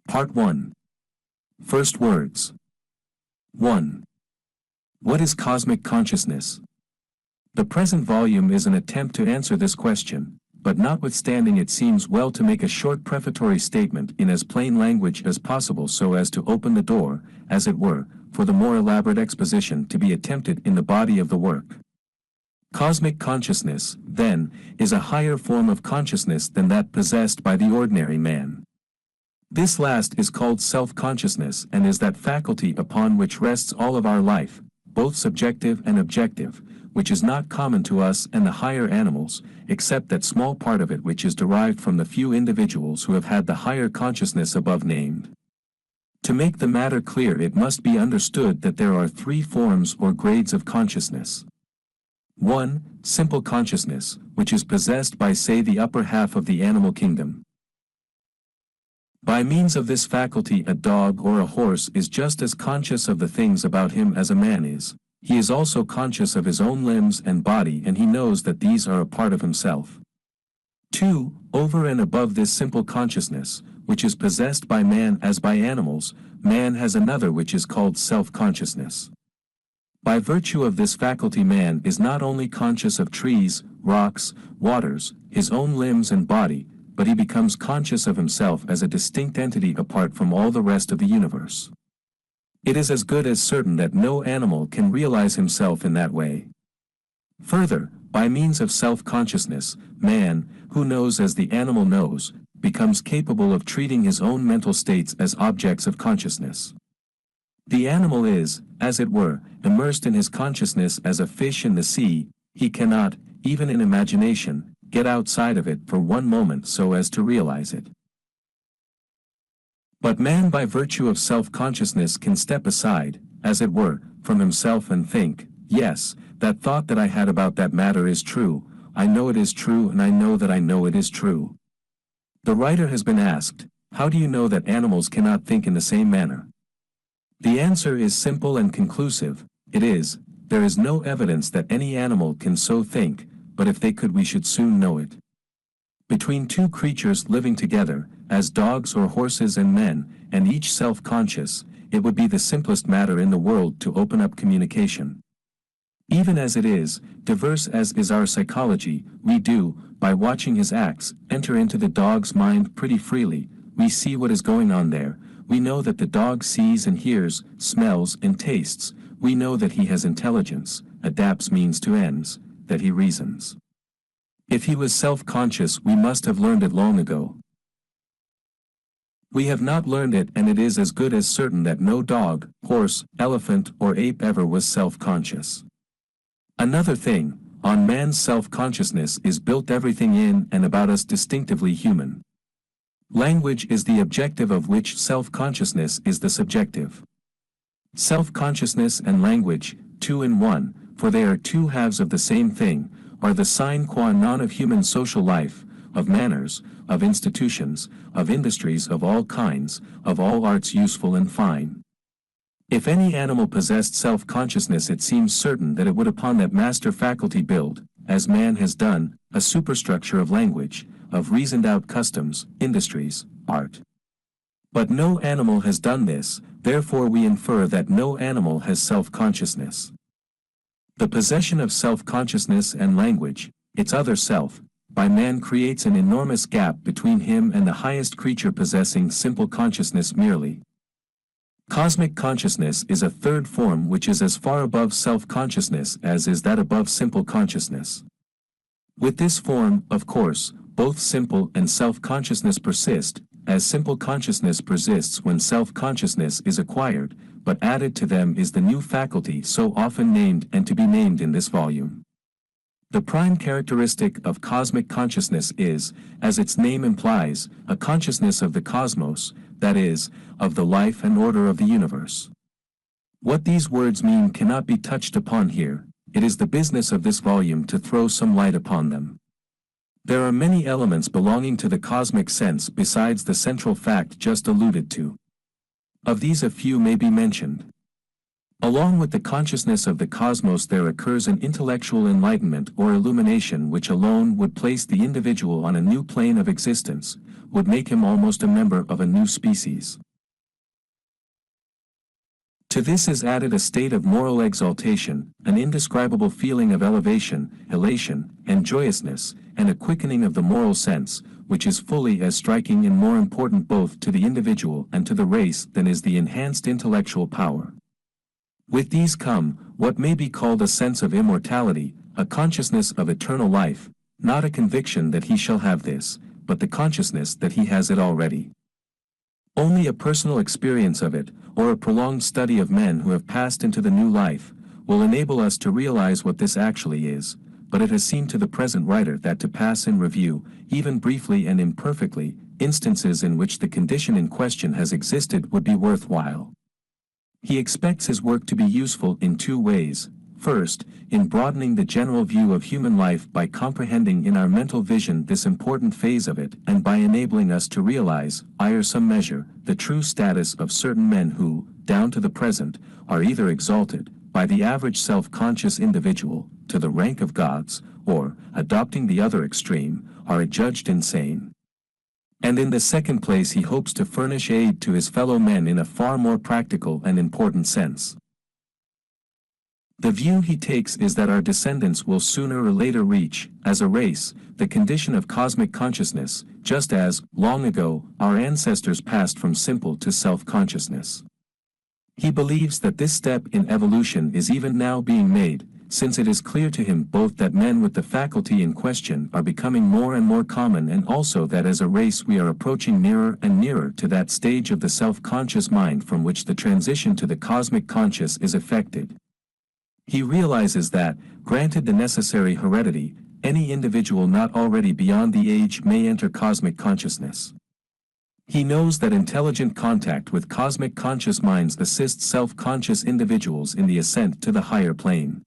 Part 1. First words. 1. What is cosmic consciousness? The present volume is an attempt to answer this question, but notwithstanding it seems well to make a short prefatory statement in as plain language as possible so as to open the door, as it were, for the more elaborate exposition to be attempted in the body of the work. Cosmic consciousness, then, is a higher form of consciousness than that possessed by the ordinary man. This last is called self-consciousness and is that faculty upon which rests all of our life, both subjective and objective, which is not common to us and the higher animals, except that small part of it which is derived from the few individuals who have had the higher consciousness above named. To make the matter clear, it must be understood that there are three forms or grades of consciousness. 1. Simple consciousness, which is possessed by, say, the upper half of the animal kingdom. By means of this faculty, a dog or a horse is just as conscious of the things about him as a man is. He is also conscious of his own limbs and body, and he knows that these are a part of himself. 2. Over and above this simple consciousness, which is possessed by man as by animals, man has another which is called self-consciousness. By virtue of this faculty, man is not only conscious of trees, rocks, waters, his own limbs and body, but he becomes conscious of himself as a distinct entity apart from all the rest of the universe. It is as good as certain that no animal can realize himself in that way. Further, by means of self-consciousness, man, who knows as the animal knows, becomes capable of treating his own mental states as objects of consciousness. The animal is, as it were, immersed in his consciousness as a fish in the sea. He cannot, even in imagination, get outside of it for one moment so as to realize it. But man, by virtue of self-consciousness, can step aside, as it were, from himself and think, yes, that thought that I had about that matter is true, I know it is true, and I know that I know it is true. The writer has been asked, how do you know that animals cannot think in the same manner? The answer is simple and conclusive. It is, there is no evidence that any animal can so think, but if they could we should soon know it. Between two creatures living together, as dogs or horses and men, and each self-conscious, it would be the simplest matter in the world to open up communication. Even as it is, diverse as is our psychology, we do, by watching his acts, enter into the dog's mind pretty freely. We see what is going on there. We know that the dog sees and hears, smells and tastes. We know that he has intelligence, adapts means to ends, that he reasons. If he was self-conscious, we must have learned it long ago. We have not learned it, and it is as good as certain that no dog, horse, elephant, or ape ever was self-conscious. Another thing, on man's self-consciousness is built everything in and about us distinctively human. Language is the objective of which self-consciousness is the subjective. Self-consciousness and language, two in one, for they are two halves of the same thing, are the sine qua non of human social life, of manners, of institutions, of industries of all kinds, of all arts useful and fine. If any animal possessed self-consciousness, it seems certain that it would upon that master faculty build, as man has done, a superstructure of language, of reasoned-out customs, industries, art. But no animal has done this, therefore we infer that no animal has self-consciousness. The possession of self-consciousness and language, its other self, by man creates an enormous gap between him and the highest creature possessing simple consciousness merely. Cosmic consciousness is a third form which is as far above self-consciousness as is that above simple consciousness. With this form, of course, both simple and self-consciousness persist, as simple consciousness persists when self-consciousness is acquired, but added to them is the new faculty so often named and to be named in this volume. The prime characteristic of cosmic consciousness is, as its name implies, a consciousness of the cosmos, that is, of the life and order of the universe. What these words mean cannot be touched upon here. It is the business of this volume to throw some light upon them. There are many elements belonging to the cosmic sense besides the central fact just alluded to. Of these a few may be mentioned. Along with the consciousness of the cosmos there occurs an intellectual enlightenment or illumination which alone would place the individual on a new plane of existence, would make him almost a member of a new species. To this is added a state of moral exaltation, an indescribable feeling of elevation, elation, and joyousness, and a quickening of the moral sense, which is fully as striking and more important both to the individual and to the race than is the enhanced intellectual power. With these come, what may be called a sense of immortality, a consciousness of eternal life, not a conviction that he shall have this, but the consciousness that he has it already. Only a personal experience of it, or a prolonged study of men who have passed into the new life, will enable us to realize what this actually is, but it has seemed to the present writer that to pass in review, even briefly and imperfectly, instances in which the condition in question has existed would be worthwhile. He expects his work to be useful in two ways. First, in broadening the general view of human life by comprehending in our mental vision this important phase of it and by enabling us to realize, in some measure, the true status of certain men who, down to the present, are either exalted, by the average self-conscious individual, to the rank of gods, or, adopting the other extreme, are adjudged insane. And in the second place he hopes to furnish aid to his fellow men in a far more practical and important sense. The view he takes is that our descendants will sooner or later reach, as a race, the condition of cosmic consciousness, just as, long ago, our ancestors passed from simple to self-consciousness. He believes that this step in evolution is even now being made, since it is clear to him both that men with the faculty in question are becoming more and more common and also that as a race we are approaching nearer and nearer to that stage of the self-conscious mind from which the transition to the cosmic conscious is effected. He realizes that, granted the necessary heredity, any individual not already beyond the age may enter cosmic consciousness. He knows that intelligent contact with cosmic conscious minds assists self-conscious individuals in the ascent to the higher plane.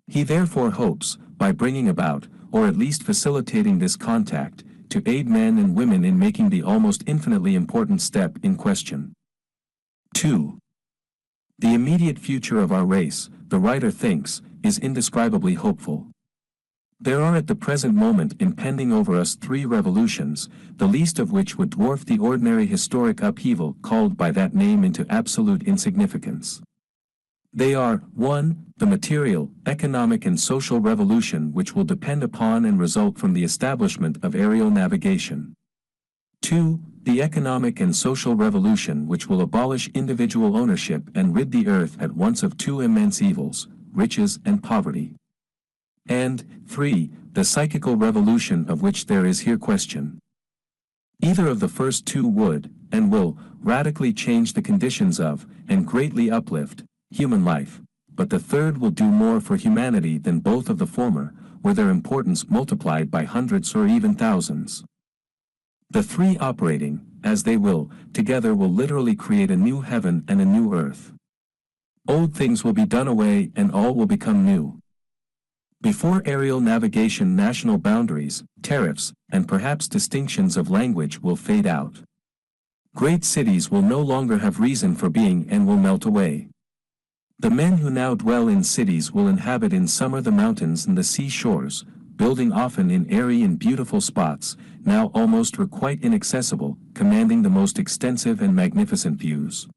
He therefore hopes, by bringing about, or at least facilitating this contact, to aid men and women in making the almost infinitely important step in question. 2. The immediate future of our race, the writer thinks, is indescribably hopeful. There are at the present moment impending over us 3 revolutions, the least of which would dwarf the ordinary historic upheaval called by that name into absolute insignificance. They are, 1, the material, economic and social revolution which will depend upon and result from the establishment of aerial navigation. 2, the economic and social revolution which will abolish individual ownership and rid the earth at once of 2 immense evils, riches and poverty. And, 3, the psychical revolution of which there is here question. Either of the first 2 would, and will, radically change the conditions of, and greatly uplift, human life, but the third will do more for humanity than both of the former, were their importance multiplied by hundreds or even thousands. The 3 operating, as they will, together will literally create a new heaven and a new earth. Old things will be done away and all will become new. Before aerial navigation, national boundaries, tariffs, and perhaps distinctions of language will fade out. Great cities will no longer have reason for being and will melt away. The men who now dwell in cities will inhabit in summer the mountains and the sea shores, building often in airy and beautiful spots, now almost or quite inaccessible, commanding the most extensive and magnificent views.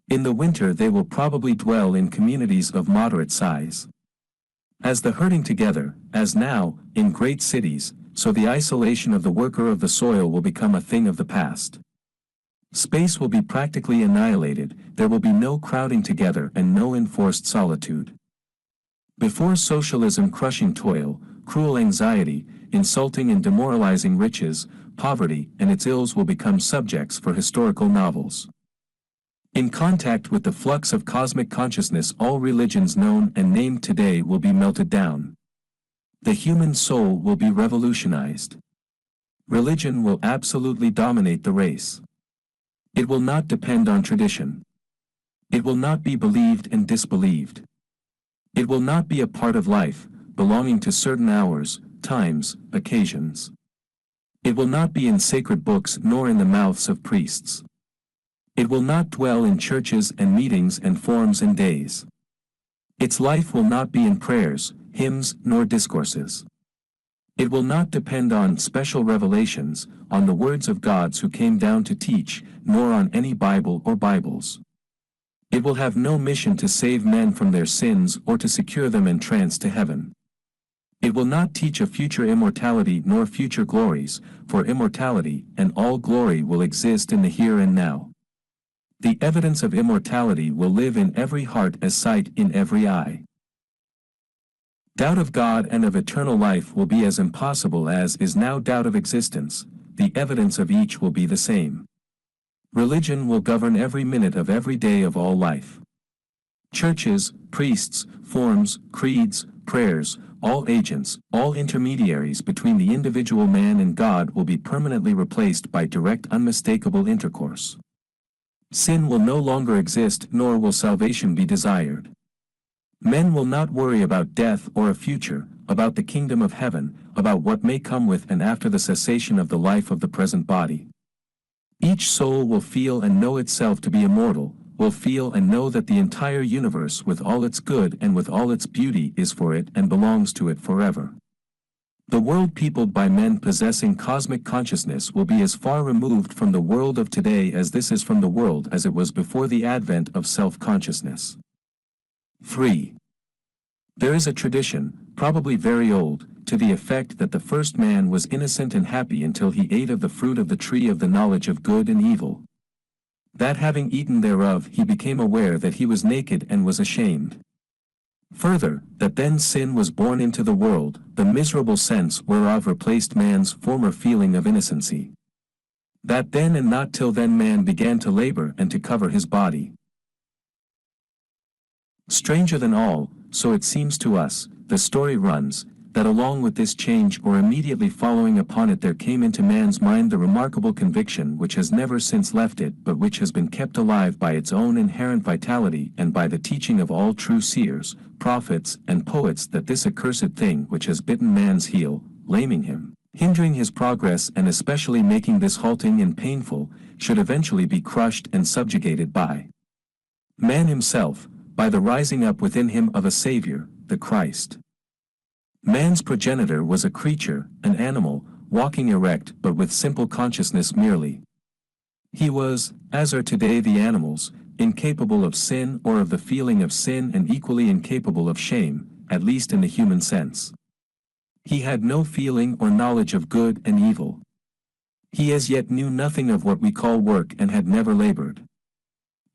In the winter they will probably dwell in communities of moderate size. As the herding together, as now, in great cities, so the isolation of the worker of the soil will become a thing of the past. Space will be practically annihilated, there will be no crowding together and no enforced solitude. Before socialism, crushing toil, cruel anxiety, insulting and demoralizing riches, poverty and its ills will become subjects for historical novels. In contact with the flux of cosmic consciousness, all religions known and named today will be melted down. The human soul will be revolutionized. Religion will absolutely dominate the race. It will not depend on tradition. It will not be believed and disbelieved. It will not be a part of life, belonging to certain hours, times, occasions. It will not be in sacred books nor in the mouths of priests. It will not dwell in churches and meetings and forms and days. Its life will not be in prayers, hymns, nor discourses. It will not depend on special revelations, on the words of gods who came down to teach, nor on any Bible or Bibles. It will have no mission to save men from their sins or to secure them entranced to heaven. It will not teach a future immortality nor future glories, for immortality and all glory will exist in the here and now. The evidence of immortality will live in every heart as sight in every eye. Doubt of God and of eternal life will be as impossible as is now doubt of existence. The evidence of each will be the same. Religion will govern every minute of every day of all life. Churches, priests, forms, creeds, prayers, all agents, all intermediaries between the individual man and God will be permanently replaced by direct unmistakable intercourse. Sin will no longer exist, nor will salvation be desired. Men will not worry about death or a future, about the kingdom of heaven, about what may come with and after the cessation of the life of the present body. Each soul will feel and know itself to be immortal, will feel and know that the entire universe with all its good and with all its beauty is for it and belongs to it forever. The world peopled by men possessing cosmic consciousness will be as far removed from the world of today as this is from the world as it was before the advent of self-consciousness. 3. There is a tradition, probably very old, to the effect that the first man was innocent and happy until he ate of the fruit of the tree of the knowledge of good and evil. That having eaten thereof he became aware that he was naked and was ashamed. Further, that then sin was born into the world, the miserable sense whereof replaced man's former feeling of innocency. That then and not till then man began to labor and to cover his body. Stranger than all, so it seems to us, the story runs, that along with this change or immediately following upon it there came into man's mind the remarkable conviction which has never since left it but which has been kept alive by its own inherent vitality and by the teaching of all true seers, prophets, and poets that this accursed thing which has bitten man's heel, laming him, hindering his progress and especially making this halting and painful, should eventually be crushed and subjugated by man himself, by the rising up within him of a Savior, the Christ. Man's progenitor was a creature, an animal, walking erect but with simple consciousness merely. He was, as are today the animals, incapable of sin or of the feeling of sin and equally incapable of shame, at least in the human sense. He had no feeling or knowledge of good and evil. He as yet knew nothing of what we call work and had never labored.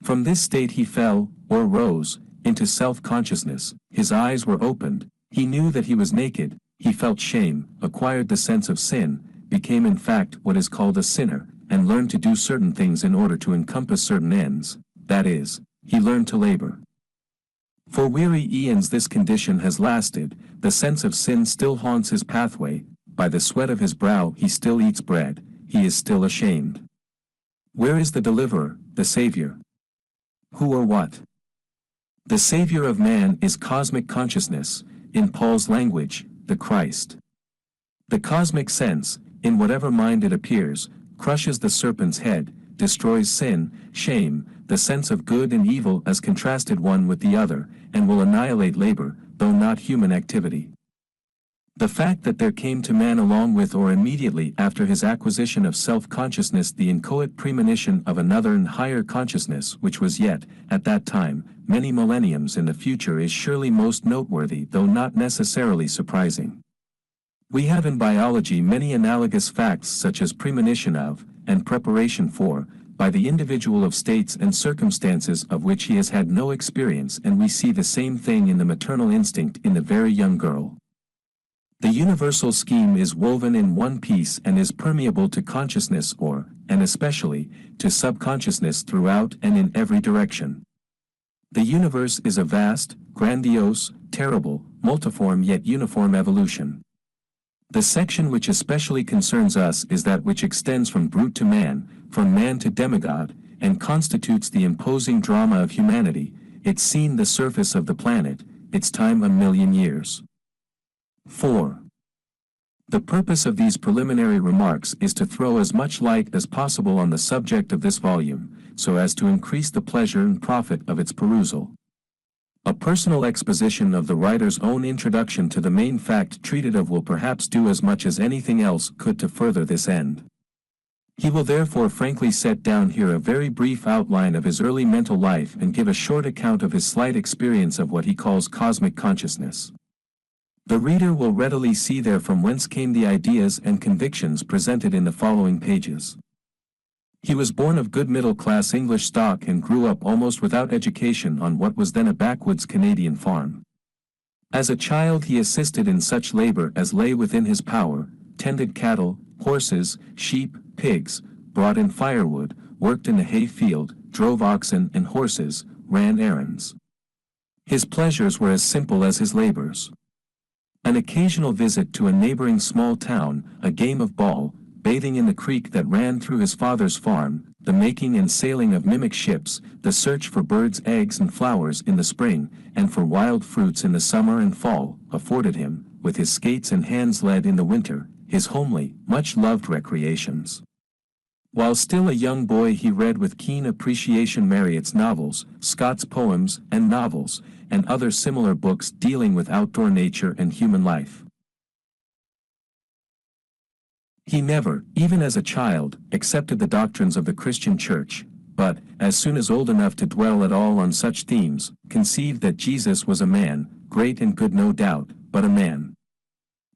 From this state he fell, or rose, into self-consciousness. His eyes were opened, he knew that he was naked, he felt shame, acquired the sense of sin, became in fact what is called a sinner, and learned to do certain things in order to encompass certain ends, that is, he learned to labor. For weary eons this condition has lasted, the sense of sin still haunts his pathway, by the sweat of his brow he still eats bread, he is still ashamed. Where is the deliverer, the Savior? Who or what? The Savior of man is cosmic consciousness, in Paul's language, the Christ. The cosmic sense, in whatever mind it appears, crushes the serpent's head, destroys sin, shame, the sense of good and evil as contrasted one with the other, and will annihilate labor, though not human activity. The fact that there came to man along with or immediately after his acquisition of self-consciousness the inchoate premonition of another and higher consciousness which was yet, at that time, many millenniums in the future is surely most noteworthy though not necessarily surprising. We have in biology many analogous facts such as premonition of, and preparation for, by the individual of states and circumstances of which he has had no experience, and we see the same thing in the maternal instinct in the very young girl. The universal scheme is woven in one piece and is permeable to consciousness or, and especially, to subconsciousness throughout and in every direction. The universe is a vast, grandiose, terrible, multiform yet uniform evolution. The section which especially concerns us is that which extends from brute to man, from man to demigod, and constitutes the imposing drama of humanity, its scene the surface of the planet, its time 1,000,000 years. 4. The purpose of these preliminary remarks is to throw as much light as possible on the subject of this volume, so as to increase the pleasure and profit of its perusal. A personal exposition of the writer's own introduction to the main fact treated of will perhaps do as much as anything else could to further this end. He will therefore frankly set down here a very brief outline of his early mental life and give a short account of his slight experience of what he calls cosmic consciousness. The reader will readily see there from whence came the ideas and convictions presented in the following pages. He was born of good middle-class English stock and grew up almost without education on what was then a backwoods Canadian farm. As a child he assisted in such labor as lay within his power, tended cattle, horses, sheep, pigs, brought in firewood, worked in the hay field, drove oxen and horses, ran errands. His pleasures were as simple as his labors. An occasional visit to a neighboring small town, a game of ball, bathing in the creek that ran through his father's farm, the making and sailing of mimic ships, the search for birds' eggs and flowers in the spring, and for wild fruits in the summer and fall, afforded him, with his skates and hands led in the winter, his homely, much-loved recreations. While still a young boy he read with keen appreciation Marryat's novels, Scott's poems and novels, and other similar books dealing with outdoor nature and human life. He never, even as a child, accepted the doctrines of the Christian Church, but, as soon as old enough to dwell at all on such themes, conceived that Jesus was a man, great and good no doubt, but a man.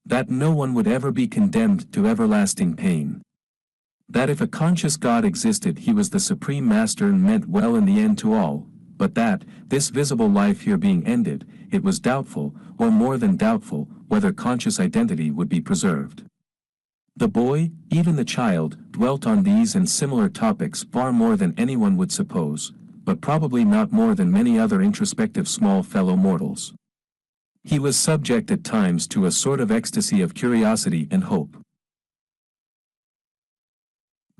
That no one would ever be condemned to everlasting pain. That if a conscious God existed he was the supreme master and meant well in the end to all, but that, this visible life here being ended, it was doubtful, or more than doubtful, whether conscious identity would be preserved. The boy, even the child, dwelt on these and similar topics far more than anyone would suppose, but probably not more than many other introspective small fellow mortals. He was subject at times to a sort of ecstasy of curiosity and hope.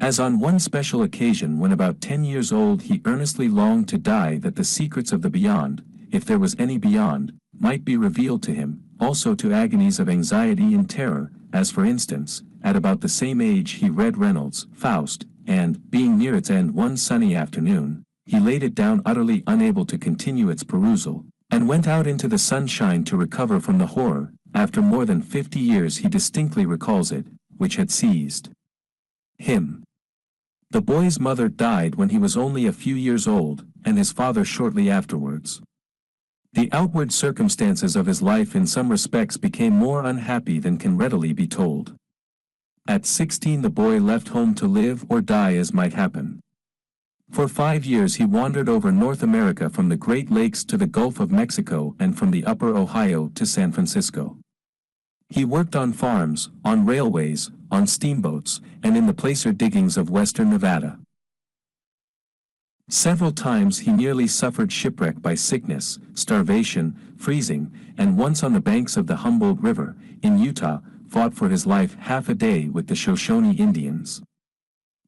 As on one special occasion when about 10 years old he earnestly longed to die that the secrets of the beyond, if there was any beyond, might be revealed to him, also to agonies of anxiety and terror, as for instance, at about the same age he read Reynolds' Faust, and, being near its end one sunny afternoon, he laid it down utterly unable to continue its perusal, and went out into the sunshine to recover from the horror, after more than 50 years he distinctly recalls it, which had seized him. The boy's mother died when he was only a few years old, and his father shortly afterwards. The outward circumstances of his life in some respects became more unhappy than can readily be told. At 16 the boy left home to live or die as might happen. For 5 years he wandered over North America from the Great Lakes to the Gulf of Mexico and from the Upper Ohio to San Francisco. He worked on farms, on railways, on steamboats, and in the placer diggings of western Nevada. Several times he nearly suffered shipwreck by sickness, starvation, freezing, and once on the banks of the Humboldt River, in Utah, fought for his life half a day with the Shoshone Indians.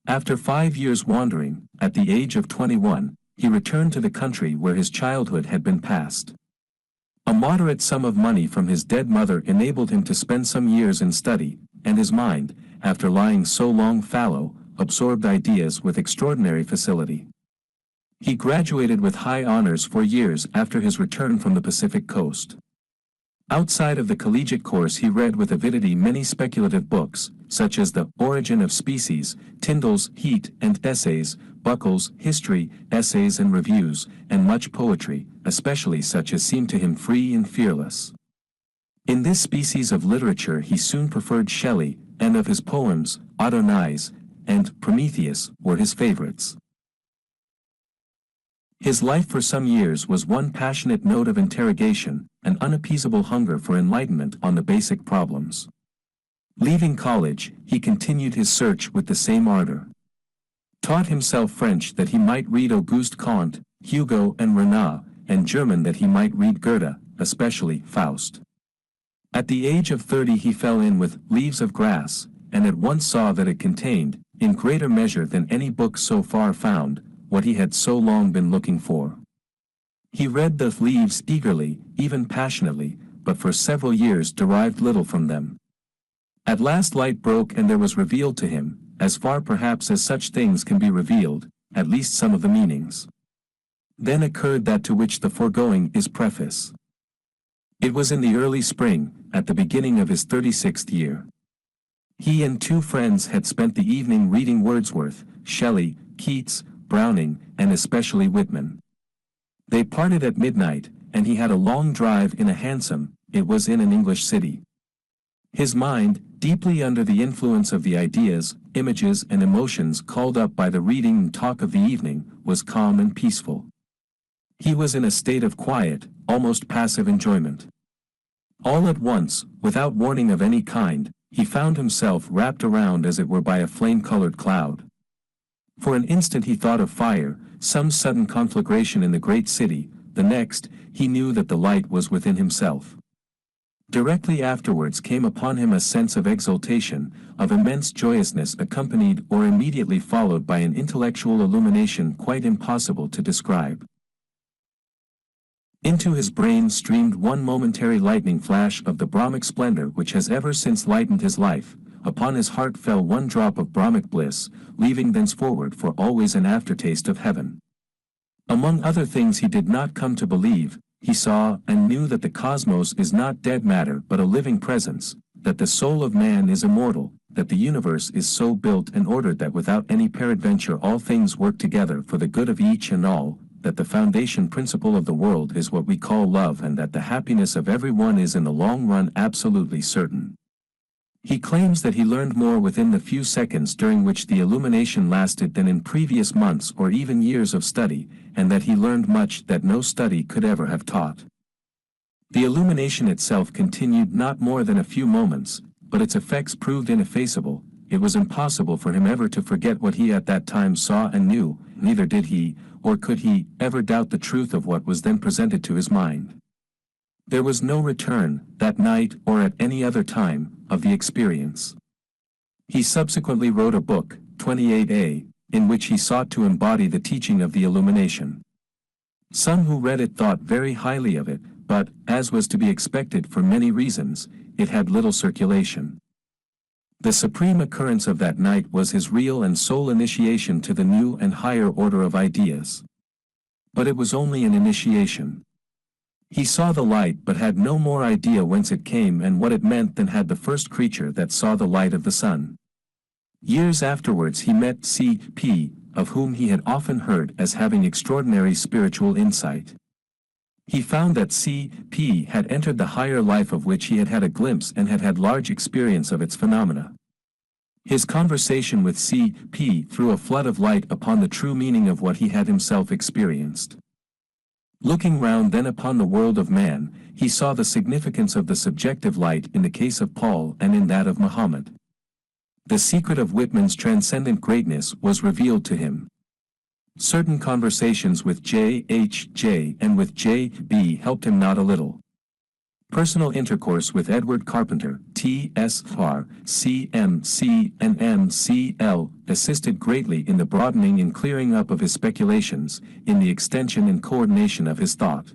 After 5 years wandering, at the age of 21, he returned to the country where his childhood had been passed. A moderate sum of money from his dead mother enabled him to spend some years in study, and his mind, after lying so long fallow, absorbed ideas with extraordinary facility. He graduated with high honors 4 years after his return from the Pacific coast. Outside of the collegiate course he read with avidity many speculative books, such as The Origin of Species, Tyndall's Heat and Essays, Buckle's History, Essays and Reviews, and much poetry, especially such as seemed to him free and fearless. In this species of literature he soon preferred Shelley, and of his poems, Adonais and Prometheus were his favorites. His life for some years was one passionate note of interrogation, an unappeasable hunger for enlightenment on the basic problems. Leaving college, he continued his search with the same ardor. Taught himself French that he might read Auguste Comte, Hugo and Renan, and German that he might read Goethe, especially Faust. At the age of 30 he fell in with Leaves of Grass, and at once saw that it contained, in greater measure than any book so far found, what he had so long been looking for. He read the leaves eagerly, even passionately, but for several years derived little from them. At last light broke and there was revealed to him, as far perhaps as such things can be revealed, at least some of the meanings. Then occurred that to which the foregoing is preface. It was in the early spring, at the beginning of his 36th year. He and two friends had spent the evening reading Wordsworth, Shelley, Keats, Browning, and especially Whitman. They parted at midnight, and he had a long drive in a hansom. It was in an English city. His mind, deeply under the influence of the ideas, images and emotions called up by the reading and talk of the evening, was calm and peaceful. He was in a state of quiet, almost passive enjoyment. All at once, without warning of any kind, he found himself wrapped around as it were by a flame-colored cloud. For an instant he thought of fire, some sudden conflagration in the great city. The next, he knew that the light was within himself. Directly afterwards came upon him a sense of exultation, of immense joyousness accompanied or immediately followed by an intellectual illumination quite impossible to describe. Into his brain streamed one momentary lightning flash of the Brahmic splendor which has ever since lightened his life. Upon his heart fell one drop of Brahmic bliss, leaving thenceforward for always an aftertaste of heaven. Among other things he did not come to believe, he saw and knew that the cosmos is not dead matter but a living presence, that the soul of man is immortal, that the universe is so built and ordered that without any peradventure all things work together for the good of each and all, that the foundation principle of the world is what we call love and that the happiness of every one is in the long run absolutely certain. He claims that he learned more within the few seconds during which the illumination lasted than in previous months or even years of study, and that he learned much that no study could ever have taught. The illumination itself continued not more than a few moments, but its effects proved ineffaceable. It was impossible for him ever to forget what he at that time saw and knew, neither did he, or could he, ever doubt the truth of what was then presented to his mind. There was no return, that night or at any other time, of the experience. He subsequently wrote a book, 28a, in which he sought to embody the teaching of the illumination. Some who read it thought very highly of it, but, as was to be expected for many reasons, it had little circulation. The supreme occurrence of that night was his real and sole initiation to the new and higher order of ideas. But it was only an initiation. He saw the light but had no more idea whence it came and what it meant than had the first creature that saw the light of the sun. Years afterwards he met C.P., of whom he had often heard as having extraordinary spiritual insight. He found that C.P. had entered the higher life of which he had had a glimpse and had had large experience of its phenomena. His conversation with C.P. threw a flood of light upon the true meaning of what he had himself experienced. Looking round then upon the world of man, he saw the significance of the subjective light in the case of Paul and in that of Muhammad. The secret of Whitman's transcendent greatness was revealed to him. Certain conversations with J.H.J. and with J.B. helped him not a little. Personal intercourse with Edward Carpenter, T.S.R., C.M.C. and M.C.L. assisted greatly in the broadening and clearing up of his speculations, in the extension and coordination of his thought.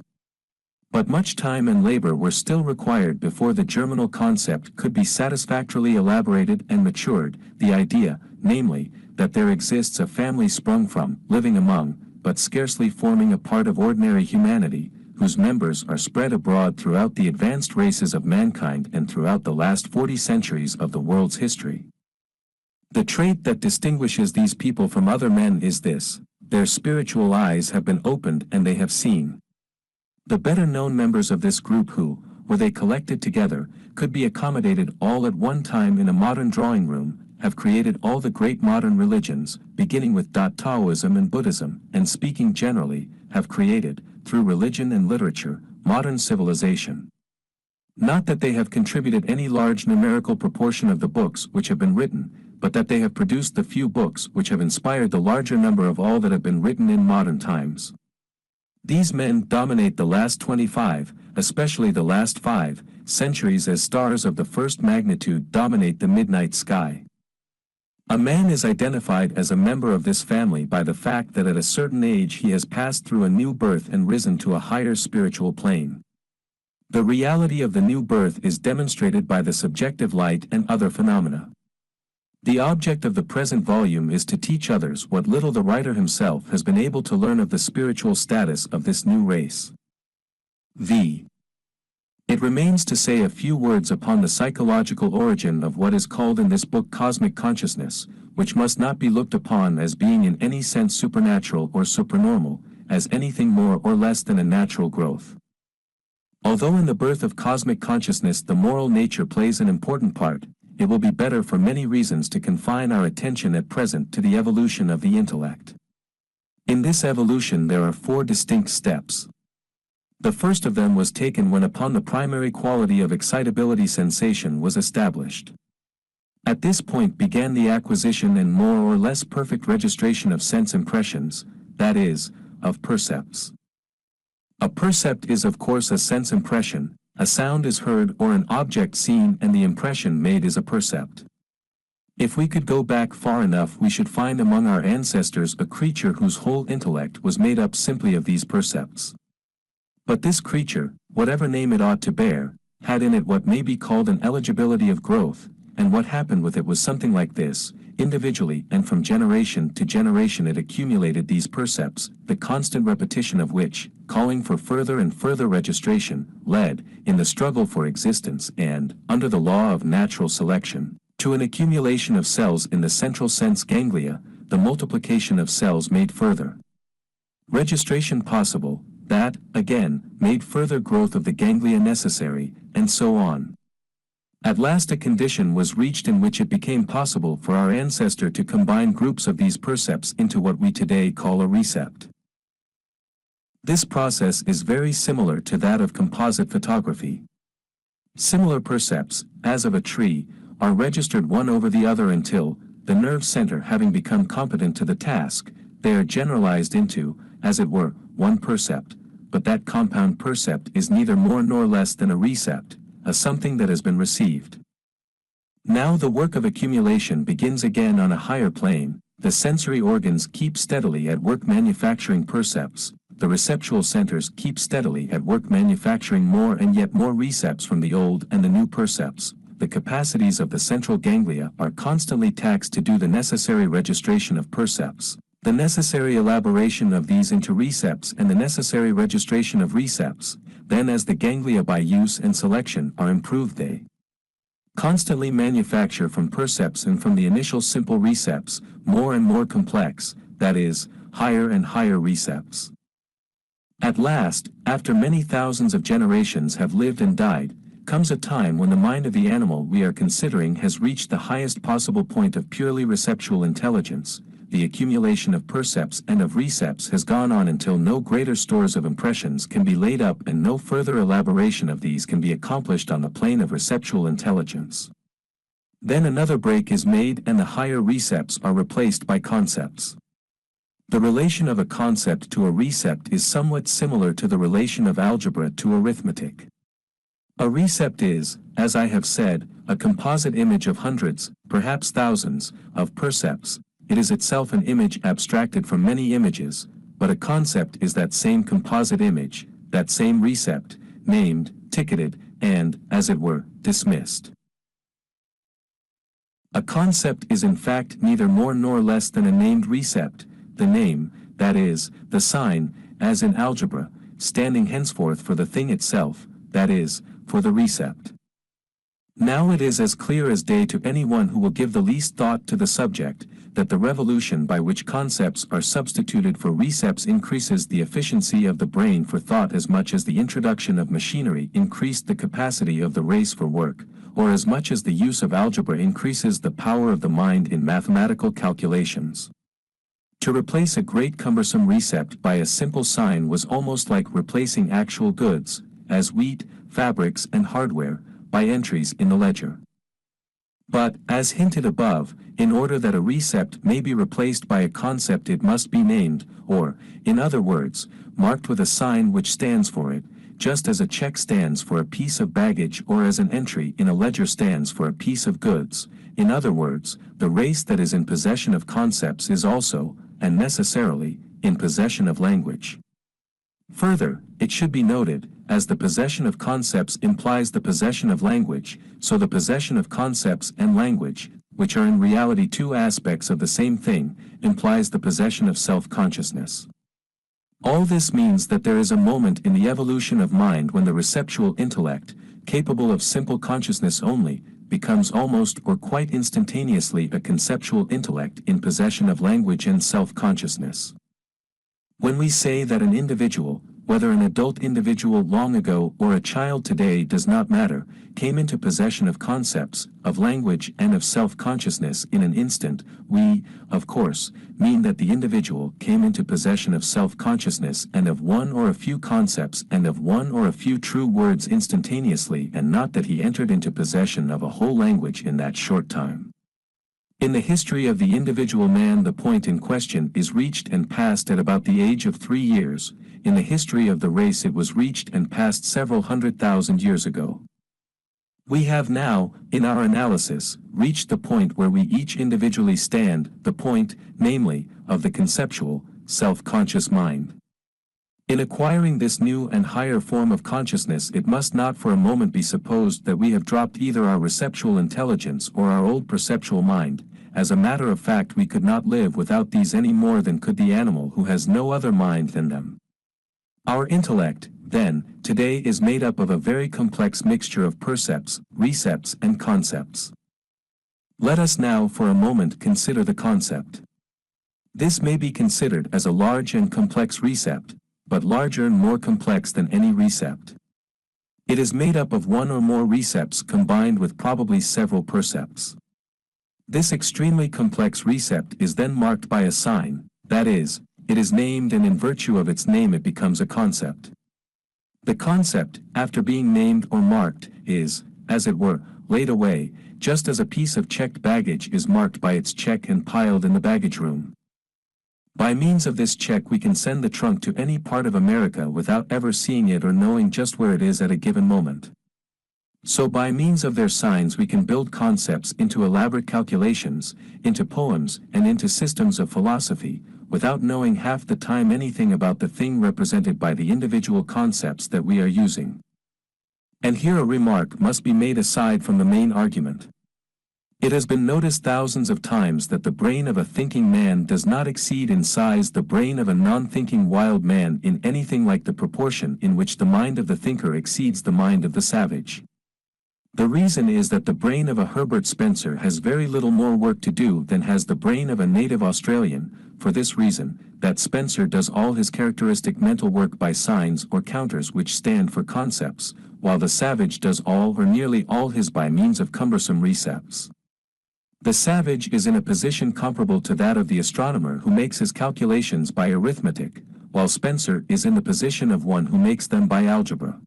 But much time and labor were still required before the germinal concept could be satisfactorily elaborated and matured, the idea, namely, that there exists a family sprung from, living among, but scarcely forming a part of ordinary humanity, whose members are spread abroad throughout the advanced races of mankind and throughout the last 40 centuries of the world's history. The trait that distinguishes these people from other men is this: their spiritual eyes have been opened and they have seen. The better-known members of this group who, were they collected together, could be accommodated all at one time in a modern drawing room, have created all the great modern religions, beginning with Taoism and Buddhism, and speaking generally, have created, through religion and literature, modern civilization. Not that they have contributed any large numerical proportion of the books which have been written, but that they have produced the few books which have inspired the larger number of all that have been written in modern times. These men dominate the last 25, especially the last 5, centuries as stars of the first magnitude dominate the midnight sky. A man is identified as a member of this family by the fact that at a certain age he has passed through a new birth and risen to a higher spiritual plane. The reality of the new birth is demonstrated by the subjective light and other phenomena. The object of the present volume is to teach others what little the writer himself has been able to learn of the spiritual status of this new race. It remains to say a few words upon the psychological origin of what is called in this book cosmic consciousness, which must not be looked upon as being in any sense supernatural or supernormal, as anything more or less than a natural growth. Although in the birth of cosmic consciousness the moral nature plays an important part, it will be better for many reasons to confine our attention at present to the evolution of the intellect. In this evolution there are 4 distinct steps. The first of them was taken when upon the primary quality of excitability sensation was established. At this point began the acquisition and more or less perfect registration of sense impressions, that is, of percepts. A percept is of course a sense impression, a sound is heard or an object seen and the impression made is a percept. If we could go back far enough we should find among our ancestors a creature whose whole intellect was made up simply of these percepts. But this creature, whatever name it ought to bear, had in it what may be called an eligibility of growth, and what happened with it was something like this: individually and from generation to generation it accumulated these percepts, the constant repetition of which, calling for further and further registration, led, in the struggle for existence and, under the law of natural selection, to an accumulation of cells in the central sense ganglia, the multiplication of cells made further registration possible, that, again, made further growth of the ganglia necessary, and so on. At last a condition was reached in which it became possible for our ancestor to combine groups of these percepts into what we today call a recept. This process is very similar to that of composite photography. Similar percepts, as of a tree, are registered one over the other until, the nerve center having become competent to the task, they are generalized into, as it were, one percept, but that compound percept is neither more nor less than a recept, a something that has been received. Now the work of accumulation begins again on a higher plane. The sensory organs keep steadily at work manufacturing percepts, the receptual centers keep steadily at work manufacturing more and yet more recepts from the old and the new percepts. The capacities of the central ganglia are constantly taxed to do the necessary registration of percepts, the necessary elaboration of these into recepts and the necessary registration of recepts. Then as the ganglia by use and selection are improved they constantly manufacture from percepts and from the initial simple recepts, more and more complex, that is, higher and higher recepts. At last, after many thousands of generations have lived and died, comes a time when the mind of the animal we are considering has reached the highest possible point of purely receptual intelligence. The accumulation of percepts and of recepts has gone on until no greater stores of impressions can be laid up and no further elaboration of these can be accomplished on the plane of receptual intelligence. Then another break is made and the higher recepts are replaced by concepts. The relation of a concept to a recept is somewhat similar to the relation of algebra to arithmetic. A recept is, as I have said, a composite image of hundreds, perhaps thousands, of percepts. It is itself an image abstracted from many images, but a concept is that same composite image, that same recept, named, ticketed, and, as it were, dismissed. A concept is in fact neither more nor less than a named recept, the name, that is, the sign, as in algebra, standing henceforth for the thing itself, that is, for the recept. Now it is as clear as day to anyone who will give the least thought to the subject, that the revolution by which concepts are substituted for recepts increases the efficiency of the brain for thought as much as the introduction of machinery increased the capacity of the race for work, or as much as the use of algebra increases the power of the mind in mathematical calculations. To replace a great cumbersome recept by a simple sign was almost like replacing actual goods, as wheat, fabrics and hardware, by entries in the ledger. But, as hinted above, in order that a recept may be replaced by a concept it must be named, or, in other words, marked with a sign which stands for it, just as a check stands for a piece of baggage or as an entry in a ledger stands for a piece of goods. In other words, the race that is in possession of concepts is also, and necessarily, in possession of language. Further, it should be noted, as the possession of concepts implies the possession of language, so the possession of concepts and language, which are in reality two aspects of the same thing, implies the possession of self-consciousness. All this means that there is a moment in the evolution of mind when the receptual intellect, capable of simple consciousness only, becomes almost or quite instantaneously a conceptual intellect in possession of language and self-consciousness. When we say that an individual, whether an adult individual long ago or a child today does not matter, came into possession of concepts, of language and of self-consciousness in an instant, we, of course, mean that the individual came into possession of self-consciousness and of one or a few concepts and of one or a few true words instantaneously, and not that he entered into possession of a whole language in that short time. In the history of the individual man, the point in question is reached and passed at about the age of 3 years. In the history of the race it was reached and passed several 100,000 years ago. We have now, in our analysis, reached the point where we each individually stand, the point, namely, of the conceptual, self-conscious mind. In acquiring this new and higher form of consciousness, it must not for a moment be supposed that we have dropped either our receptual intelligence or our old perceptual mind. As a matter of fact, we could not live without these any more than could the animal who has no other mind than them. Our intellect, then, today is made up of a very complex mixture of percepts, recepts and concepts. Let us now for a moment consider the concept. This may be considered as a large and complex recept, but larger and more complex than any recept. It is made up of one or more recepts combined with probably several percepts. This extremely complex recept is then marked by a sign, that is, it is named, and in virtue of its name it becomes a concept. The concept, after being named or marked, is, as it were, laid away, just as a piece of checked baggage is marked by its check and piled in the baggage room. By means of this check we can send the trunk to any part of America without ever seeing it or knowing just where it is at a given moment. So by means of their signs we can build concepts into elaborate calculations, into poems, and into systems of philosophy, without knowing half the time anything about the thing represented by the individual concepts that we are using. And here a remark must be made aside from the main argument. It has been noticed thousands of times that the brain of a thinking man does not exceed in size the brain of a non-thinking wild man in anything like the proportion in which the mind of the thinker exceeds the mind of the savage. The reason is that the brain of a Herbert Spencer has very little more work to do than has the brain of a native Australian, for this reason, that Spencer does all his characteristic mental work by signs or counters which stand for concepts, while the savage does all or nearly all his by means of cumbersome recepts. The savage is in a position comparable to that of the astronomer who makes his calculations by arithmetic, while Spencer is in the position of one who makes them by algebra.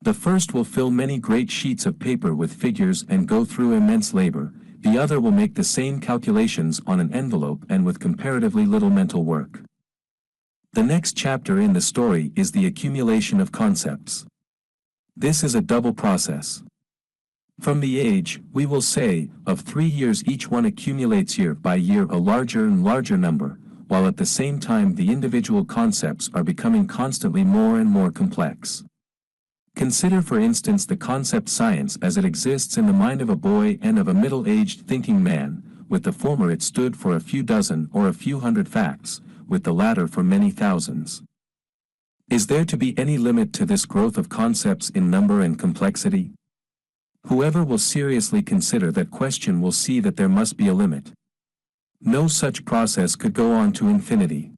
The first will fill many great sheets of paper with figures and go through immense labor, the other will make the same calculations on an envelope and with comparatively little mental work. The next chapter in the story is the accumulation of concepts. This is a double process. From the age, we will say, of 3 years each one accumulates year by year a larger and larger number, while at the same time the individual concepts are becoming constantly more and more complex. Consider for instance the concept science as it exists in the mind of a boy and of a middle-aged thinking man. With the former it stood for a few dozen or a few hundred facts, with the latter for many thousands. Is there to be any limit to this growth of concepts in number and complexity? Whoever will seriously consider that question will see that there must be a limit. No such process could go on to infinity.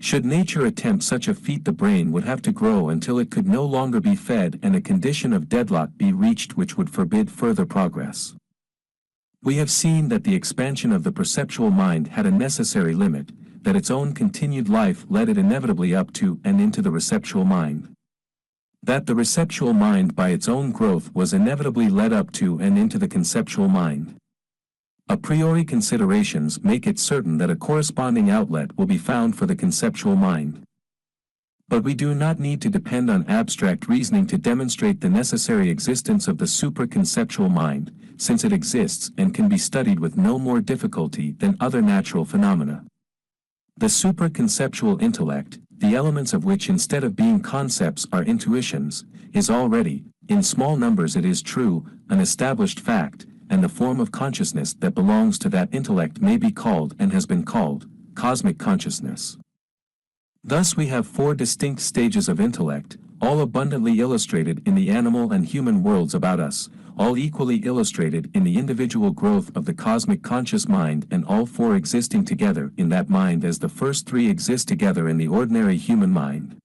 Should nature attempt such a feat, the brain would have to grow until it could no longer be fed and a condition of deadlock be reached which would forbid further progress. We have seen that the expansion of the perceptual mind had a necessary limit, that its own continued life led it inevitably up to and into the receptual mind. That the receptual mind by its own growth was inevitably led up to and into the conceptual mind. A priori considerations make it certain that a corresponding outlet will be found for the conceptual mind. But we do not need to depend on abstract reasoning to demonstrate the necessary existence of the supraconceptual mind, since it exists and can be studied with no more difficulty than other natural phenomena. The supraconceptual intellect, the elements of which instead of being concepts are intuitions, is already, in small numbers it is true, an established fact, and the form of consciousness that belongs to that intellect may be called and has been called cosmic consciousness. Thus we have four distinct stages of intellect, all abundantly illustrated in the animal and human worlds about us, all equally illustrated in the individual growth of the cosmic conscious mind, and all four existing together in that mind as the first three exist together in the ordinary human mind.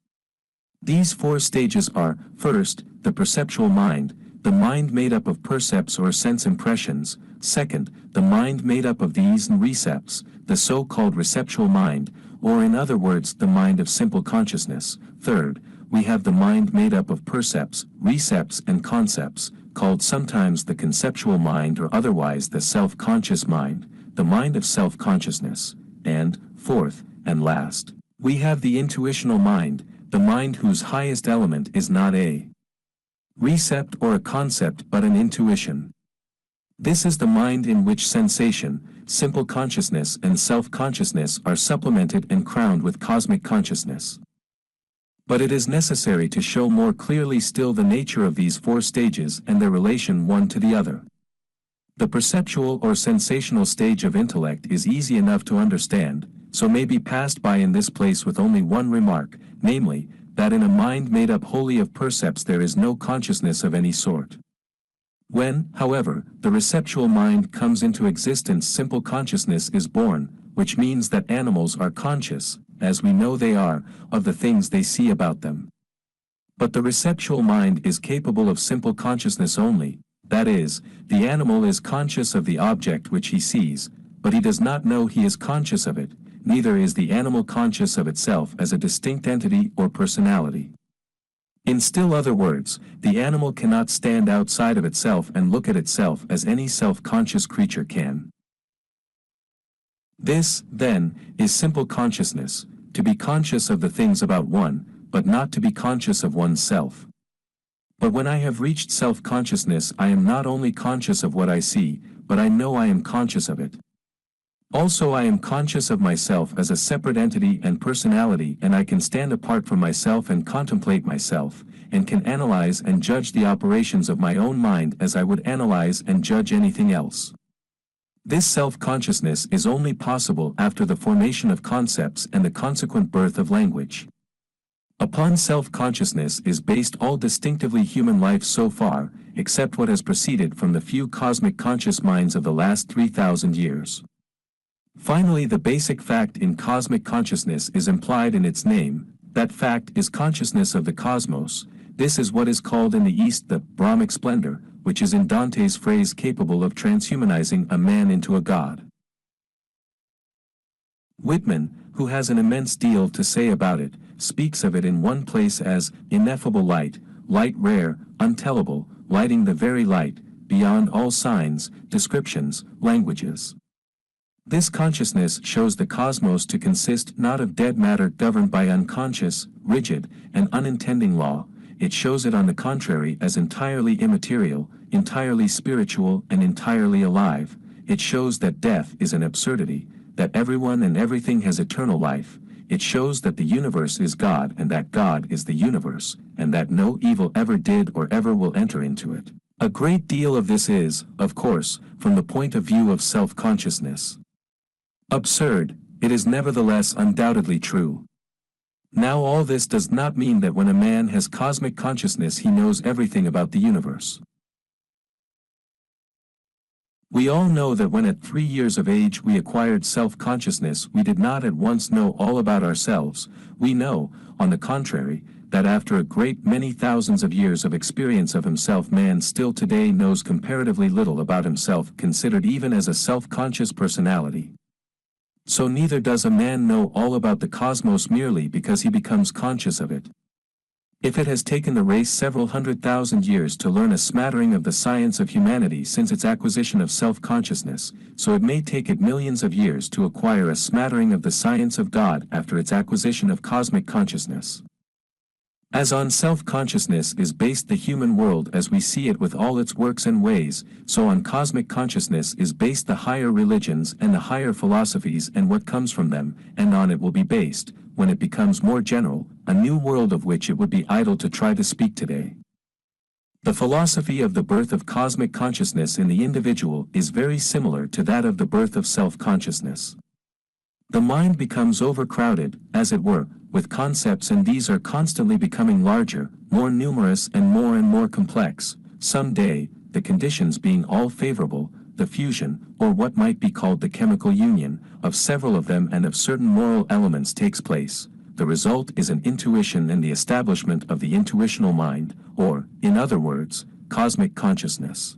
These four stages are, first, the perceptual mind, the mind made up of percepts or sense impressions; second, the mind made up of these and recepts, the so-called receptual mind, or in other words the mind of simple consciousness; third, we have the mind made up of percepts, recepts and concepts, called sometimes the conceptual mind or otherwise the self-conscious mind, the mind of self-consciousness; and, fourth, and last, we have the intuitional mind, the mind whose highest element is not a recept or a concept but an intuition. This is the mind in which sensation, simple consciousness and self-consciousness are supplemented and crowned with cosmic consciousness. But it is necessary to show more clearly still the nature of these four stages and their relation one to the other. The perceptual or sensational stage of intellect is easy enough to understand, so may be passed by in this place with only one remark, namely, that in a mind made up wholly of percepts there is no consciousness of any sort. When, however, the receptual mind comes into existence, simple consciousness is born, which means that animals are conscious, as we know they are, of the things they see about them. But the receptual mind is capable of simple consciousness only, that is, the animal is conscious of the object which he sees, but he does not know he is conscious of it, neither is the animal conscious of itself as a distinct entity or personality. In still other words, the animal cannot stand outside of itself and look at itself as any self-conscious creature can. This, then, is simple consciousness, to be conscious of the things about one, but not to be conscious of oneself. But when I have reached self-consciousness, I am not only conscious of what I see, but I know I am conscious of it. Also I am conscious of myself as a separate entity and personality, and I can stand apart from myself and contemplate myself, and can analyze and judge the operations of my own mind as I would analyze and judge anything else. This self-consciousness is only possible after the formation of concepts and the consequent birth of language. Upon self-consciousness is based all distinctively human life so far, except what has proceeded from the few cosmic conscious minds of the last 3,000 years. Finally, the basic fact in cosmic consciousness is implied in its name. That fact is consciousness of the cosmos. This is what is called in the East the Brahmic splendor, which is in Dante's phrase capable of transhumanizing a man into a god. Whitman, who has an immense deal to say about it, speaks of it in one place as ineffable light, light rare, untellable, lighting the very light, beyond all signs, descriptions, languages. This consciousness shows the cosmos to consist not of dead matter governed by unconscious, rigid, and unintending law. It shows it on the contrary as entirely immaterial, entirely spiritual, and entirely alive. It shows that death is an absurdity, that everyone and everything has eternal life. It shows that the universe is God and that God is the universe, and that no evil ever did or ever will enter into it. A great deal of this is, of course, from the point of view of self-consciousness. Absurd, it is nevertheless undoubtedly true. Now all this does not mean that when a man has cosmic consciousness he knows everything about the universe. We all know that when at 3 years of age we acquired self-consciousness we did not at once know all about ourselves. We know, on the contrary, that after a great many thousands of years of experience of himself man still today knows comparatively little about himself considered even as a self-conscious personality. So neither does a man know all about the cosmos merely because he becomes conscious of it. If it has taken the race several 100,000 years to learn a smattering of the science of humanity since its acquisition of self-consciousness, so it may take it millions of years to acquire a smattering of the science of God after its acquisition of cosmic consciousness. As on self-consciousness is based the human world as we see it with all its works and ways, so on cosmic consciousness is based the higher religions and the higher philosophies and what comes from them, and on it will be based, when it becomes more general, a new world of which it would be idle to try to speak today. The philosophy of the birth of cosmic consciousness in the individual is very similar to that of the birth of self-consciousness. The mind becomes overcrowded, as it were, with concepts, and these are constantly becoming larger, more numerous and more complex. Some day, the conditions being all favorable, the fusion, or what might be called the chemical union, of several of them and of certain moral elements takes place. The result is an intuition and the establishment of the intuitional mind, or, in other words, cosmic consciousness.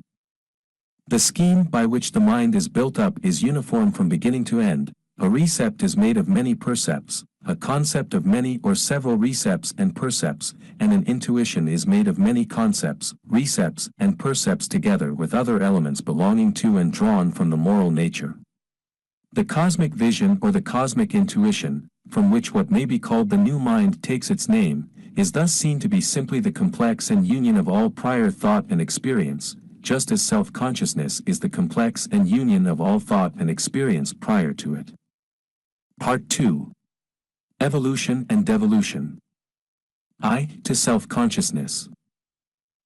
The scheme by which the mind is built up is uniform from beginning to end. A recept is made of many percepts, a concept of many or several recepts and percepts, and an intuition is made of many concepts, recepts, and percepts together with other elements belonging to and drawn from the moral nature. The cosmic vision or the cosmic intuition, from which what may be called the new mind takes its name, is thus seen to be simply the complex and union of all prior thought and experience, just as self-consciousness is the complex and union of all thought and experience prior to it. Part 2. Evolution and Devolution. To self-consciousness.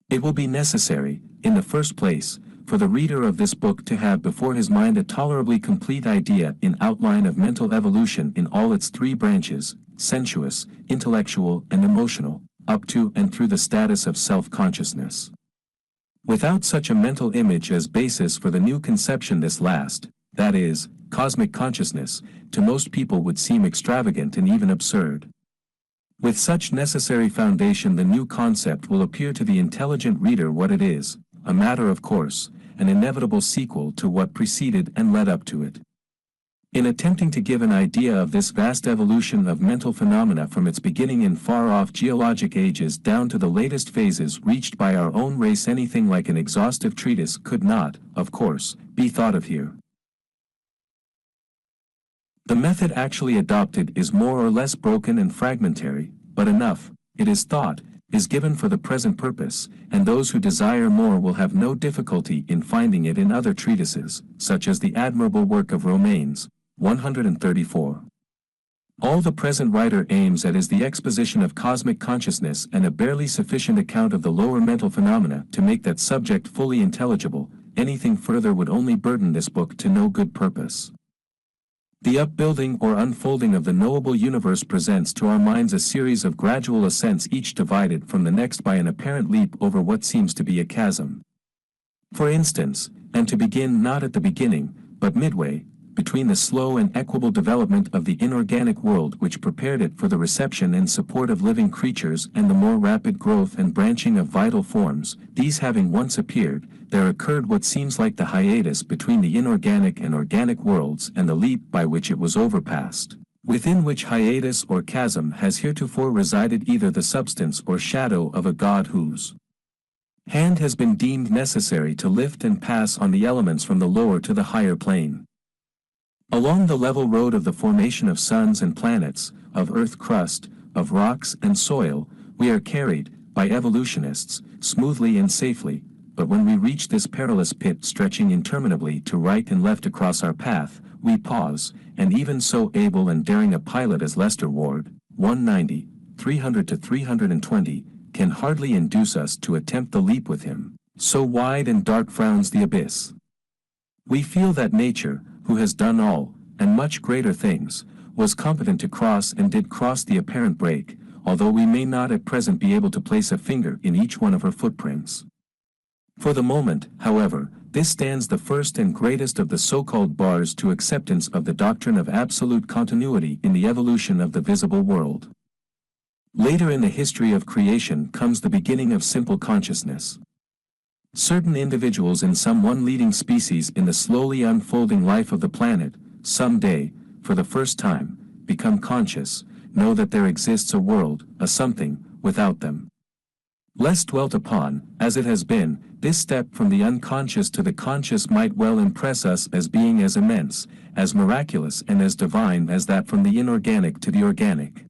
It will be necessary, in the first place, for the reader of this book to have before his mind a tolerably complete idea in outline of mental evolution in all its three branches, sensuous, intellectual, and emotional, up to and through the status of self-consciousness. Without such a mental image as basis for the new conception, this last, that is, cosmic consciousness, to most people would seem extravagant and even absurd. With such necessary foundation, the new concept will appear to the intelligent reader what it is, a matter of course, an inevitable sequel to what preceded and led up to it. In attempting to give an idea of this vast evolution of mental phenomena from its beginning in far-off geologic ages down to the latest phases reached by our own race, anything like an exhaustive treatise could not, of course, be thought of here. The method actually adopted is more or less broken and fragmentary, but enough, it is thought, is given for the present purpose, and those who desire more will have no difficulty in finding it in other treatises, such as the admirable work of Romanes, 134. All the present writer aims at is the exposition of cosmic consciousness and a barely sufficient account of the lower mental phenomena to make that subject fully intelligible. Anything further would only burden this book to no good purpose. The upbuilding or unfolding of the knowable universe presents to our minds a series of gradual ascents, each divided from the next by an apparent leap over what seems to be a chasm. For instance, and to begin not at the beginning, but midway, between the slow and equable development of the inorganic world which prepared it for the reception and support of living creatures and the more rapid growth and branching of vital forms, these having once appeared, there occurred what seems like the hiatus between the inorganic and organic worlds and the leap by which it was overpassed, within which hiatus or chasm has heretofore resided either the substance or shadow of a god whose hand has been deemed necessary to lift and pass on the elements from the lower to the higher plane. Along the level road of the formation of suns and planets, of earth crust, of rocks and soil, we are carried, by evolutionists, smoothly and safely, but when we reach this perilous pit stretching interminably to right and left across our path, we pause, and even so able and daring a pilot as Lester Ward, 190, 300-320, can hardly induce us to attempt the leap with him, so wide and dark frowns the abyss. We feel that nature, who has done all, and much greater things, was competent to cross and did cross the apparent break, although we may not at present be able to place a finger in each one of her footprints. For the moment, however, this stands the first and greatest of the so-called bars to acceptance of the doctrine of absolute continuity in the evolution of the visible world. Later in the history of creation comes the beginning of simple consciousness. Certain individuals in some one leading species in the slowly unfolding life of the planet, some day, for the first time, become conscious, know that there exists a world, a something, without them. Less dwelt upon, as it has been, this step from the unconscious to the conscious might well impress us as being as immense, as miraculous and as divine as that from the inorganic to the organic.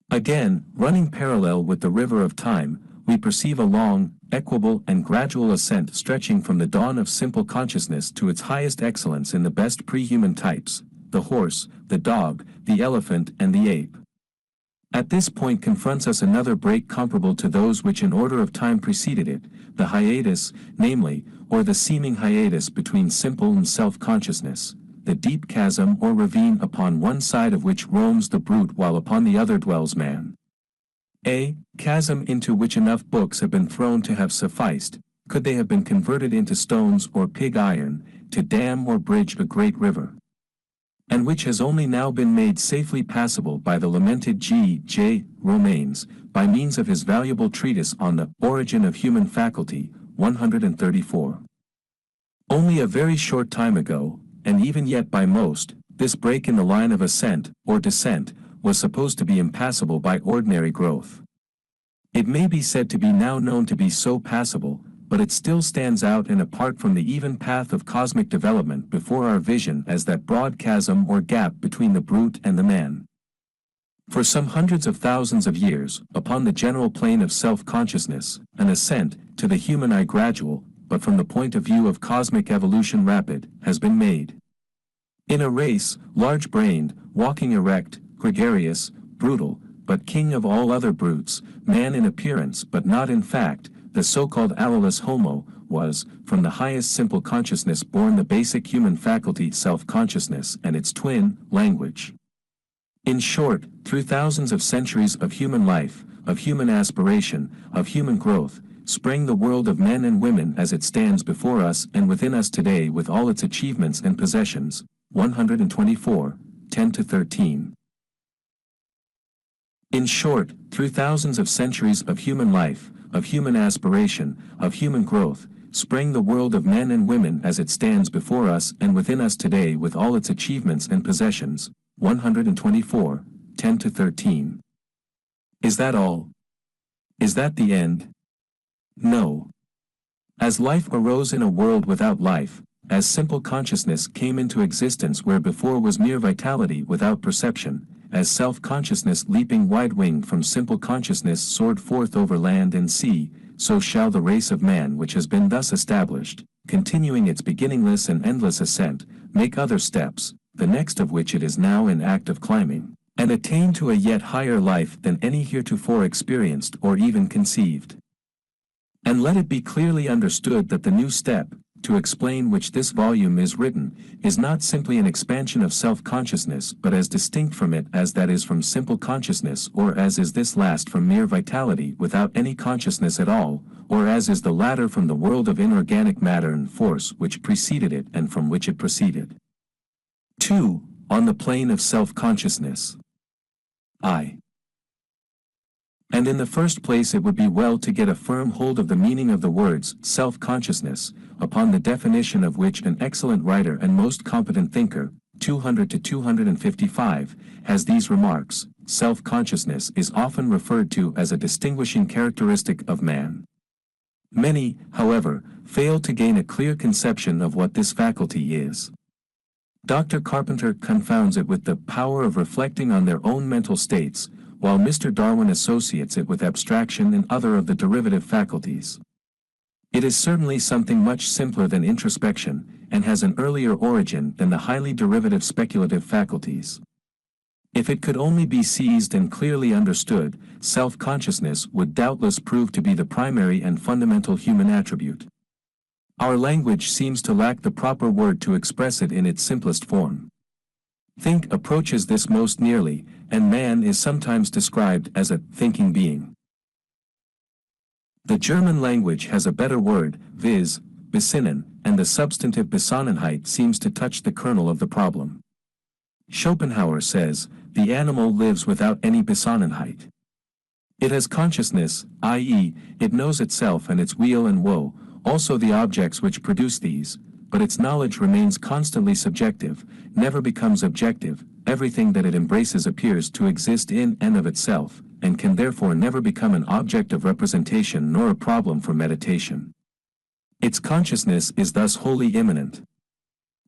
Again, running parallel with the river of time, we perceive a long, equable and gradual ascent stretching from the dawn of simple consciousness to its highest excellence in the best pre-human types, the horse, the dog, the elephant and the ape. At this point confronts us another break comparable to those which in order of time preceded it, the hiatus, namely, or the seeming hiatus between simple and self-consciousness, the deep chasm or ravine upon one side of which roams the brute while upon the other dwells man. A chasm into which enough books have been thrown to have sufficed, could they have been converted into stones or pig iron, to dam or bridge a great river, and which has only now been made safely passable by the lamented G.J. Romanes, by means of his valuable treatise on the Origin of Human Faculty, 134. Only a very short time ago, and even yet by most, this break in the line of ascent, or descent, was supposed to be impassable by ordinary growth. It may be said to be now known to be so passable, but it still stands out and apart from the even path of cosmic development before our vision as that broad chasm or gap between the brute and the man. For some hundreds of thousands of years, upon the general plane of self-consciousness, an ascent, to the human eye gradual, but from the point of view of cosmic evolution rapid, has been made. In a race, large-brained, walking erect, gregarious, brutal, but king of all other brutes, man in appearance but not in fact, the so-called allelus homo, was, from the highest simple consciousness born the basic human faculty self-consciousness and its twin, language. In short, through thousands of centuries of human life, of human aspiration, of human growth, sprang the world of men and women as it stands before us and within us today with all its achievements and possessions. 124, 10-13. In short, through thousands of centuries of human life, of human aspiration, of human growth, sprang the world of men and women as it stands before us and within us today with all its achievements and possessions. 124, 10-13. Is that all? Is that the end? No. As life arose in a world without life, as simple consciousness came into existence where before was mere vitality without perception, as self-consciousness leaping wide-winged from simple consciousness soared forth over land and sea, so shall the race of man which has been thus established, continuing its beginningless and endless ascent, make other steps, the next of which it is now in act of climbing, and attain to a yet higher life than any heretofore experienced or even conceived. And let it be clearly understood that the new step, to explain which this volume is written, is not simply an expansion of self-consciousness but as distinct from it as that is from simple consciousness or as is this last from mere vitality without any consciousness at all, or as is the latter from the world of inorganic matter and force which preceded it and from which it proceeded. 2. On the plane of self-consciousness. And in the first place it would be well to get a firm hold of the meaning of the words self-consciousness, upon the definition of which an excellent writer and most competent thinker, 200-255, has these remarks: self-consciousness is often referred to as a distinguishing characteristic of man. Many, however, fail to gain a clear conception of what this faculty is. Dr. Carpenter confounds it with the power of reflecting on their own mental states, while Mr. Darwin associates it with abstraction and other of the derivative faculties. It is certainly something much simpler than introspection, and has an earlier origin than the highly derivative speculative faculties. If it could only be seized and clearly understood, self-consciousness would doubtless prove to be the primary and fundamental human attribute. Our language seems to lack the proper word to express it in its simplest form. Think approaches this most nearly, and man is sometimes described as a thinking being. The German language has a better word, viz., Besinnen, and the substantive Besonnenheit seems to touch the kernel of the problem. Schopenhauer says, the animal lives without any Besonnenheit. It has consciousness, i.e., it knows itself and its weal and woe, also the objects which produce these, but its knowledge remains constantly subjective, never becomes objective. Everything that it embraces appears to exist in and of itself, and can therefore never become an object of representation nor a problem for meditation. Its consciousness is thus wholly immanent.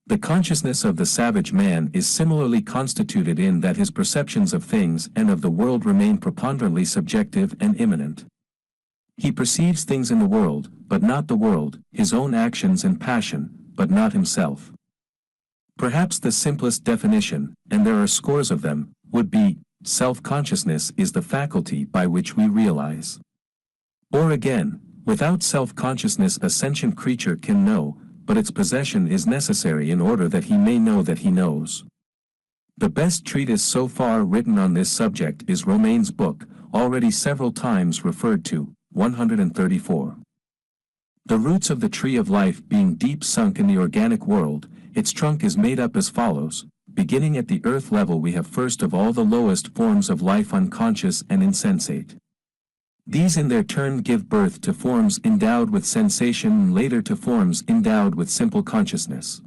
The consciousness of the savage man is similarly constituted in that his perceptions of things and of the world remain preponderantly subjective and immanent. He perceives things in the world, but not the world, his own actions and passion, but not himself. Perhaps the simplest definition, and there are scores of them, would be, self-consciousness is the faculty by which we realize. Or again, without self-consciousness a sentient creature can know, but its possession is necessary in order that he may know that he knows. The best treatise so far written on this subject is Romaine's book, already several times referred to, 134. The roots of the tree of life being deep sunk in the organic world, its trunk is made up as follows. Beginning at the earth level we have first of all the lowest forms of life, unconscious and insensate. These in their turn give birth to forms endowed with sensation and later to forms endowed with simple consciousness.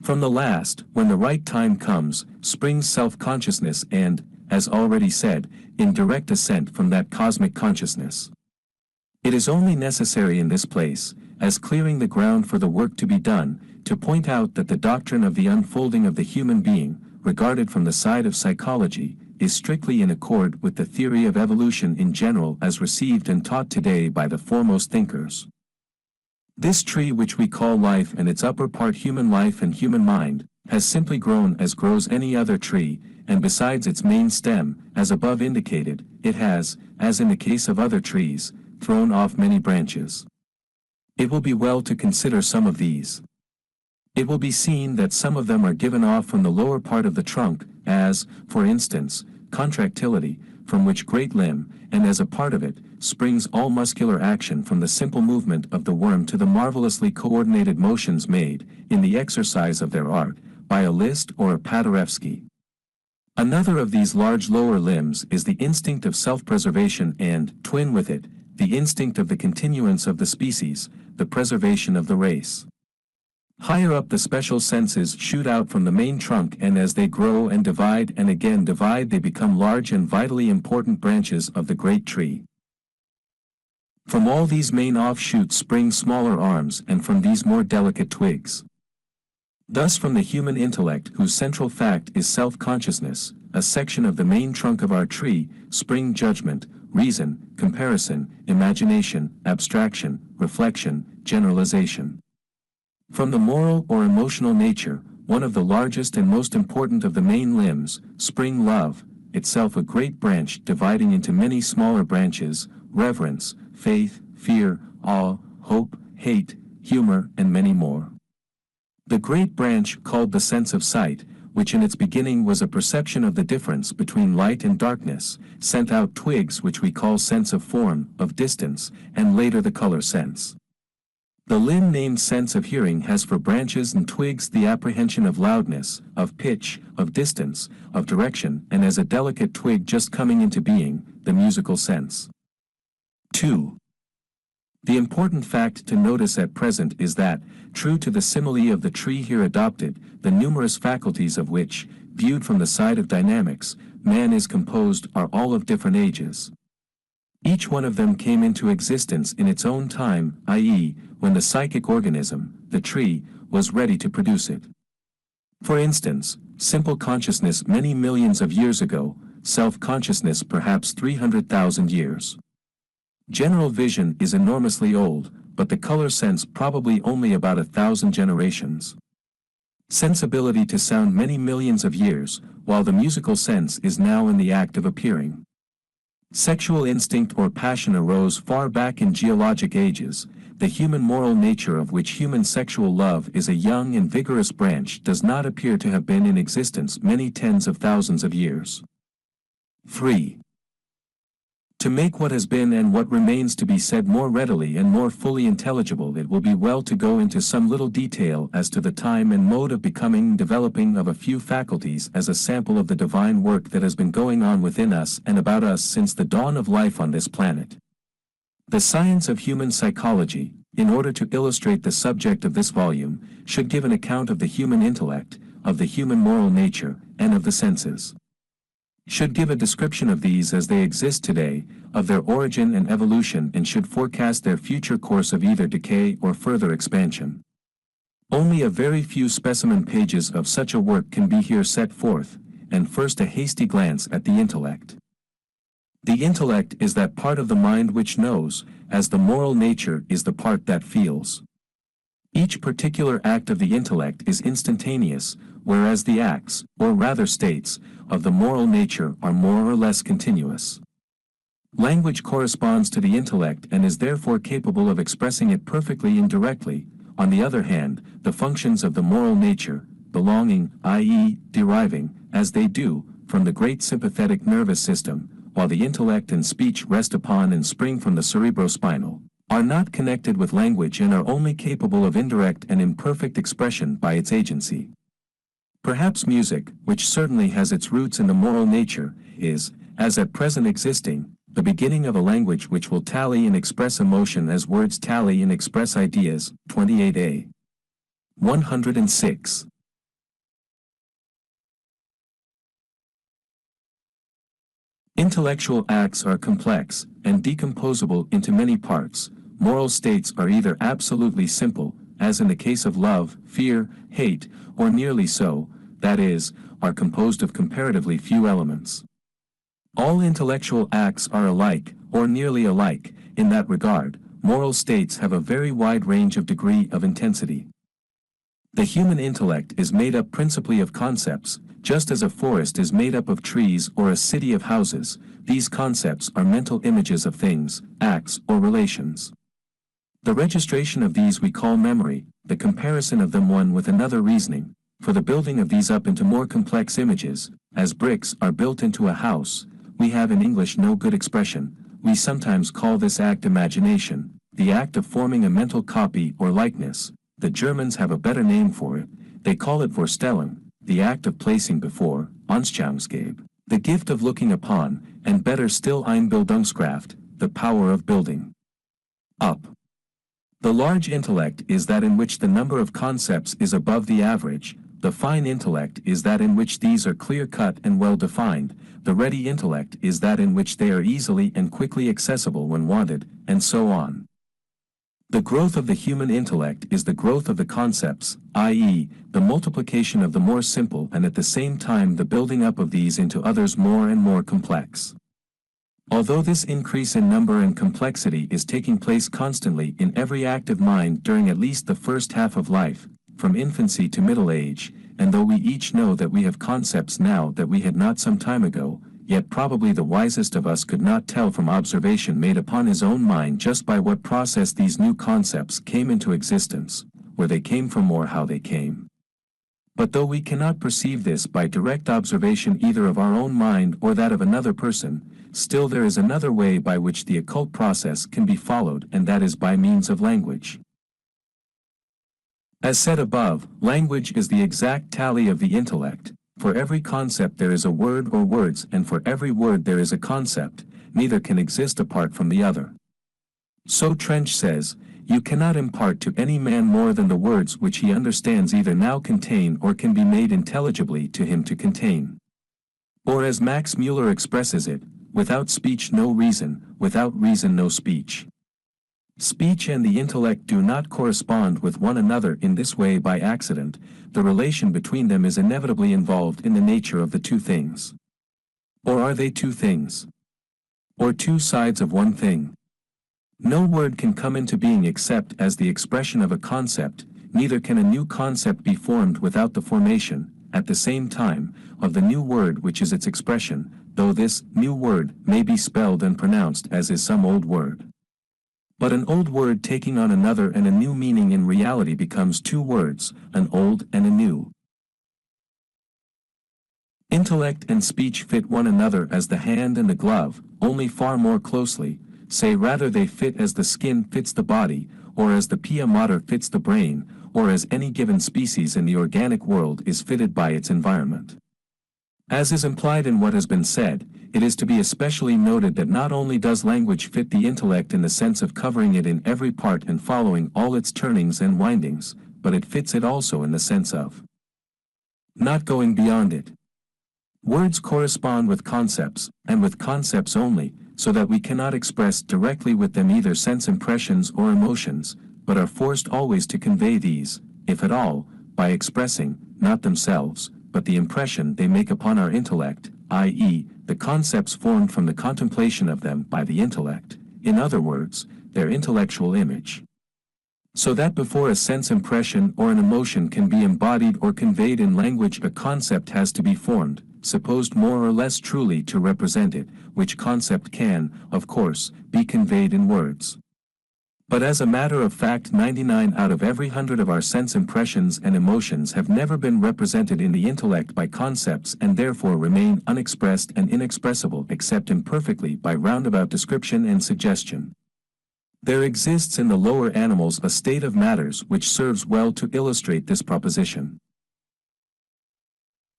From the last, when the right time comes, springs self-consciousness and, as already said, in direct ascent from that cosmic consciousness. It is only necessary in this place, as clearing the ground for the work to be done, to point out that the doctrine of the unfolding of the human being, regarded from the side of psychology, is strictly in accord with the theory of evolution in general as received and taught today by the foremost thinkers. This tree which we call life and its upper part human life and human mind, has simply grown as grows any other tree, and besides its main stem, as above indicated, it has, as in the case of other trees, thrown off many branches. It will be well to consider some of these. It will be seen that some of them are given off from the lower part of the trunk, as, for instance, contractility, from which great limb, and as a part of it, springs all muscular action from the simple movement of the worm to the marvelously coordinated motions made, in the exercise of their art, by a Liszt or a Paderewski. Another of these large lower limbs is the instinct of self-preservation and, twin with it, the instinct of the continuance of the species, the preservation of the race. Higher up the special senses shoot out from the main trunk, and as they grow and again divide they become large and vitally important branches of the great tree. From all these main offshoots spring smaller arms, and from these more delicate twigs. Thus from the human intellect, whose central fact is self-consciousness, a section of the main trunk of our tree, spring judgment, reason, comparison, imagination, abstraction, reflection, generalization. From the moral or emotional nature, one of the largest and most important of the main limbs, spring love, itself a great branch dividing into many smaller branches, reverence, faith, fear, awe, hope, hate, humor, and many more. The great branch called the sense of sight, which in its beginning was a perception of the difference between light and darkness, sent out twigs which we call sense of form, of distance, and later the color sense. The limb named sense of hearing has for branches and twigs the apprehension of loudness, of pitch, of distance, of direction, and as a delicate twig just coming into being, the musical sense. 2. The important fact to notice at present is that, true to the simile of the tree here adopted, the numerous faculties of which, viewed from the side of dynamics, man is composed are all of different ages. Each one of them came into existence in its own time, i.e., when the psychic organism, the tree, was ready to produce it. For instance, simple consciousness many millions of years ago, self-consciousness perhaps 300,000 years. General vision is enormously old, but the color sense probably only about 1,000 generations. Sensibility to sound many millions of years, while the musical sense is now in the act of appearing. Sexual instinct or passion arose far back in geologic ages. The human moral nature of which human sexual love is a young and vigorous branch does not appear to have been in existence many tens of thousands of years. 3. To make what has been and what remains to be said more readily and more fully intelligible, it will be well to go into some little detail as to the time and mode of becoming and developing of a few faculties as a sample of the divine work that has been going on within us and about us since the dawn of life on this planet. The science of human psychology, in order to illustrate the subject of this volume, should give an account of the human intellect, of the human moral nature, and of the senses. Should give a description of these as they exist today, of their origin and evolution, and should forecast their future course of either decay or further expansion. Only a very few specimen pages of such a work can be here set forth, and first a hasty glance at the intellect. The intellect is that part of the mind which knows, as the moral nature is the part that feels. Each particular act of the intellect is instantaneous, whereas the acts, or rather states, of the moral nature are more or less continuous. Language corresponds to the intellect and is therefore capable of expressing it perfectly indirectly. On the other hand, the functions of the moral nature, belonging, i.e., deriving, as they do, from the great sympathetic nervous system, while the intellect and speech rest upon and spring from the cerebrospinal, are not connected with language and are only capable of indirect and imperfect expression by its agency. Perhaps music, which certainly has its roots in the moral nature, is, as at present existing, the beginning of a language which will tally and express emotion as words tally and express ideas. 28a. 106. Intellectual acts are complex and decomposable into many parts. Moral states are either absolutely simple, as in the case of love, fear, hate, or nearly so, that is, are composed of comparatively few elements. All intellectual acts are alike, or nearly alike. In that regard, moral states have a very wide range of degree of intensity. The human intellect is made up principally of concepts, just as a forest is made up of trees or a city of houses. These concepts are mental images of things, acts, or relations. The registration of these we call memory, the comparison of them one with another reasoning. For the building of these up into more complex images, as bricks are built into a house, we have in English no good expression. We sometimes call this act imagination, the act of forming a mental copy or likeness. The Germans have a better name for it. They call it Vorstellung, the act of placing before, Anschauungsgabe, the gift of looking upon, and better still Einbildungskraft, the power of building up. The large intellect is that in which the number of concepts is above the average. The fine intellect is that in which these are clear-cut and well-defined. The ready intellect is that in which they are easily and quickly accessible when wanted, and so on. The growth of the human intellect is the growth of the concepts, i.e., the multiplication of the more simple and at the same time the building up of these into others more and more complex. Although this increase in number and complexity is taking place constantly in every active mind during at least the first half of life, from infancy to middle age, and though we each know that we have concepts now that we had not some time ago, yet probably the wisest of us could not tell from observation made upon his own mind just by what process these new concepts came into existence, where they came from or how they came. But though we cannot perceive this by direct observation either of our own mind or that of another person, still there is another way by which the occult process can be followed, and that is by means of language. As said above, language is the exact tally of the intellect. For every concept there is a word or words, and for every word there is a concept. Neither can exist apart from the other. So Trench says, "You cannot impart to any man more than the words which he understands either now contain or can be made intelligibly to him to contain." Or as Max Müller expresses it, "Without speech no reason, without reason no speech." Speech and the intellect do not correspond with one another in this way by accident. The relation between them is inevitably involved in the nature of the two things. Or are they two things? Or two sides of one thing? No word can come into being except as the expression of a concept, neither can a new concept be formed without the formation, at the same time, of the new word which is its expression, though this new word may be spelled and pronounced as is some old word. But an old word taking on another and a new meaning in reality becomes two words, an old and a new. Intellect and speech fit one another as the hand and the glove, only far more closely, say rather they fit as the skin fits the body, or as the pia mater fits the brain, or as any given species in the organic world is fitted by its environment. As is implied in what has been said, it is to be especially noted that not only does language fit the intellect in the sense of covering it in every part and following all its turnings and windings, but it fits it also in the sense of not going beyond it. Words correspond with concepts, and with concepts only, so that we cannot express directly with them either sense impressions or emotions, but are forced always to convey these, if at all, by expressing, not themselves, but the impression they make upon our intellect, i.e., the concepts formed from the contemplation of them by the intellect, in other words, their intellectual image. So that before a sense impression or an emotion can be embodied or conveyed in language, a concept has to be formed, supposed more or less truly to represent it, which concept can, of course, be conveyed in words. But as a matter of fact, 99 out of every 100 of our sense impressions and emotions have never been represented in the intellect by concepts and therefore remain unexpressed and inexpressible except imperfectly by roundabout description and suggestion. There exists in the lower animals a state of matters which serves well to illustrate this proposition.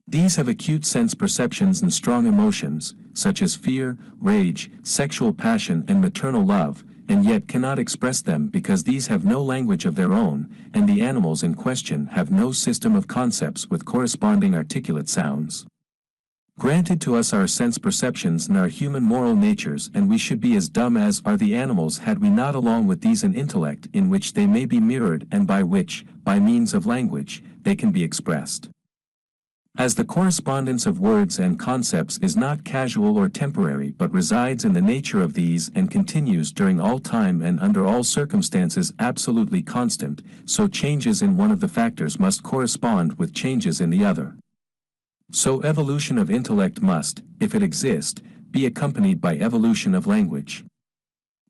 These have acute sense perceptions and strong emotions, such as fear, rage, sexual passion and maternal love, and yet cannot express them because these have no language of their own, and the animals in question have no system of concepts with corresponding articulate sounds. Granted to us our sense perceptions and our human moral natures, and we should be as dumb as are the animals had we not along with these an intellect in which they may be mirrored and by which, by means of language, they can be expressed. As the correspondence of words and concepts is not casual or temporary but resides in the nature of these and continues during all time and under all circumstances absolutely constant, so changes in one of the factors must correspond with changes in the other. So evolution of intellect must, if it exist, be accompanied by evolution of language.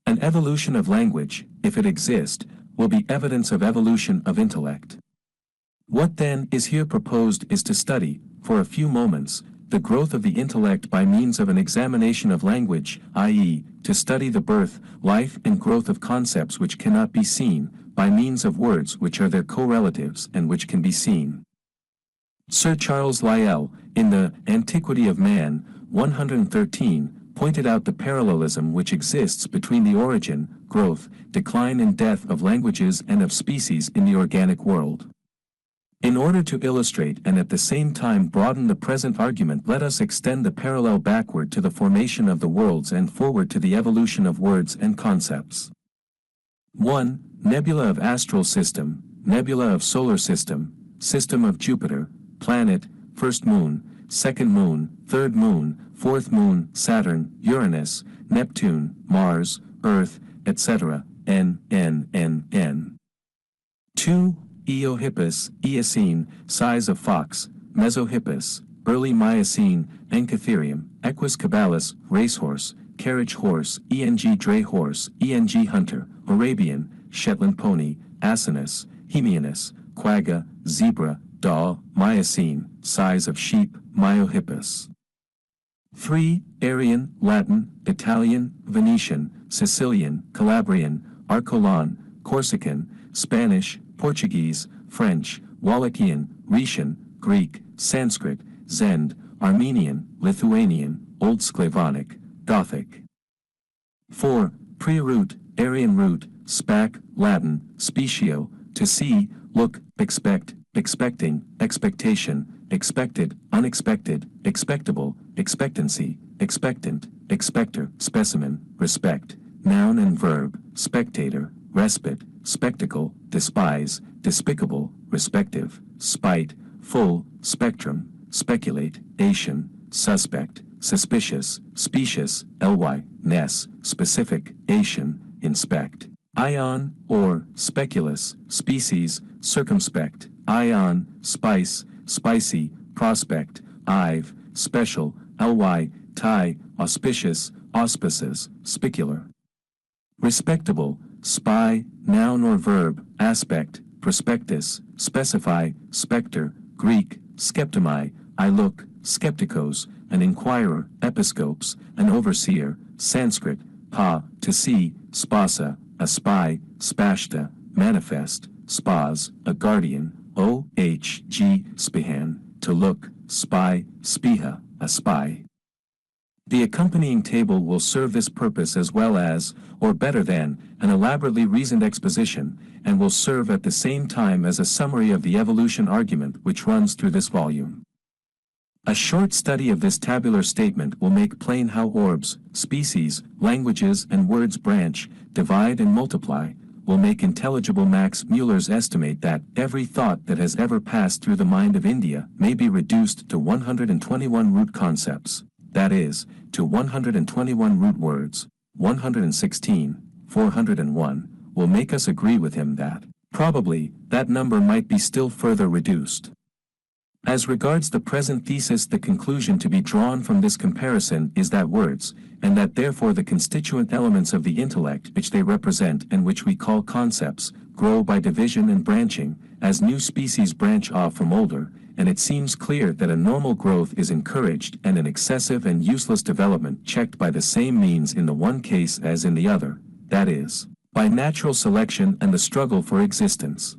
An evolution of language, if it exist, will be evidence of evolution of intellect. What then is here proposed is to study, for a few moments, the growth of the intellect by means of an examination of language, i.e., to study the birth, life and growth of concepts which cannot be seen, by means of words which are their correlatives and which can be seen. Sir Charles Lyell, in the Antiquity of Man, 113, pointed out the parallelism which exists between the origin, growth, decline and death of languages and of species in the organic world. In order to illustrate and at the same time broaden the present argument, let us extend the parallel backward to the formation of the worlds and forward to the evolution of words and concepts. 1. Nebula of astral system, nebula of solar system, system of Jupiter, planet, first moon, second moon, third moon, fourth moon, Saturn, Uranus, Neptune, Mars, Earth, etc. N. 2. Eohippus, Eocene, size of fox, Mesohippus, early Miocene, Enchitherium, Equus caballus, racehorse, carriage horse, dray horse, hunter, Arabian, Shetland pony, Asinus, Hemianus, quagga, zebra, daw, Miocene, size of sheep, Myohippus. 3. Aryan, Latin, Italian, Venetian, Sicilian, Calabrian, Arcolan, Corsican, Spanish, Portuguese, French, Wallachian, Rhaetian, Greek, Sanskrit, Zend, Armenian, Lithuanian, Old Slavonic, Gothic. 4. Pre-root, Aryan root, Spac, Latin, Specio, to see, look, expect, expecting, expectation, expected, unexpected, expectable, expectancy, expectant, expector, specimen, respect, noun and verb, spectator, respite, spectacle, despise, despicable, respective, spite, full, spectrum, speculate, ation, suspect, suspicious, specious, ly, ness, specific, ation, inspect, ion, or, speculous, species, circumspect, ion, spice, spicy, prospect, ive, special, ly, tie, auspicious, auspices, spicular. Respectable, spy, noun or verb, aspect, prospectus, specify, spectre, Greek, skeptomai, I look, skeptikos, an inquirer, episcopes, an overseer, Sanskrit, pa, to see, spasa, a spy, spashta, manifest, spas, a guardian, spihan, to look, spy, spiha, a spy. The accompanying table will serve this purpose as well as, or better than, an elaborately reasoned exposition, and will serve at the same time as a summary of the evolution argument which runs through this volume. A short study of this tabular statement will make plain how orbs, species, languages and words branch, divide and multiply, will make intelligible Max Muller's estimate that every thought that has ever passed through the mind of India may be reduced to 121 root concepts, that is, to 121 root words, 116, 401, will make us agree with him that, probably, that number might be still further reduced. As regards the present thesis, the conclusion to be drawn from this comparison is that words, and that therefore the constituent elements of the intellect which they represent and which we call concepts, grow by division and branching, as new species branch off from older, and it seems clear that a normal growth is encouraged and an excessive and useless development checked by the same means in the one case as in the other, that is, by natural selection and the struggle for existence.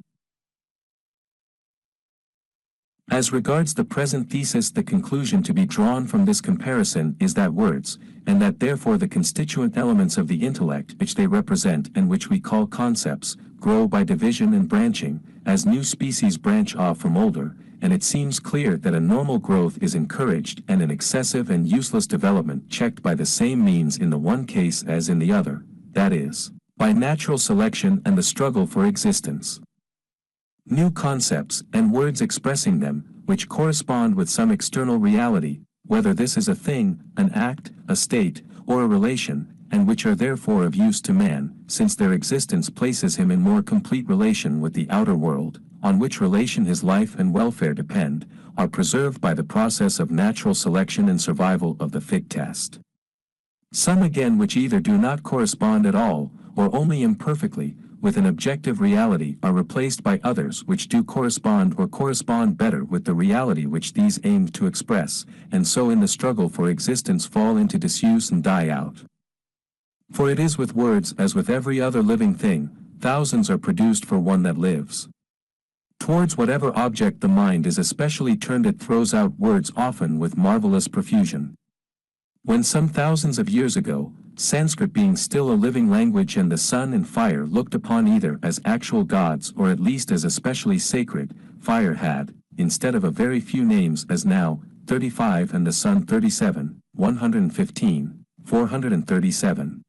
As regards the present thesis, the conclusion to be drawn from this comparison is that words, and that therefore the constituent elements of the intellect which they represent and which we call concepts, grow by division and branching, as new species branch off from older, and it seems clear that a normal growth is encouraged and an excessive and useless development checked by the same means in the one case as in the other, that is, by natural selection and the struggle for existence. New concepts, and words expressing them, which correspond with some external reality, whether this is a thing, an act, a state, or a relation, and which are therefore of use to man, since their existence places him in more complete relation with the outer world, on which relation his life and welfare depend, are preserved by the process of natural selection and survival of the fittest. Some again which either do not correspond at all, or only imperfectly, with an objective reality are replaced by others which do correspond or correspond better with the reality which these aimed to express, and so in the struggle for existence fall into disuse and die out. For it is with words as with every other living thing, thousands are produced for one that lives. Towards whatever object the mind is especially turned, it throws out words often with marvelous profusion. When some thousands of years ago, Sanskrit being still a living language and the sun and fire looked upon either as actual gods or at least as especially sacred, fire had, instead of a very few names as now, 35 and the sun 37, 115, 437.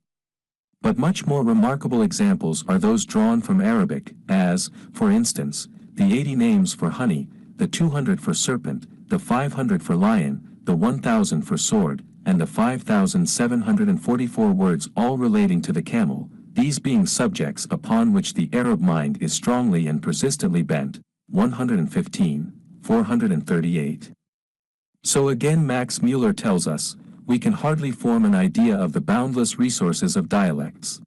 But much more remarkable examples are those drawn from Arabic, as, for instance, the 80 names for honey, the 200 for serpent, the 500 for lion, the 1000 for sword, and the 5,744 words all relating to the camel, these being subjects upon which the Arab mind is strongly and persistently bent, 115, 438. So again Max Mueller tells us, we can hardly form an idea of the boundless resources of dialects.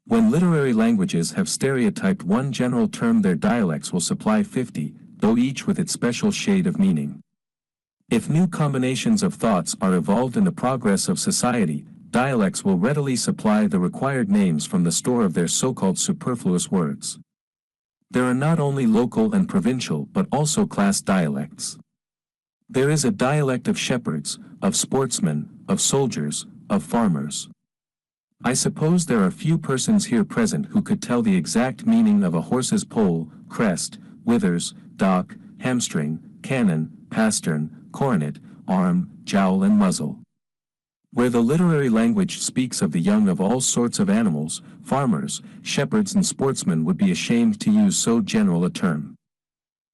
When literary languages have stereotyped one general term, their dialects will supply 50, though each with its special shade of meaning. If new combinations of thoughts are evolved in the progress of society, dialects will readily supply the required names from the store of their so-called superfluous words. There are not only local and provincial but also class dialects. There is a dialect of shepherds, of sportsmen, of soldiers, of farmers. I suppose there are few persons here present who could tell the exact meaning of a horse's pole, crest, withers, dock, hamstring, cannon, pastern, coronet, arm, jowl and muzzle. Where the literary language speaks of the young of all sorts of animals, farmers, shepherds and sportsmen would be ashamed to use so general a term.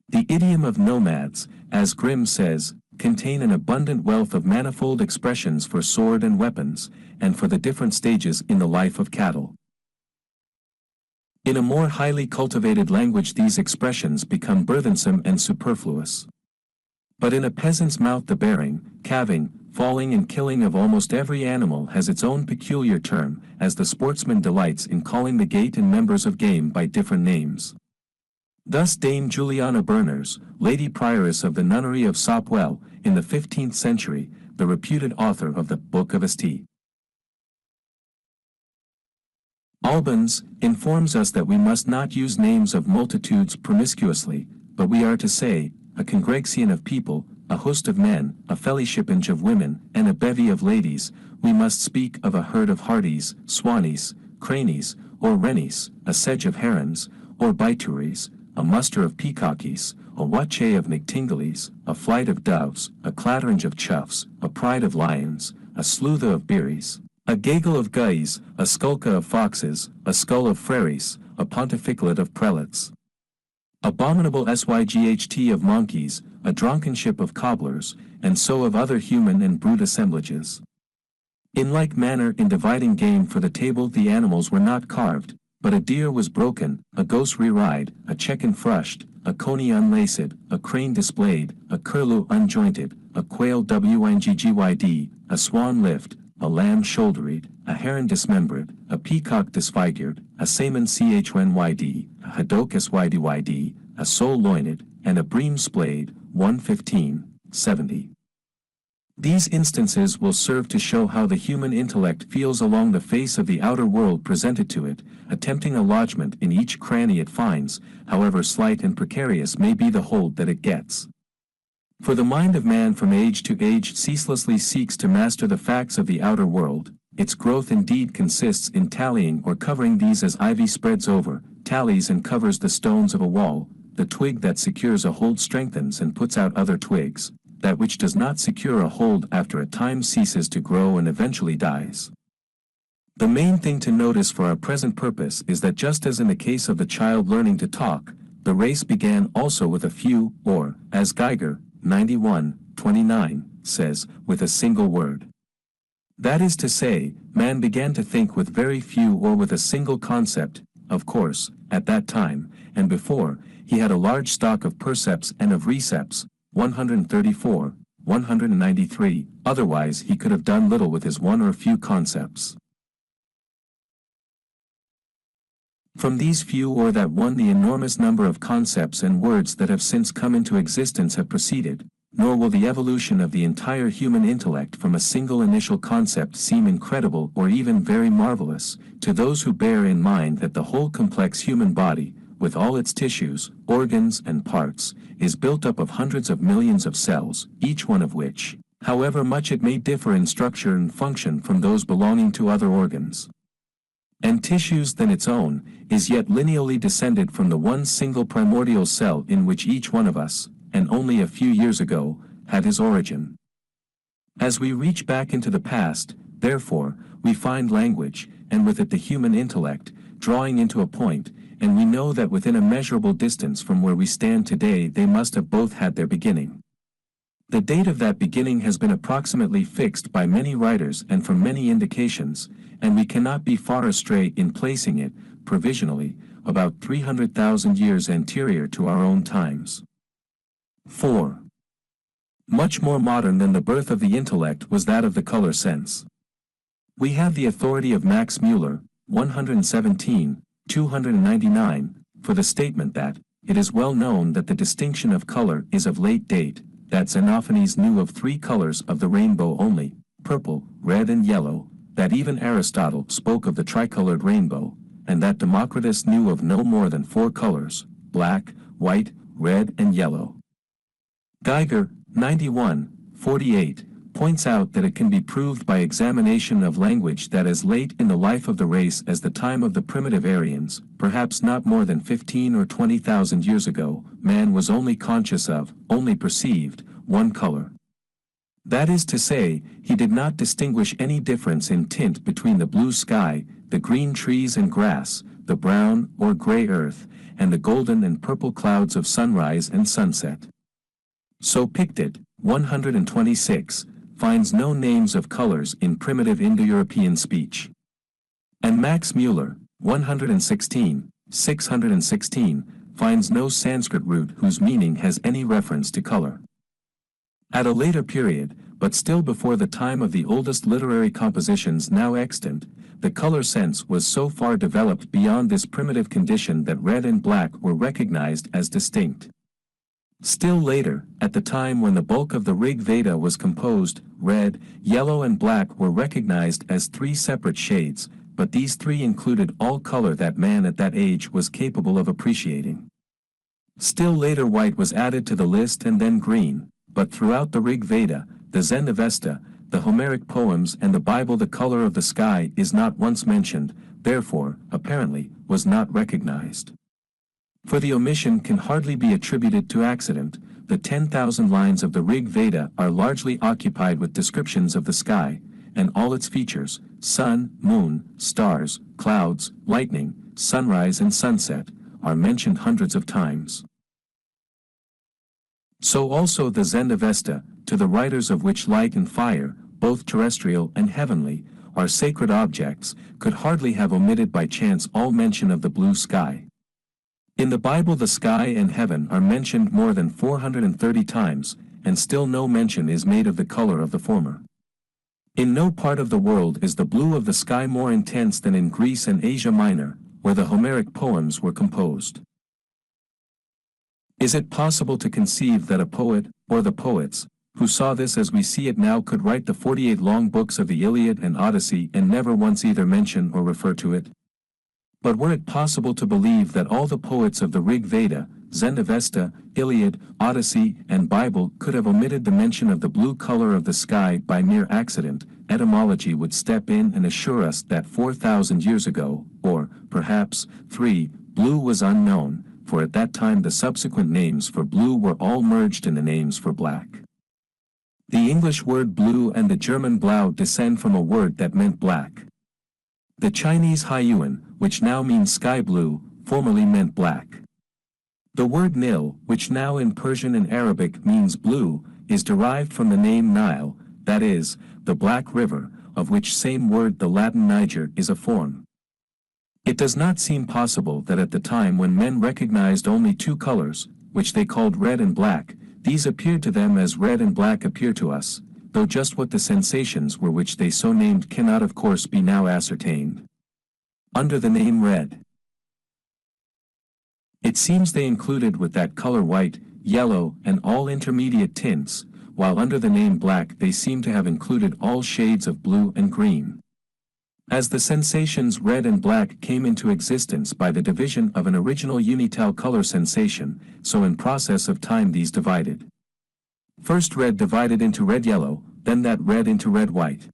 The idiom of nomads, as Grimm says, contain an abundant wealth of manifold expressions for sword and weapons, and for the different stages in the life of cattle. In a more highly cultivated language these expressions become burthensome and superfluous. But in a peasant's mouth the bearing, calving, falling and killing of almost every animal has its own peculiar term, as the sportsman delights in calling the gate and members of game by different names. Thus Dame Juliana Berners, Lady Prioress of the Nunnery of Sopwell, in the 15th century, the reputed author of the Book of St. Albans, informs us that we must not use names of multitudes promiscuously, but we are to say, a congregation of people, a host of men, a fellowshipage of women, and a bevy of ladies. We must speak of a herd of harties, swannies, cranies, or wrenies, a sedge of herons, or bituries, a muster of peacockies, a watche of nightingales, a flight of doves, a clatterange of choughs, a pride of lions, a sleuthe of beeries, a gaggle of guys, a skulka of foxes, a skull of frères, a pontificalet of prelates. Abominable syght of monkeys, a drunkenship of cobblers, and so of other human and brute assemblages. In like manner in dividing game for the table the animals were not carved, But a deer was broken, a ghost re-ride, a check-in frushed, a coney unlaced, a crane displayed, a curlew unjointed, a quail wnggyd, a swan lift, a lamb shouldered, a heron dismembered, a peacock disfigured, a salmon chnyd, a haddock sydyd, a sole loined, and a bream splayed, 1:15:70. These instances will serve to show how the human intellect feels along the face of the outer world presented to it, attempting a lodgment in each cranny it finds, however slight and precarious may be the hold that it gets. For the mind of man from age to age ceaselessly seeks to master the facts of the outer world. Its growth indeed consists in tallying or covering these as ivy spreads over, tallies and covers the stones of a wall. The twig that secures a hold strengthens and puts out other twigs. That which does not secure a hold after a time ceases to grow and eventually dies. The main thing to notice for our present purpose is that just as in the case of the child learning to talk, the race began also with a few, or, as Geiger, 91:29, says, with a single word. That is to say, man began to think with very few or with a single concept. Of course, at that time, and before, he had a large stock of percepts and of recepts, 134, 193, otherwise he could have done little with his one or few concepts. From these few or that one the enormous number of concepts and words that have since come into existence have proceeded, nor will the evolution of the entire human intellect from a single initial concept seem incredible or even very marvelous, to those who bear in mind that the whole complex human body, with all its tissues, organs and parts, is built up of hundreds of millions of cells, each one of which, however much it may differ in structure and function from those belonging to other organs and tissues than its own, is yet lineally descended from the one single primordial cell in which each one of us, and only a few years ago, had his origin. As we reach back into the past, therefore, we find language, and with it the human intellect, drawing into a point, and we know that within a measurable distance from where we stand today they must have both had their beginning. The date of that beginning has been approximately fixed by many writers and from many indications, and we cannot be far astray in placing it, provisionally, about 300,000 years anterior to our own times. 4. Much more modern than the birth of the intellect was that of the color sense. We have the authority of Max Müller, 117, 299, for the statement that, it is well known that the distinction of color is of late date, that Xenophanes knew of 3 colors of the rainbow only, purple, red and yellow, that even Aristotle spoke of the tricolored rainbow, and that Democritus knew of no more than 4 colors, black, white, red and yellow. Geiger, 91:48, points out that it can be proved by examination of language that as late in the life of the race as the time of the primitive Aryans, perhaps not more than 15 or 20,000 years ago, man was only conscious of, only perceived, one color. That is to say, he did not distinguish any difference in tint between the blue sky, the green trees and grass, the brown or gray earth, and the golden and purple clouds of sunrise and sunset. So Pictet, 126, finds no names of colors in primitive Indo-European speech. And Max Müller, 116, 616, finds no Sanskrit root whose meaning has any reference to color. At a later period, but still before the time of the oldest literary compositions now extant, the color sense was so far developed beyond this primitive condition that red and black were recognized as distinct. Still later, at the time when the bulk of the Rig Veda was composed, red, yellow and black were recognized as 3 separate shades, but these 3 included all color that man at that age was capable of appreciating. Still later white was added to the list and then green, but throughout the Rig Veda, the Zend-Avesta, the Homeric poems and the Bible the color of the sky is not once mentioned, therefore, apparently, was not recognized. For the omission can hardly be attributed to accident. The 10,000 lines of the Rig Veda are largely occupied with descriptions of the sky, and all its features, sun, moon, stars, clouds, lightning, sunrise and sunset, are mentioned hundreds of times. So also the Zend-Avesta, to the writers of which light and fire, both terrestrial and heavenly, our sacred objects, could hardly have omitted by chance all mention of the blue sky. In the Bible the sky and heaven are mentioned more than 430 times, and still no mention is made of the color of the former. In no part of the world is the blue of the sky more intense than in Greece and Asia Minor, where the Homeric poems were composed. Is it possible to conceive that a poet, or the poets, who saw this as we see it now could write the 48 long books of the Iliad and Odyssey and never once either mention or refer to it? But were it possible to believe that all the poets of the Rig Veda, Zendavesta, Iliad, Odyssey, and Bible could have omitted the mention of the blue color of the sky by mere accident, etymology would step in and assure us that 4,000 years ago, or, perhaps, 3, blue was unknown, for at that time the subsequent names for blue were all merged in the names for black. The English word blue and the German blau descend from a word that meant black. The Chinese haiyuan, which now means sky blue, formerly meant black. The word Nil, which now in Persian and Arabic means blue, is derived from the name Nile, that is, the Black River, of which same word the Latin Niger is a form. It does not seem possible that at the time when men recognized only two colors, which they called red and black, these appeared to them as red and black appear to us, though just what the sensations were which they so named cannot of course be now ascertained. Under the name red, it seems they included with that color white, yellow, and all intermediate tints, while under the name black they seem to have included all shades of blue and green. As the sensations red and black came into existence by the division of an original unital color sensation, so in process of time these divided. First red divided into red-yellow, then that red into red-white.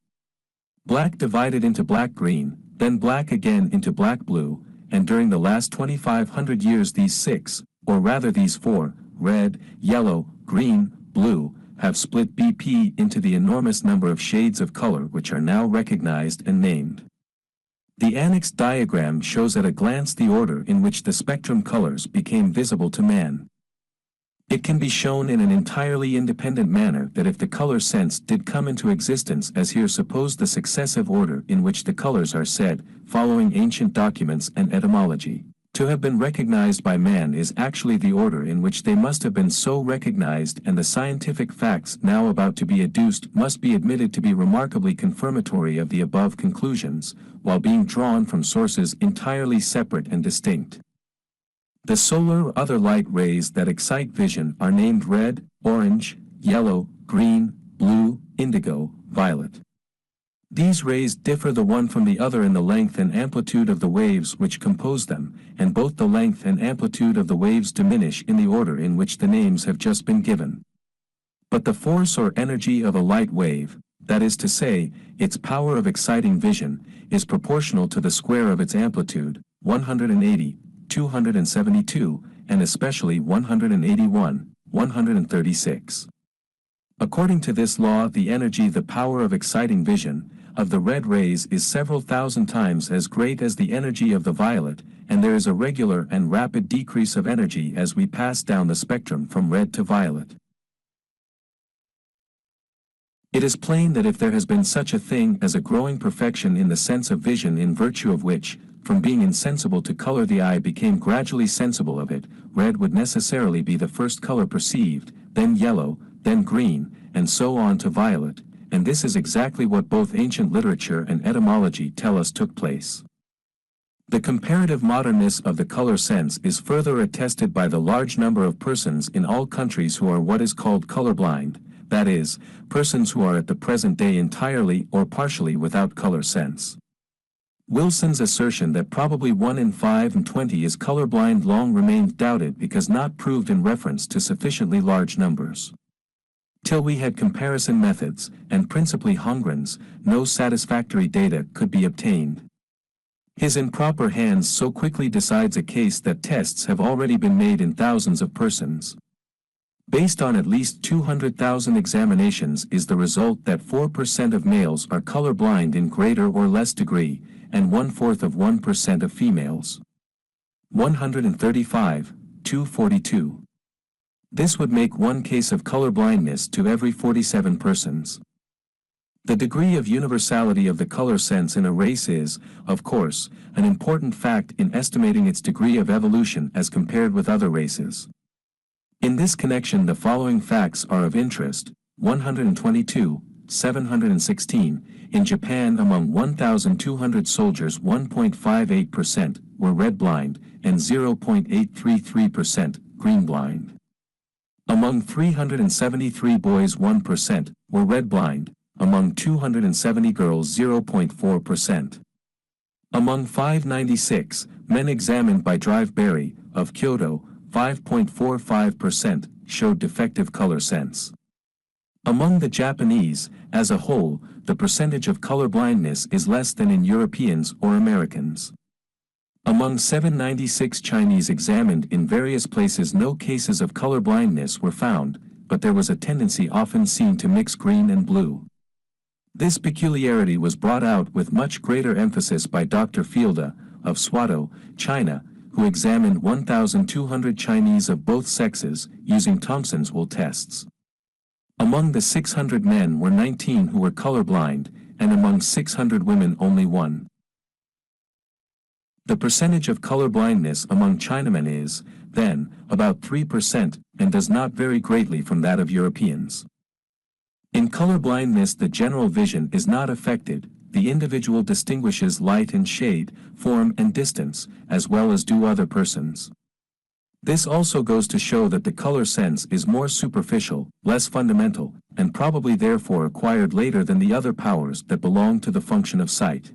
Black divided into black-green, then black again into black-blue, and during the last 2,500 years these six, or rather these four, red, yellow, green, blue, have split BP into the enormous number of shades of color which are now recognized and named. The annexed diagram shows at a glance the order in which the spectrum colors became visible to man. It can be shown in an entirely independent manner that if the color sense did come into existence as here supposed, the successive order in which the colors are said, following ancient documents and etymology, to have been recognized by man is actually the order in which they must have been so recognized, and the scientific facts now about to be adduced must be admitted to be remarkably confirmatory of the above conclusions, while being drawn from sources entirely separate and distinct. The solar or other light rays that excite vision are named red, orange, yellow, green, blue, indigo, violet. These rays differ the one from the other in the length and amplitude of the waves which compose them, and both the length and amplitude of the waves diminish in the order in which the names have just been given. But the force or energy of a light wave, that is to say, its power of exciting vision, is proportional to the square of its amplitude, 180, 272, and especially 181, 136. According to this law, the energy, the power of exciting vision, of the red rays is several thousand times as great as the energy of the violet, and there is a regular and rapid decrease of energy as we pass down the spectrum from red to violet. It is plain that if there has been such a thing as a growing perfection in the sense of vision, in virtue of which, from being insensible to color the eye became gradually sensible of it, red would necessarily be the first color perceived, then yellow, then green, and so on to violet, and this is exactly what both ancient literature and etymology tell us took place. The comparative modernness of the color sense is further attested by the large number of persons in all countries who are what is called colorblind, that is, persons who are at the present day entirely or partially without color sense. Wilson's assertion that probably 1 in 5 and 20 is colorblind long remained doubted because not proved in reference to sufficiently large numbers. Till we had comparison methods, and principally Holmgren's, no satisfactory data could be obtained. His improper hands so quickly decides a case that tests have already been made in thousands of persons. Based on at least 200,000 examinations is the result that 4% of males are colorblind in greater or less degree, and 1/4% of females. 135, 242. This would make one case of colorblindness to every 47 persons. The degree of universality of the color sense in a race is, of course, an important fact in estimating its degree of evolution as compared with other races. In this connection, the following facts are of interest. 122, 716, in Japan among 1,200 soldiers 1.58% were red blind and 0.833% green blind. Among 373 boys 1% were red blind, among 270 girls 0.4%. Among 596 men examined by Drive Berry of Kyoto, 5.45% showed defective color sense. Among the Japanese, as a whole, the percentage of color blindness is less than in Europeans or Americans. Among 796 Chinese examined in various places, no cases of color blindness were found, but there was a tendency often seen to mix green and blue. This peculiarity was brought out with much greater emphasis by Dr. Fielda, of Swato, China, who examined 1,200 Chinese of both sexes, using Thomson's wool tests. Among the 600 men were 19 who were colorblind, and among 600 women only 1. The percentage of color blindness among Chinamen is, then, about 3% and does not vary greatly from that of Europeans. In color blindness, the general vision is not affected. The individual distinguishes light and shade, form and distance, as well as do other persons. This also goes to show that the color sense is more superficial, less fundamental, and probably therefore acquired later than the other powers that belong to the function of sight.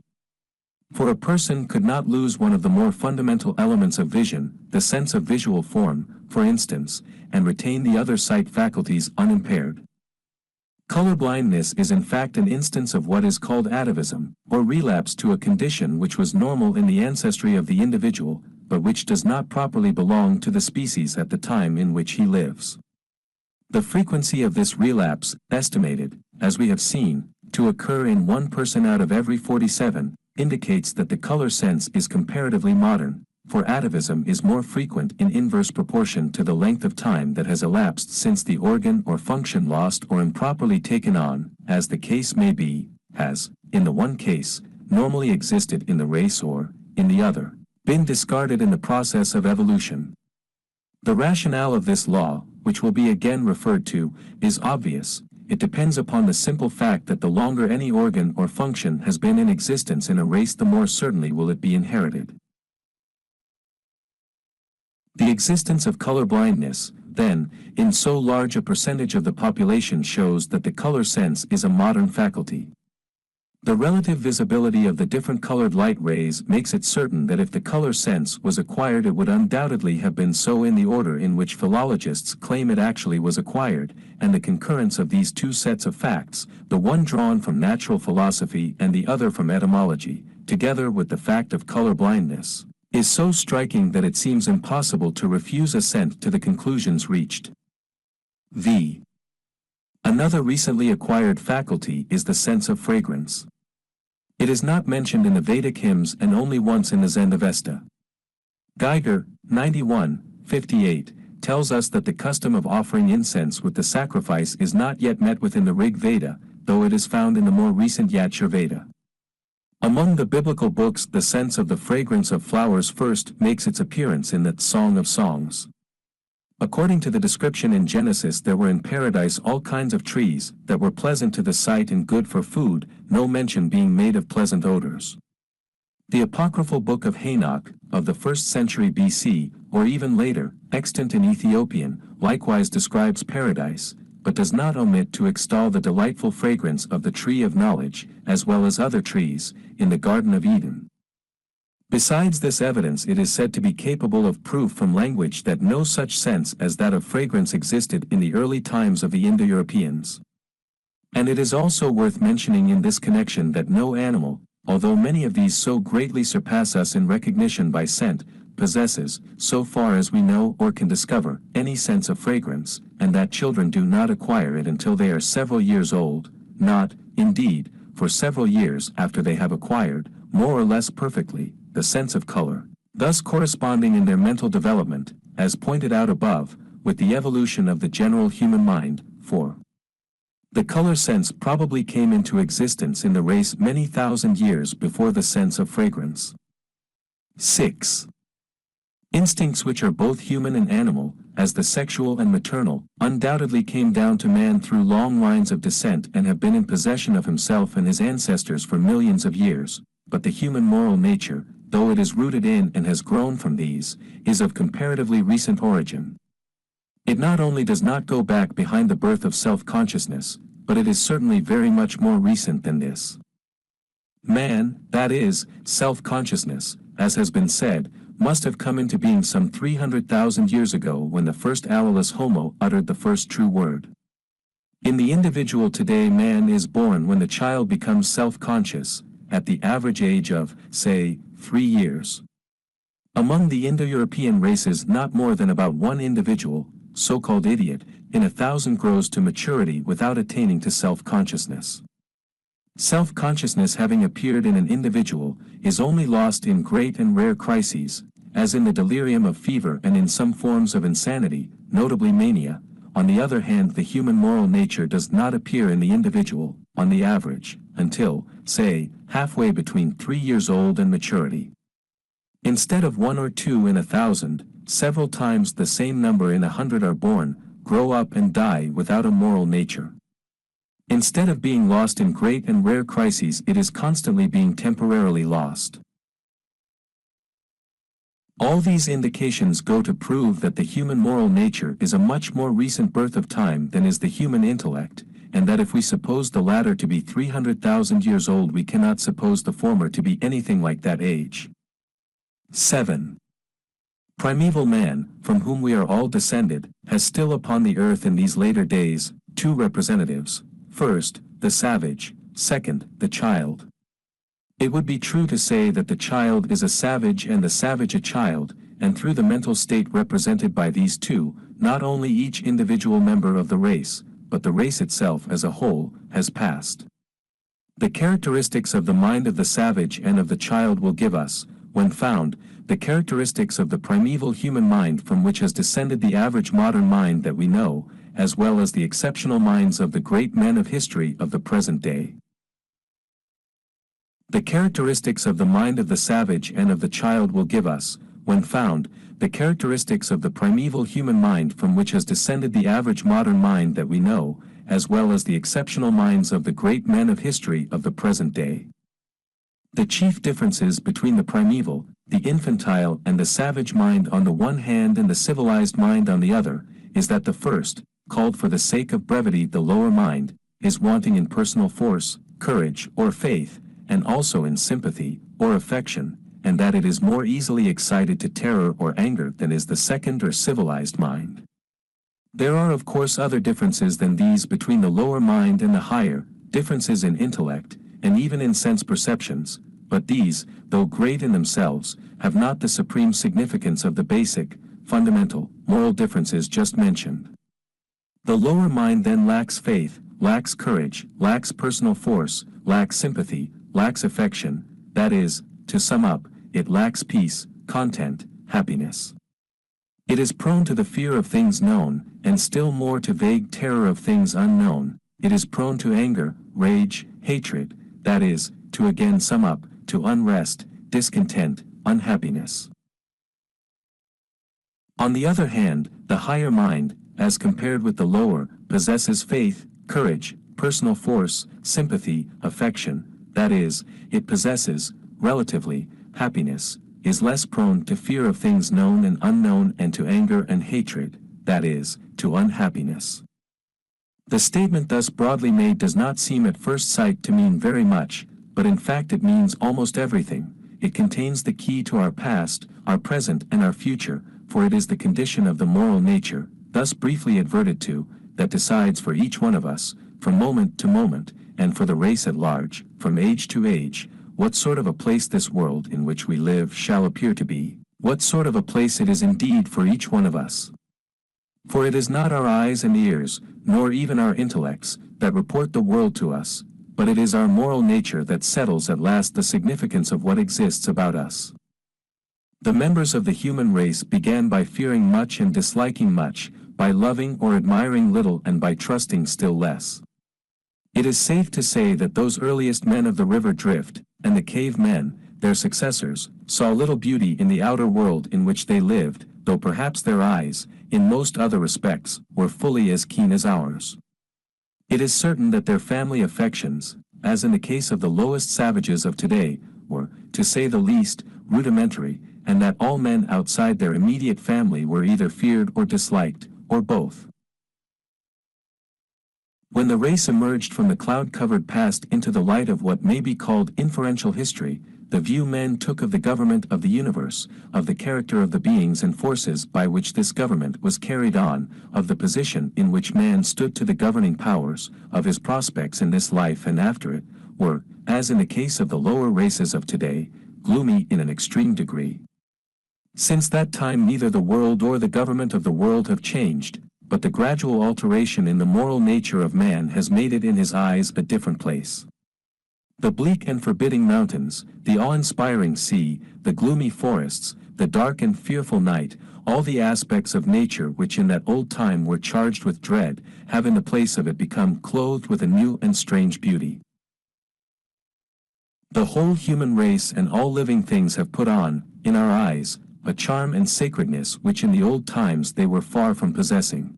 For a person could not lose one of the more fundamental elements of vision, the sense of visual form, for instance, and retain the other sight faculties unimpaired. Color blindness is in fact an instance of what is called atavism, or relapse to a condition which was normal in the ancestry of the individual, but which does not properly belong to the species at the time in which he lives. The frequency of this relapse, estimated, as we have seen, to occur in 1 person out of every 47, indicates that the color sense is comparatively modern, for atavism is more frequent in inverse proportion to the length of time that has elapsed since the organ or function lost or improperly taken on, as the case may be, has, in the one case, normally existed in the race or, in the other, been discarded in the process of evolution. The rationale of this law, which will be again referred to, is obvious. It depends upon the simple fact that the longer any organ or function has been in existence in a race, the more certainly will it be inherited. The existence of color blindness, then, in so large a percentage of the population shows that the color sense is a modern faculty. The relative visibility of the different colored light rays makes it certain that if the color sense was acquired, it would undoubtedly have been so in the order in which philologists claim it actually was acquired, and the concurrence of these two sets of facts, the one drawn from natural philosophy and the other from etymology, together with the fact of color blindness, is so striking that it seems impossible to refuse assent to the conclusions reached. Another recently acquired faculty is the sense of fragrance. It is not mentioned in the Vedic hymns and only once in the Zendavesta. Geiger, 91:58, tells us that the custom of offering incense with the sacrifice is not yet met with in the Rig Veda, though it is found in the more recent Yajur Veda. Among the biblical books, the sense of the fragrance of flowers first makes its appearance in the Song of Songs. According to the description in Genesis, there were in paradise all kinds of trees that were pleasant to the sight and good for food, no mention being made of pleasant odors. The apocryphal book of Hanok, of the 1st century BC, or even later, extant in Ethiopian, likewise describes paradise, but does not omit to extol the delightful fragrance of the tree of knowledge, as well as other trees, in the Garden of Eden. Besides this evidence, it is said to be capable of proof from language that no such sense as that of fragrance existed in the early times of the Indo-Europeans. And it is also worth mentioning in this connection that no animal, although many of these so greatly surpass us in recognition by scent, possesses, so far as we know or can discover, any sense of fragrance, and that children do not acquire it until they are several years old, not, indeed, for several years after they have acquired, more or less perfectly, the sense of color, thus corresponding in their mental development, as pointed out above, with the evolution of the general human mind, for The color sense probably came into existence in the race many thousand years before the sense of fragrance. 6. Instincts, which are both human and animal, as the sexual and maternal, undoubtedly came down to man through long lines of descent and have been in possession of himself and his ancestors for millions of years, but the human moral nature, though it is rooted in and has grown from these, is of comparatively recent origin. It not only does not go back behind the birth of self-consciousness, but it is certainly very much more recent than this. Man, that is, self-consciousness, as has been said, must have come into being some 300,000 years ago when the first allelous Homo uttered the first true word. In the individual today, man is born when the child becomes self-conscious, at the average age of, say, 3 years. Among the Indo-European races, not more than about one individual, so-called idiot, in 1,000 grows to maturity without attaining to self-consciousness. Self-consciousness, having appeared in an individual, is only lost in great and rare crises, as in the delirium of fever and in some forms of insanity, notably mania. On the other hand, the human moral nature does not appear in the individual, on the average, until, say, halfway between 3 years old and maturity. Instead of 1 or 2 in 1,000, several times the same number in 100 are born, grow up and die without a moral nature. Instead of being lost in great and rare crises, it is constantly being temporarily lost. All these indications go to prove that the human moral nature is a much more recent birth of time than is the human intellect, and that if we suppose the latter to be 300,000 years old, we cannot suppose the former to be anything like that age. 7. Primeval man, from whom we are all descended, has still upon the earth in these later days, 2 representatives. First, the savage, second, the child. It would be true to say that the child is a savage and the savage a child, and through the mental state represented by these two, not only each individual member of the race, but the race itself as a whole, has passed. The characteristics of the mind of the savage and of the child will give us, when found, the characteristics of the primeval human mind from which has descended the average modern mind that we know, as well as the exceptional minds of the great men of history of the present day. The characteristics of the mind of the savage and of the child will give us, when found, the characteristics of the primeval human mind from which has descended the average modern mind that we know, as well as the exceptional minds of the great men of history of the present day. The chief differences between the primeval, the infantile and the savage mind on the one hand and the civilized mind on the other, is that the first, called for the sake of brevity the lower mind, is wanting in personal force, courage, or faith, and also in sympathy, or affection, and that it is more easily excited to terror or anger than is the second or civilized mind. There are of course other differences than these between the lower mind and the higher, differences in intellect, and even in sense perceptions, but these, though great in themselves, have not the supreme significance of the basic, fundamental, moral differences just mentioned. The lower mind then lacks faith, lacks courage, lacks personal force, lacks sympathy, lacks affection, that is, to sum up, it lacks peace, content, happiness. It is prone to the fear of things known, and still more to vague terror of things unknown. It is prone to anger, rage, hatred, that is, to again sum up, to unrest, discontent, unhappiness. On the other hand, the higher mind, as compared with the lower, possesses faith, courage, personal force, sympathy, affection, that is, it possesses, relatively, happiness, is less prone to fear of things known and unknown and to anger and hatred, that is, to unhappiness. The statement thus broadly made does not seem at first sight to mean very much, but in fact it means almost everything. It contains the key to our past, our present and our future, for it is the condition of the moral nature, thus briefly adverted to, that decides for each one of us, from moment to moment, and for the race at large, from age to age, what sort of a place this world in which we live shall appear to be, what sort of a place it is indeed for each one of us. For it is not our eyes and ears, nor even our intellects, that report the world to us, but it is our moral nature that settles at last the significance of what exists about us. The members of the human race began by fearing much and disliking much, by loving or admiring little and by trusting still less. It is safe to say that those earliest men of the river drift, and the cave men, their successors, saw little beauty in the outer world in which they lived, though perhaps their eyes, in most other respects, were fully as keen as ours. It is certain that their family affections, as in the case of the lowest savages of today, were, to say the least, rudimentary, and that all men outside their immediate family were either feared or disliked, or both. When the race emerged from the cloud-covered past into the light of what may be called inferential history, the view men took of the government of the universe, of the character of the beings and forces by which this government was carried on, of the position in which man stood to the governing powers, of his prospects in this life and after it, were, as in the case of the lower races of today, gloomy in an extreme degree. Since that time neither the world or the government of the world have changed, but the gradual alteration in the moral nature of man has made it in his eyes a different place. The bleak and forbidding mountains, the awe-inspiring sea, the gloomy forests, the dark and fearful night, all the aspects of nature which in that old time were charged with dread, have in the place of it become clothed with a new and strange beauty. The whole human race and all living things have put on, in our eyes, a charm and sacredness which in the old times they were far from possessing.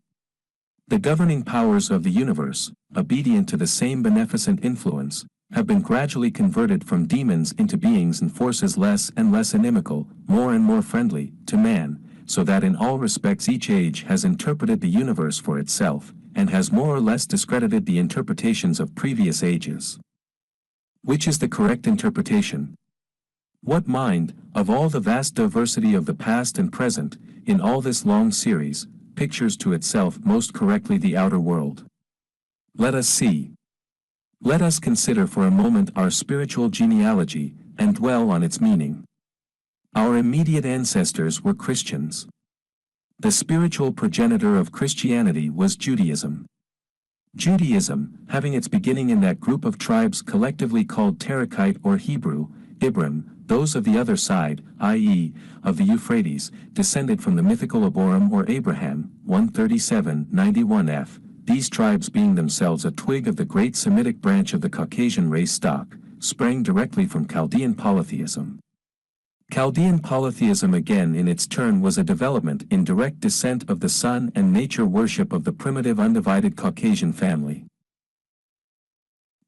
The governing powers of the universe, obedient to the same beneficent influence, have been gradually converted from demons into beings and forces less and less inimical, more and more friendly, to man, so that in all respects each age has interpreted the universe for itself, and has more or less discredited the interpretations of previous ages. Which is the correct interpretation? What mind, of all the vast diversity of the past and present, in all this long series, pictures to itself most correctly the outer world? Let us see. Let us consider for a moment our spiritual genealogy, and dwell on its meaning. Our immediate ancestors were Christians. The spiritual progenitor of Christianity was Judaism. Judaism, having its beginning in that group of tribes collectively called Tarakhite or Hebrew, Ibrim, those of the other side, i.e., of the Euphrates, descended from the mythical Aboram or Abraham, 137-91f, these tribes being themselves a twig of the great Semitic branch of the Caucasian race stock, sprang directly from Chaldean polytheism. Chaldean polytheism again in its turn was a development in direct descent of the sun and nature worship of the primitive undivided Caucasian family.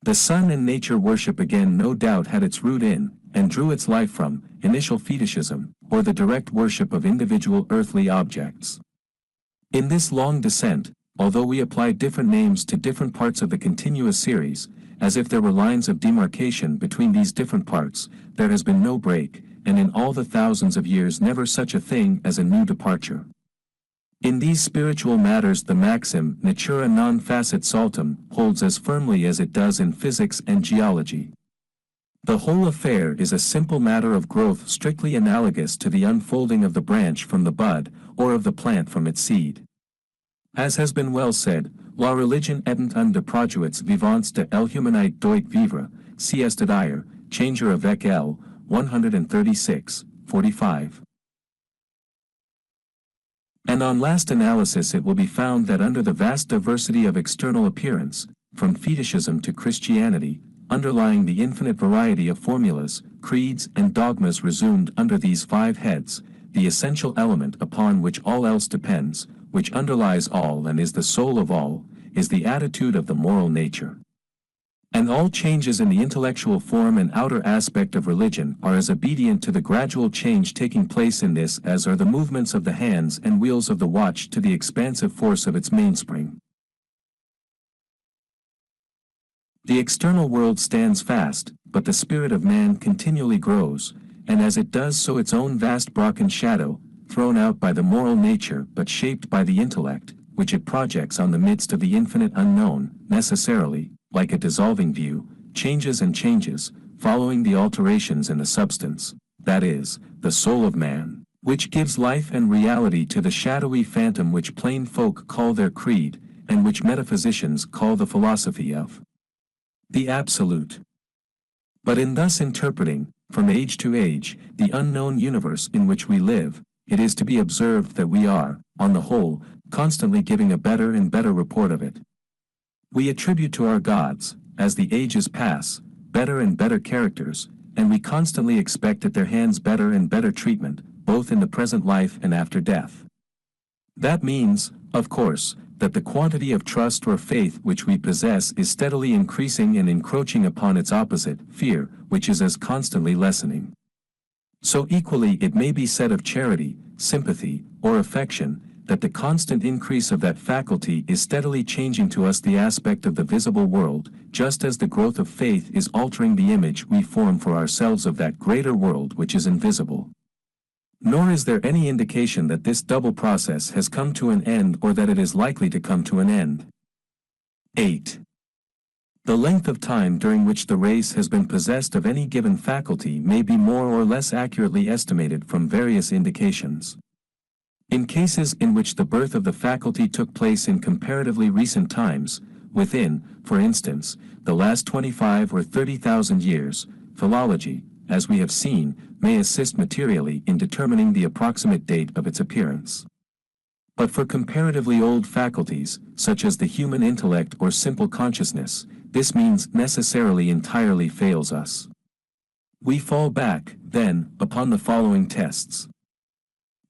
The sun and nature worship again no doubt had its root in, and drew its life from, initial fetishism, or the direct worship of individual earthly objects. In this long descent, although we apply different names to different parts of the continuous series, as if there were lines of demarcation between these different parts, there has been no break, and in all the thousands of years never such a thing as a new departure. In these spiritual matters the maxim natura non facit saltum holds as firmly as it does in physics and geology. The whole affair is a simple matter of growth strictly analogous to the unfolding of the branch from the bud, or of the plant from its seed. As has been well said, la religion etant un de produits vivants de el humanite doit vivre, si est dire, changer avec L, 136, 45. And on last analysis it will be found that under the vast diversity of external appearance, from fetishism to Christianity, underlying the infinite variety of formulas, creeds and dogmas resumed under these 5 heads, the essential element upon which all else depends, which underlies all and is the soul of all, is the attitude of the moral nature. And all changes in the intellectual form and outer aspect of religion are as obedient to the gradual change taking place in this as are the movements of the hands and wheels of the watch to the expansive force of its mainspring. The external world stands fast, but the spirit of man continually grows, and as it does so its own vast broken shadow, thrown out by the moral nature but shaped by the intellect, which it projects on the midst of the infinite unknown, necessarily, like a dissolving view, changes and changes, following the alterations in the substance, that is, the soul of man, which gives life and reality to the shadowy phantom which plain folk call their creed, and which metaphysicians call the philosophy of the Absolute. But in thus interpreting, from age to age, the unknown universe in which we live, it is to be observed that we are, on the whole, constantly giving a better and better report of it. We attribute to our gods, as the ages pass, better and better characters, and we constantly expect at their hands better and better treatment, both in the present life and after death. That means, of course, that the quantity of trust or faith which we possess is steadily increasing and encroaching upon its opposite, fear, which is as constantly lessening. So equally it may be said of charity, sympathy, or affection, that the constant increase of that faculty is steadily changing to us the aspect of the visible world, just as the growth of faith is altering the image we form for ourselves of that greater world which is invisible. Nor is there any indication that this double process has come to an end or that it is likely to come to an end. 8. The length of time during which the race has been possessed of any given faculty may be more or less accurately estimated from various indications. In cases in which the birth of the faculty took place in comparatively recent times, within, for instance, the last 25 or 30,000 years, philology, as we have seen, may assist materially in determining the approximate date of its appearance. But for comparatively old faculties, such as the human intellect or simple consciousness, this means necessarily entirely fails us. We fall back, then, upon the following tests.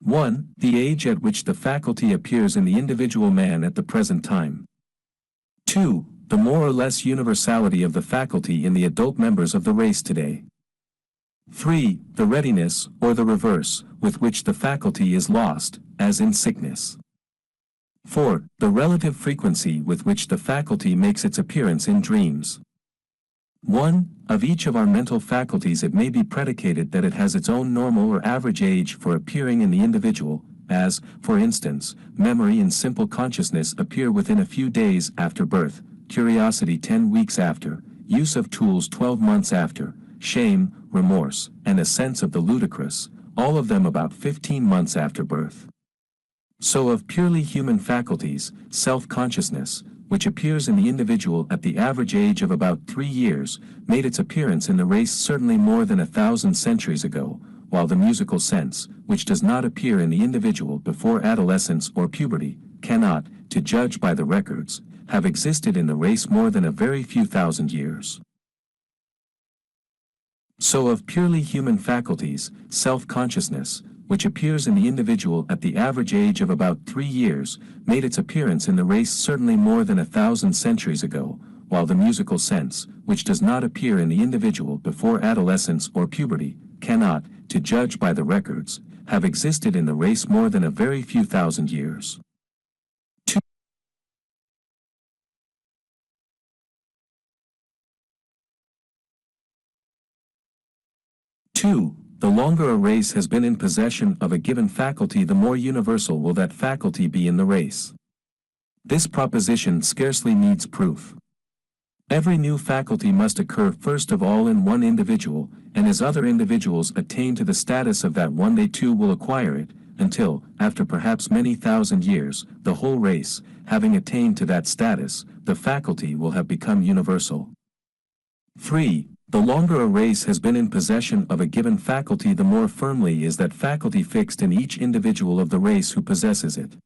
1. The age at which the faculty appears in the individual man at the present time. 2. The more or less universality of the faculty in the adult members of the race today. 3. The readiness, or the reverse, with which the faculty is lost, as in sickness. 4. The relative frequency with which the faculty makes its appearance in dreams. 1. Of each of our mental faculties it may be predicated that it has its own normal or average age for appearing in the individual, as, for instance, memory and simple consciousness appear within a few days after birth, curiosity 10 weeks after, use of tools 12 months after, shame, remorse, and a sense of the ludicrous, all of them about 15 months after birth. So of purely human faculties, self-consciousness, which appears in the individual at the average age of about 3 years, made its appearance in the race certainly more than 1,000 centuries ago, while the musical sense, which does not appear in the individual before adolescence or puberty, cannot, to judge by the records, have existed in the race more than a very few thousand years. So of purely human faculties, self-consciousness, which appears in the individual at the average age of about 3 years, made its appearance in the race certainly more than 1,000 centuries ago, while the musical sense, which does not appear in the individual before adolescence or puberty, cannot, to judge by the records, have existed in the race more than a very few thousand years. 2. The longer a race has been in possession of a given faculty, the more universal will that faculty be in the race. This proposition scarcely needs proof. Every new faculty must occur first of all in one individual, and as other individuals attain to the status of that one they too will acquire it, until, after perhaps many thousand years, the whole race, having attained to that status, the faculty will have become universal. 3. The longer a race has been in possession of a given faculty, the more firmly is that faculty fixed in each individual of the race who possesses it.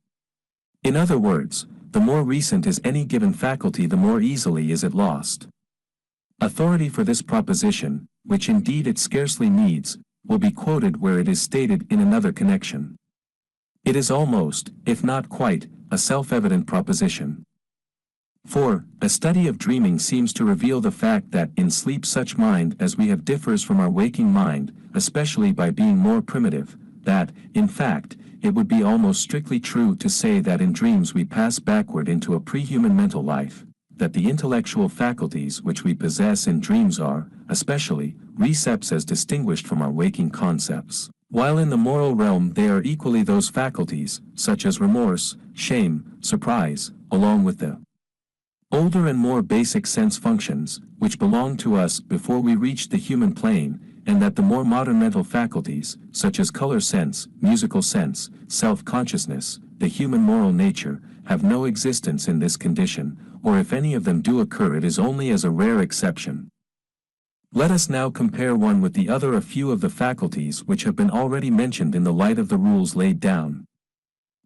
In other words, the more recent is any given faculty, the more easily is it lost. Authority for this proposition, which indeed it scarcely needs, will be quoted where it is stated in another connection. It is almost, if not quite, a self-evident proposition. For, a study of dreaming seems to reveal the fact that in sleep such mind as we have differs from our waking mind, especially by being more primitive, that, in fact, it would be almost strictly true to say that in dreams we pass backward into a pre-human mental life, that the intellectual faculties which we possess in dreams are, especially, recepts as distinguished from our waking concepts, while in the moral realm they are equally those faculties, such as remorse, shame, surprise, along with the older and more basic sense functions, which belong to us before we reach the human plane, and that the more modern mental faculties, such as color sense, musical sense, self-consciousness, the human moral nature, have no existence in this condition, or if any of them do occur it is only as a rare exception. Let us now compare one with the other a few of the faculties which have been already mentioned in the light of the rules laid down.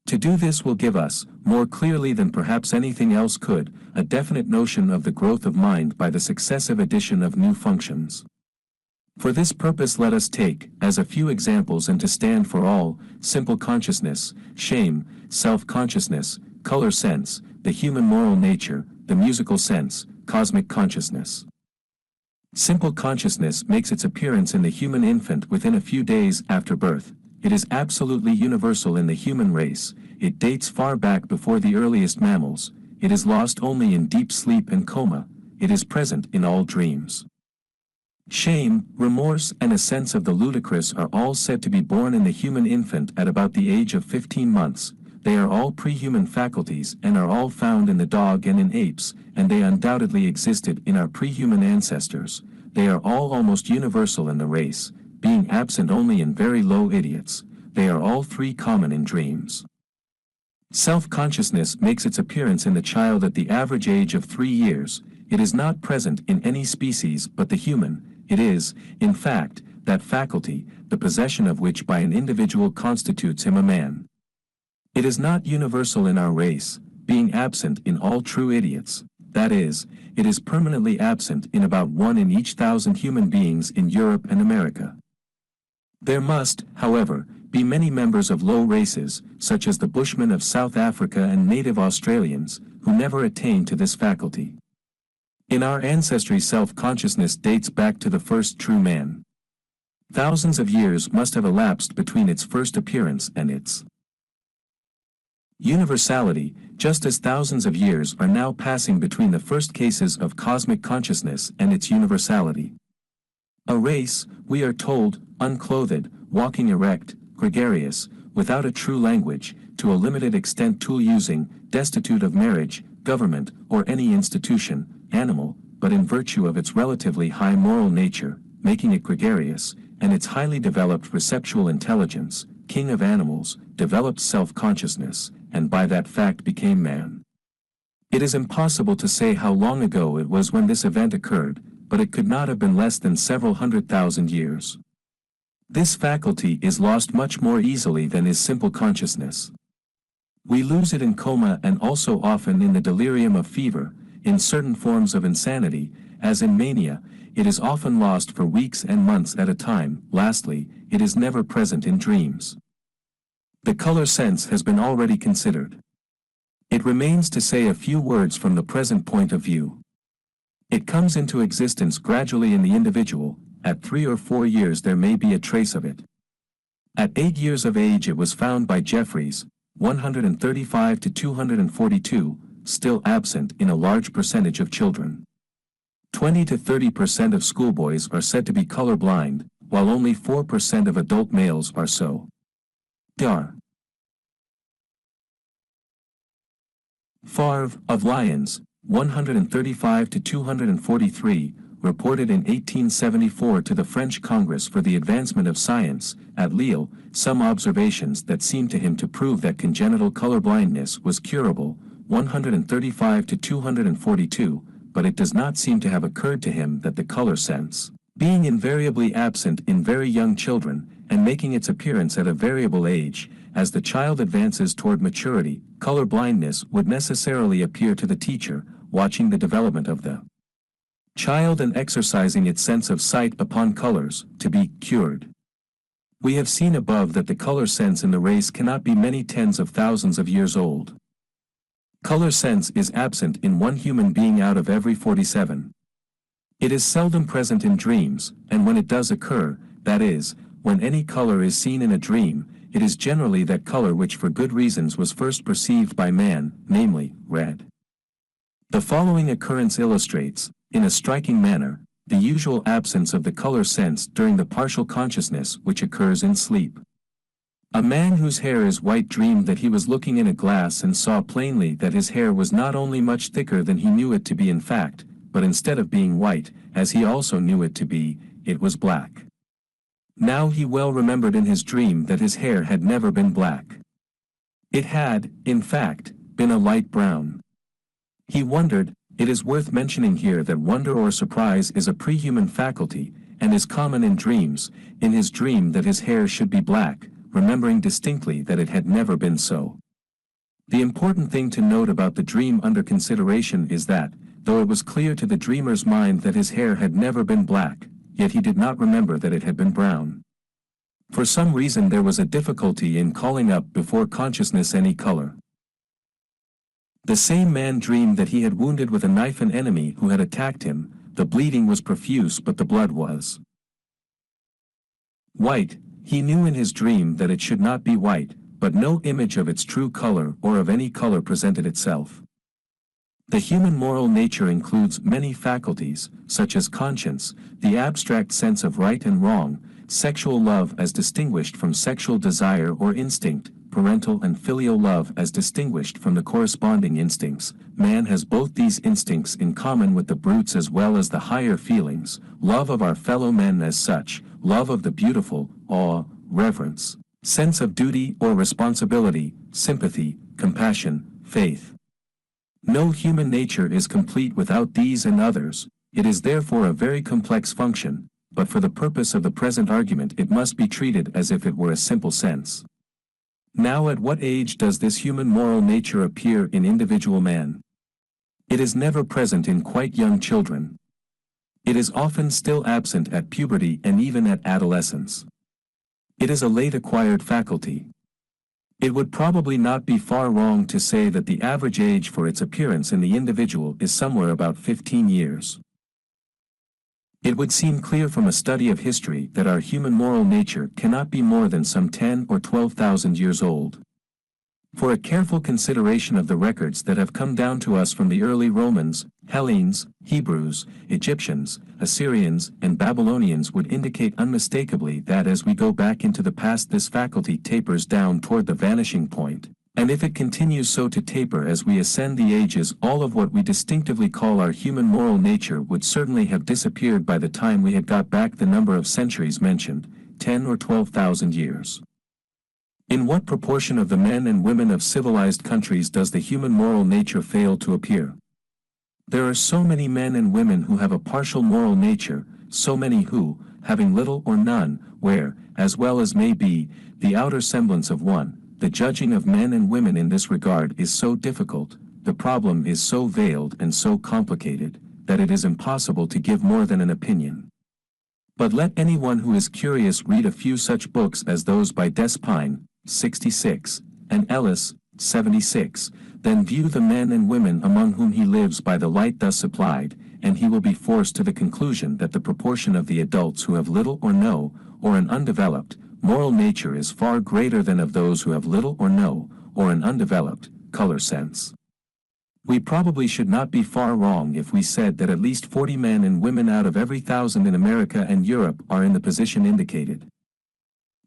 To do this will give us, more clearly than perhaps anything else could, a definite notion of the growth of mind by the successive addition of new functions. For this purpose let us take, as a few examples and to stand for all, simple consciousness, shame, self-consciousness, color sense, the human moral nature, the musical sense, cosmic consciousness. Simple consciousness makes its appearance in the human infant within a few days after birth. It is absolutely universal in the human race. It dates far back before the earliest mammals. It is lost only in deep sleep and coma. It is present in all dreams. Shame, remorse, and a sense of the ludicrous are all said to be born in the human infant at about the age of 15 months. They are all pre-human faculties and are all found in the dog and in apes, and they undoubtedly existed in our pre-human ancestors. They are all almost universal in the race, being absent only in very low idiots. They are all three common in dreams. Self-consciousness makes its appearance in the child at the average age of 3 years. It is not present in any species but the human. It is, in fact, that faculty, the possession of which by an individual constitutes him a man. It is not universal in our race, being absent in all true idiots. That is, it is permanently absent in about 1 in each 1,000 human beings in Europe and America. There must, however, be many members of low races, such as the Bushmen of South Africa and native Australians, who never attain to this faculty. In our ancestry, self-consciousness dates back to the first true man. Thousands of years must have elapsed between its first appearance and its universality, just as thousands of years are now passing between the first cases of cosmic consciousness and its universality. A race, we are told, unclothed, walking erect, gregarious, without a true language, to a limited extent tool-using, destitute of marriage, government, or any institution, animal, but in virtue of its relatively high moral nature, making it gregarious, and its highly developed receptual intelligence, king of animals, developed self-consciousness, and by that fact became man. It is impossible to say how long ago it was when this event occurred, but it could not have been less than several 100,000 years. This faculty is lost much more easily than is simple consciousness. We lose it in coma and also often in the delirium of fever, in certain forms of insanity, as in mania. It is often lost for weeks and months at a time. Lastly, it is never present in dreams. The color sense has been already considered. It remains to say a few words from the present point of view. It comes into existence gradually in the individual. At 3 or 4 years there may be a trace of it. At 8 years of age it was found by Jeffries, 135 to 242, still absent in a large percentage of children. 20 to 30% of schoolboys are said to be colorblind, while only 4% of adult males are so. Dar. Favre, of Lyons, 135 to 243, reported in 1874 to the French Congress for the Advancement of Science, at Lille, some observations that seemed to him to prove that congenital colorblindness was curable, 135 to 242, but it does not seem to have occurred to him that the color sense, being invariably absent in very young children, and making its appearance at a variable age, as the child advances toward maturity, color blindness would necessarily appear to the teacher, watching the development of the child and exercising its sense of sight upon colors, to be cured. We have seen above that the color sense in the race cannot be many tens of thousands of years old. Color sense is absent in one human being out of every 47. It is seldom present in dreams, and when it does occur, that is, when any color is seen in a dream, it is generally that color which for good reasons was first perceived by man, namely, red. The following occurrence illustrates, in a striking manner, the usual absence of the color sense during the partial consciousness which occurs in sleep. A man whose hair is white dreamed that he was looking in a glass and saw plainly that his hair was not only much thicker than he knew it to be in fact, but instead of being white, as he also knew it to be, it was black. Now he well remembered in his dream that his hair had never been black. It had, in fact, been a light brown. He wondered. It is worth mentioning here that wonder or surprise is a pre-human faculty, and is common in dreams, in his dream that his hair should be black, remembering distinctly that it had never been so. The important thing to note about the dream under consideration is that, though it was clear to the dreamer's mind that his hair had never been black, yet he did not remember that it had been brown. For some reason there was a difficulty in calling up before consciousness any color. The same man dreamed that he had wounded with a knife an enemy who had attacked him. The bleeding was profuse but the blood was white. He knew in his dream that it should not be white, but no image of its true color or of any color presented itself. The human moral nature includes many faculties, such as conscience, the abstract sense of right and wrong, sexual love as distinguished from sexual desire or instinct, parental and filial love as distinguished from the corresponding instincts. Man has both these instincts in common with the brutes as well as the higher feelings, love of our fellow men as such, love of the beautiful, awe, reverence, sense of duty or responsibility, sympathy, compassion, faith. No human nature is complete without these and others. It is therefore a very complex function, but for the purpose of the present argument it must be treated as if it were a simple sense. Now, at what age does this human moral nature appear in individual man? It is never present in quite young children. It is often still absent at puberty and even at adolescence. It is a late acquired faculty. It would probably not be far wrong to say that the average age for its appearance in the individual is somewhere about 15 years. It would seem clear from a study of history that our human moral nature cannot be more than some 10 or 12,000 years old. For a careful consideration of the records that have come down to us from the early Romans, Hellenes, Hebrews, Egyptians, Assyrians, and Babylonians would indicate unmistakably that as we go back into the past this faculty tapers down toward the vanishing point, and if it continues so to taper as we ascend the ages, all of what we distinctively call our human moral nature would certainly have disappeared by the time we had got back the number of centuries mentioned, 10 or 12,000 years. In what proportion of the men and women of civilized countries does the human moral nature fail to appear? There are so many men and women who have a partial moral nature, so many who, having little or none, wear, as well as may be, the outer semblance of one. The judging of men and women in this regard is so difficult, the problem is so veiled and so complicated, that it is impossible to give more than an opinion. But let anyone who is curious read a few such books as those by Despine, 66, and Ellis, 76, then view the men and women among whom he lives by the light thus supplied, and he will be forced to the conclusion that the proportion of the adults who have little or no, or an undeveloped, moral nature is far greater than of those who have little or no, or an undeveloped, color sense. We probably should not be far wrong if we said that at least 40 men and women out of every 1,000 in America and Europe are in the position indicated.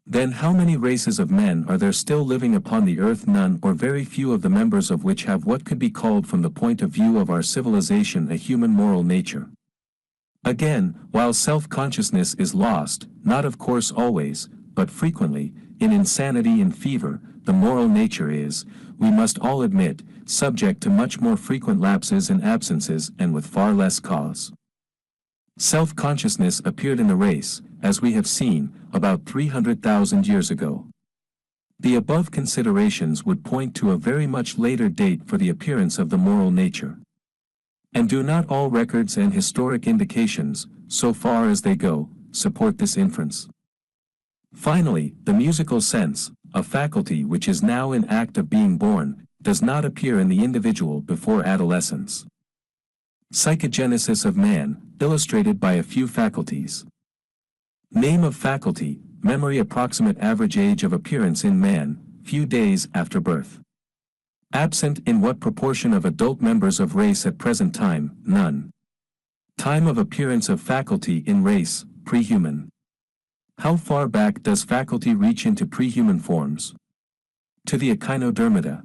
Then how many races of men are there still living upon the earth, none or very few of the members of which have what could be called from the point of view of our civilization a human moral nature? Again, while self-consciousness is lost, not of course always, but frequently, in insanity and fever, the moral nature is, we must all admit, subject to much more frequent lapses and absences and with far less cause. Self-consciousness appeared in the race, as we have seen, about 300,000 years ago. The above considerations would point to a very much later date for the appearance of the moral nature. And do not all records and historic indications, so far as they go, support this inference? Finally, the musical sense, a faculty which is now in act of being born, does not appear in the individual before adolescence. Psychogenesis of man, illustrated by a few faculties. Name of faculty, memory. Approximate average age of appearance in man, few days after birth. Absent in what proportion of adult members of race at present time, none. Time of appearance of faculty in race, prehuman. How far back does faculty reach into prehuman forms? To the echinodermata.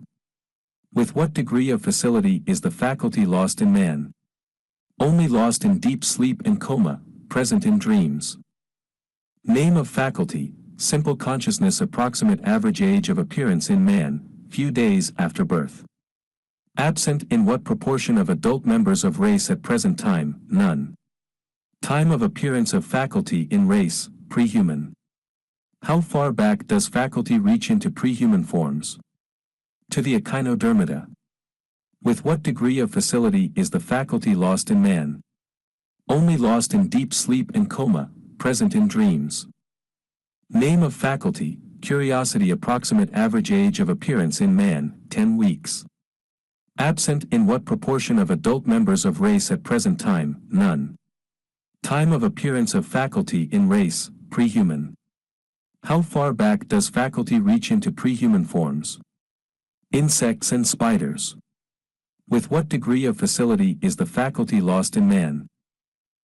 With what degree of facility is the faculty lost in man? Only lost in deep sleep and coma, present in dreams. Name of faculty, simple consciousness. Approximate average age of appearance in man, few days after birth. Absent in what proportion of adult members of race at present time, none. Time of appearance of faculty in race, prehuman. How far back does faculty reach into prehuman forms? To the echinodermata. With what degree of facility is the faculty lost in man? Only lost in deep sleep and coma, present in dreams. Name of faculty, curiosity. Approximate average age of appearance in man, 10 weeks. Absent in what proportion of adult members of race at present time? None. Time of appearance of faculty in race, prehuman. How far back does faculty reach into prehuman forms? Insects and spiders. With what degree of facility is the faculty lost in man?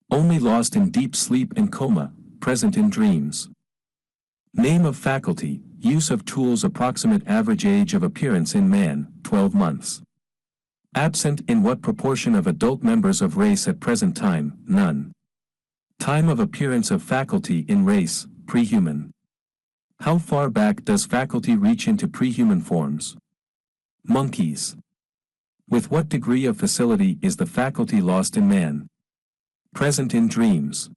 Only lost in deep sleep and coma, present in dreams. Name of faculty, use of tools. Approximate average age of appearance in man, 12 months. Absent in what proportion of adult members of race at present time? None. Time of appearance of faculty in race, prehuman. How far back does faculty reach into prehuman forms? Monkeys. With what degree of facility is the faculty lost in man? Present in dreams.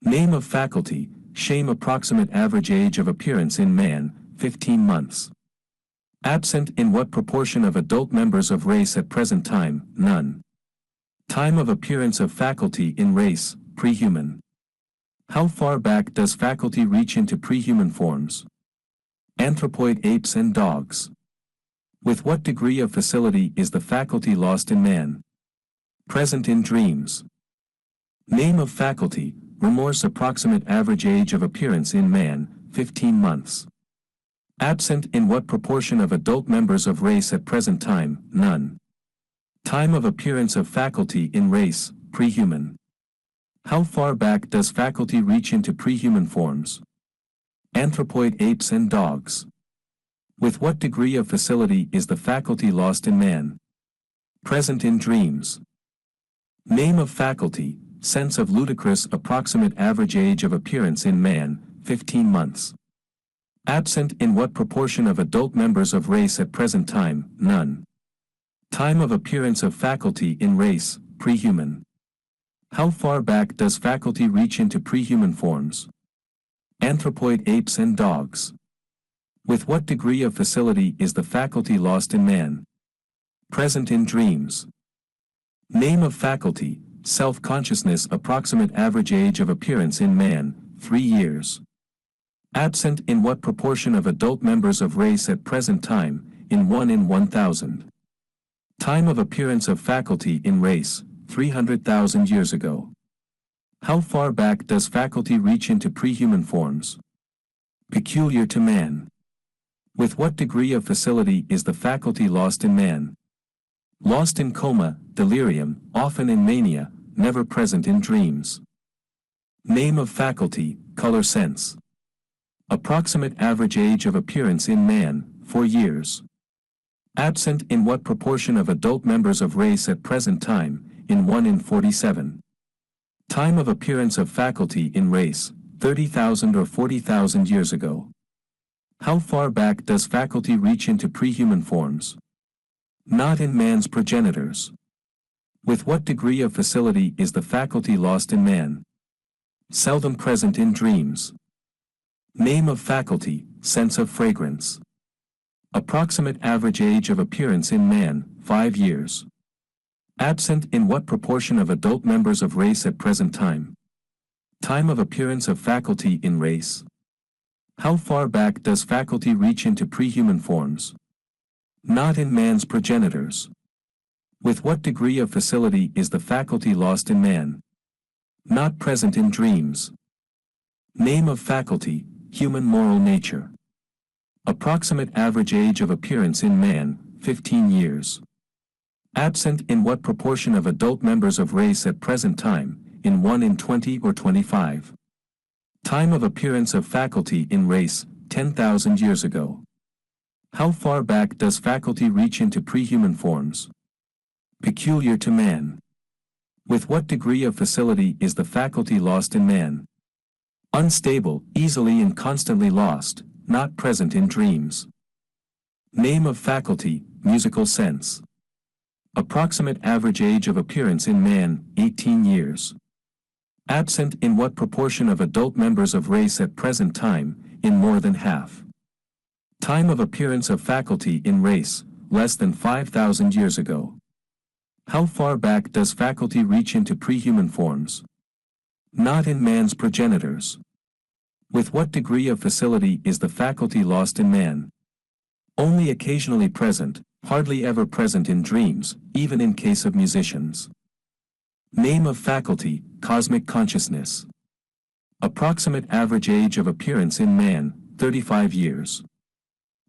Name of faculty, shame. Approximate average age of appearance in man, 15 months. Absent in what proportion of adult members of race at present time? None. Time of appearance of faculty in race, prehuman. How far back does faculty reach into prehuman forms? Anthropoid apes and dogs. With what degree of facility is the faculty lost in man? Present in dreams. Name of faculty, remorse. Approximate average age of appearance in man, 15 months. Absent in what proportion of adult members of race at present time? None. Time of appearance of faculty in race, prehuman. How far back does faculty reach into prehuman forms? Anthropoid apes and dogs. With what degree of facility is the faculty lost in man? Present in dreams. Name of faculty, sense of ludicrous. Approximate average age of appearance in man, 15 months. Absent in what proportion of adult members of race at present time? None. Time of appearance of faculty in race, prehuman. How far back does faculty reach into prehuman forms? Anthropoid apes and dogs. With what degree of facility is the faculty lost in man? Present in dreams. Name of faculty, self-consciousness. Approximate average age of appearance in man, 3 years. Absent in what proportion of adult members of race at present time? In 1 in 1,000. Time of appearance of faculty in race, 300,000 years ago. How far back does faculty reach into prehuman forms? Peculiar to man. With what degree of facility is the faculty lost in man? Lost in coma, delirium, often in mania, never present in dreams. Name of faculty, color sense. Approximate average age of appearance in man, 4 years. Absent in what proportion of adult members of race at present time? In 1 in 47. Time of appearance of faculty in race, 30,000 or 40,000 years ago. How far back does faculty reach into prehuman forms? Not in man's progenitors. With what degree of facility is the faculty lost in man? Seldom present in dreams. Name of faculty, sense of fragrance. Approximate average age of appearance in man, 5 years. Absent in what proportion of adult members of race at present time? Time of appearance of faculty in race. How far back does faculty reach into prehuman forms? Not in man's progenitors. With what degree of facility is the faculty lost in man? Not present in dreams. Name of faculty, human moral nature. Approximate average age of appearance in man, 15 years. Absent in what proportion of adult members of race at present time? In 1 in 20 or 25. Time of appearance of faculty in race, 10,000 years ago. How far back does faculty reach into prehuman forms? Peculiar to man. With what degree of facility is the faculty lost in man? Unstable, easily and constantly lost, not present in dreams. Name of faculty, musical sense. Approximate average age of appearance in man, 18 years. Absent in what proportion of adult members of race at present time? In more than half. Time of appearance of faculty in race, less than 5,000 years ago. How far back does faculty reach into pre-human forms? Not in man's progenitors. With what degree of facility is the faculty lost in man? Only occasionally present, hardly ever present in dreams, even in case of musicians. Name of faculty, cosmic consciousness. Approximate average age of appearance in man, 35 years.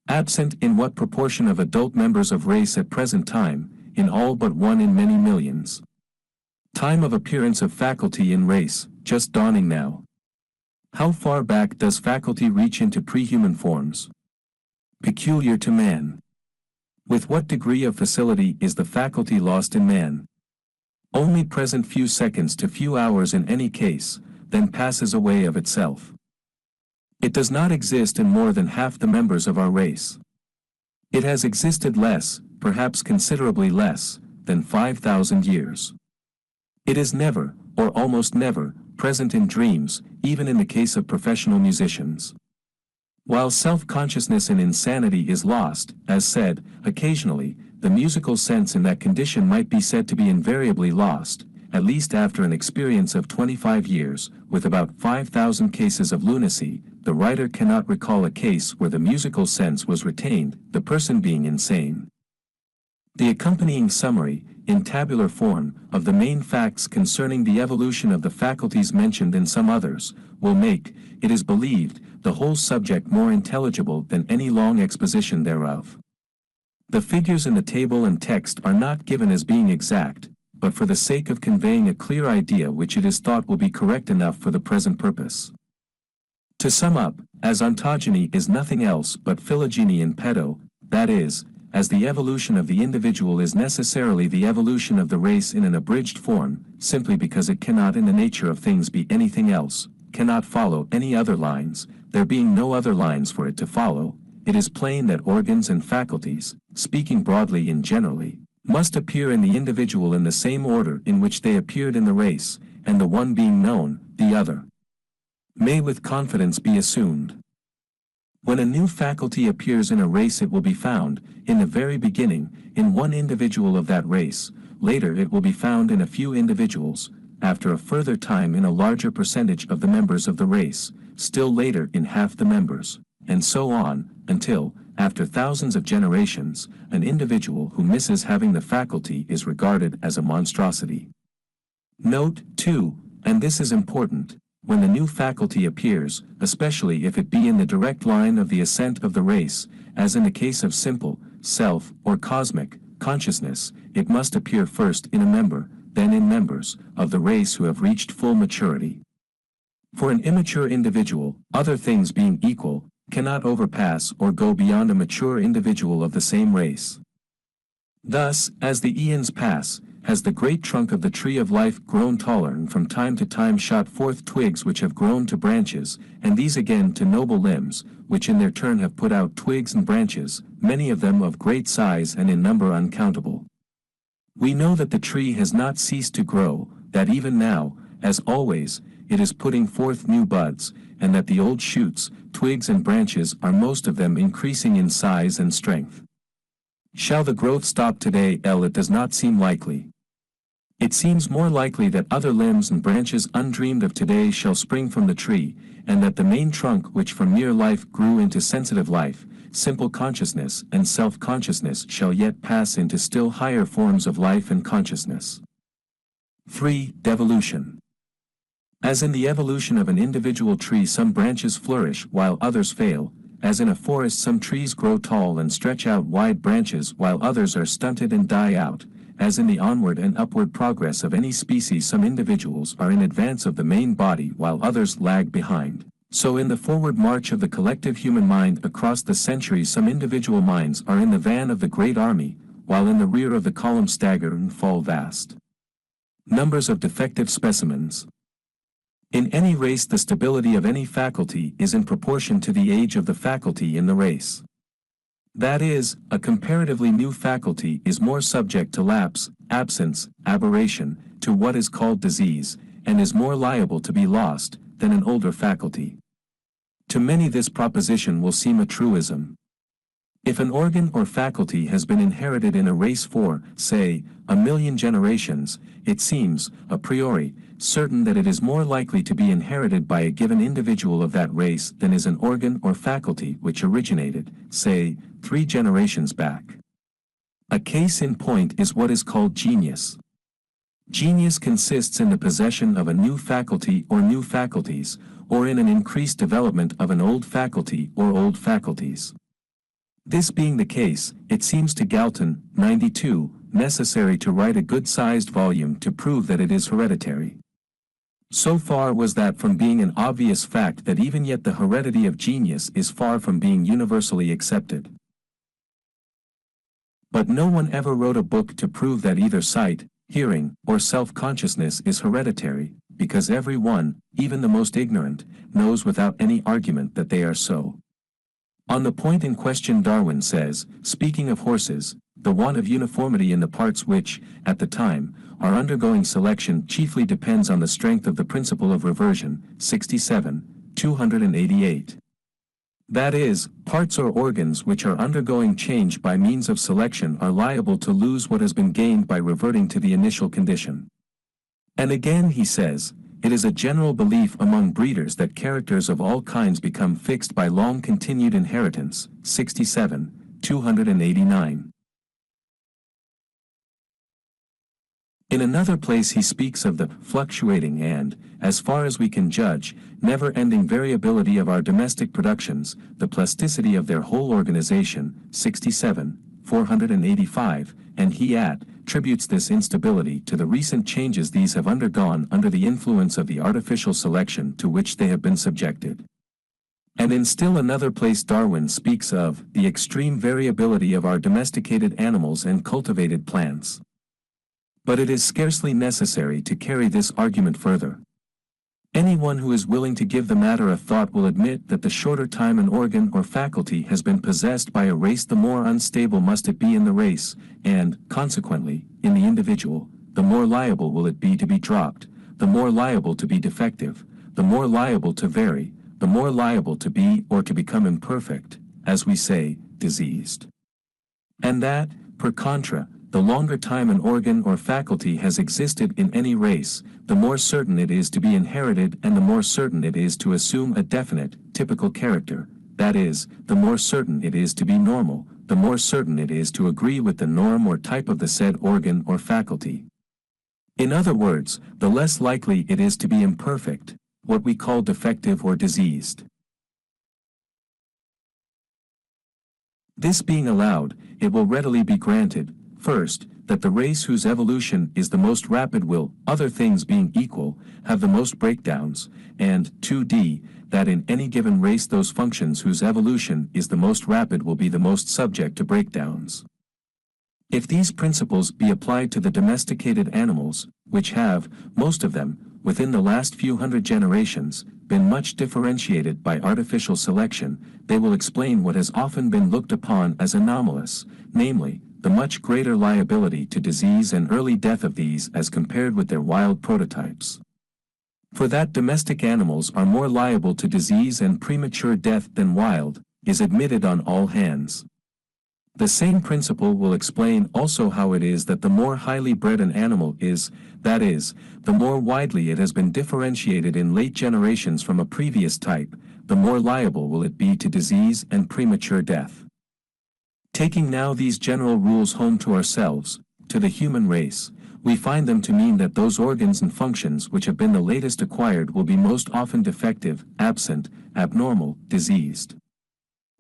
Absent in what proportion of adult members of race at present time, in all but one in many millions. Time of appearance of faculty in race, just dawning now. How far back does faculty reach into pre-human forms? Peculiar to man. With what degree of facility is the faculty lost in man? Only present few seconds to few hours in any case, then passes away of itself. It does not exist in more than half the members of our race. It has existed less, perhaps considerably less, than 5,000 years. It is never, or almost never, present in dreams, even in the case of professional musicians. While self-consciousness in insanity is lost, as said, occasionally, the musical sense in that condition might be said to be invariably lost, at least after an experience of 25 years, with about 5,000 cases of lunacy. The writer cannot recall a case where the musical sense was retained, the person being insane. The accompanying summary, in tabular form, of the main facts concerning the evolution of the faculties mentioned in some others, will make, it is believed, the whole subject more intelligible than any long exposition thereof. The figures in the table and text are not given as being exact, but for the sake of conveying a clear idea which it is thought will be correct enough for the present purpose. To sum up, as ontogeny is nothing else but phylogeny in pedo, that is, as the evolution of the individual is necessarily the evolution of the race in an abridged form, simply because it cannot in the nature of things be anything else, cannot follow any other lines, there being no other lines for it to follow, it is plain that organs and faculties, speaking broadly and generally, must appear in the individual in the same order in which they appeared in the race, and the one being known, the other may with confidence be assumed. When a new faculty appears in a race, it will be found, in the very beginning, in one individual of that race, later it will be found in a few individuals, after a further time in a larger percentage of the members of the race, still later in half the members, and so on, until, after thousands of generations, an individual who misses having the faculty is regarded as a monstrosity. Note, too, and this is important, when the new faculty appears, especially if it be in the direct line of the ascent of the race, as in the case of simple, self, or cosmic, consciousness, it must appear first in a member, then in members, of the race who have reached full maturity. For an immature individual, other things being equal, cannot overpass or go beyond a mature individual of the same race. Thus, as the eons pass, has the great trunk of the tree of life grown taller and from time to time shot forth twigs which have grown to branches, and these again to noble limbs, which in their turn have put out twigs and branches, many of them of great size and in number uncountable. We know that the tree has not ceased to grow, that even now, as always, it is putting forth new buds, and that the old shoots, twigs and branches are most of them increasing in size and strength. Shall the growth stop today? It does not seem likely. It seems more likely that other limbs and branches undreamed of today shall spring from the tree, and that the main trunk which from mere life grew into sensitive life, simple consciousness and self-consciousness shall yet pass into still higher forms of life and consciousness. 3. Devolution. As in the evolution of an individual tree, some branches flourish while others fail, as in a forest some trees grow tall and stretch out wide branches while others are stunted and die out, as in the onward and upward progress of any species some individuals are in advance of the main body while others lag behind, so in the forward march of the collective human mind across the centuries some individual minds are in the van of the great army, while in the rear of the column stagger and fall vast numbers of defective specimens. In any race the stability of any faculty is in proportion to the age of the faculty in the race. That is, a comparatively new faculty is more subject to lapse, absence, aberration, to what is called disease, and is more liable to be lost, than an older faculty. To many this proposition will seem a truism. If an organ or faculty has been inherited in a race for, say, 1,000,000 generations, it seems, a priori, certain that it is more likely to be inherited by a given individual of that race than is an organ or faculty which originated, say, 3 generations back. A case in point is what is called genius. Genius consists in the possession of a new faculty or new faculties, or in an increased development of an old faculty or old faculties. This being the case, it seems to Galton, 92, necessary to write a good-sized volume to prove that it is hereditary. So far was that from being an obvious fact that even yet the heredity of genius is far from being universally accepted. But no one ever wrote a book to prove that either sight, hearing, or self-consciousness is hereditary, because every one, even the most ignorant, knows without any argument that they are so. On the point in question Darwin says, speaking of horses, the want of uniformity in the parts which, at the time, are undergoing selection chiefly depends on the strength of the principle of reversion, 67, 288. That is, parts or organs which are undergoing change by means of selection are liable to lose what has been gained by reverting to the initial condition. And again he says, it is a general belief among breeders that characters of all kinds become fixed by long-continued inheritance, 67, 289. In another place he speaks of the fluctuating and, as far as we can judge, never-ending variability of our domestic productions, the plasticity of their whole organization, 67, 485, and he attributes this instability to the recent changes these have undergone under the influence of the artificial selection to which they have been subjected. And in still another place Darwin speaks of the extreme variability of our domesticated animals and cultivated plants. But it is scarcely necessary to carry this argument further. Anyone who is willing to give the matter a thought will admit that the shorter time an organ or faculty has been possessed by a race, the more unstable must it be in the race, and, consequently, in the individual, the more liable will it be to be dropped, the more liable to be defective, the more liable to vary, the more liable to be or to become imperfect, as we say, diseased. And that, per contra, the longer time an organ or faculty has existed in any race, the more certain it is to be inherited and the more certain it is to assume a definite, typical character, that is, the more certain it is to be normal, the more certain it is to agree with the norm or type of the said organ or faculty. In other words, the less likely it is to be imperfect, what we call defective or diseased. This being allowed, it will readily be granted, first, that the race whose evolution is the most rapid will, other things being equal, have the most breakdowns, and 2d, that in any given race those functions whose evolution is the most rapid will be the most subject to breakdowns. If these principles be applied to the domesticated animals, which have, most of them, within the last few hundred generations, been much differentiated by artificial selection, they will explain what has often been looked upon as anomalous, namely, the much greater liability to disease and early death of these as compared with their wild prototypes. For that domestic animals are more liable to disease and premature death than wild, is admitted on all hands. The same principle will explain also how it is that the more highly bred an animal is, that is, the more widely it has been differentiated in late generations from a previous type, the more liable will it be to disease and premature death. Taking now these general rules home to ourselves, to the human race, we find them to mean that those organs and functions which have been the latest acquired will be most often defective, absent, abnormal, diseased.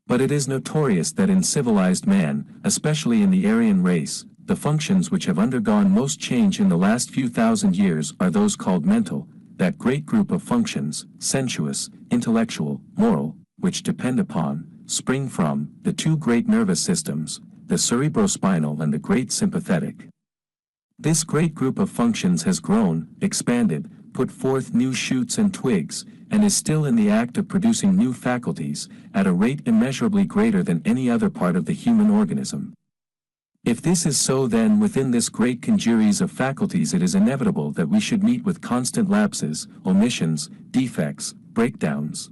But it is notorious that in civilized man, especially in the Aryan race, the functions which have undergone most change in the last few thousand years are those called mental, that great group of functions, sensuous, intellectual, moral, which depend upon, spring from, the two great nervous systems, the cerebrospinal and the great sympathetic. This great group of functions has grown, expanded, put forth new shoots and twigs, and is still in the act of producing new faculties, at a rate immeasurably greater than any other part of the human organism. If this is so, then within this great congeries of faculties it is inevitable that we should meet with constant lapses, omissions, defects, breakdowns.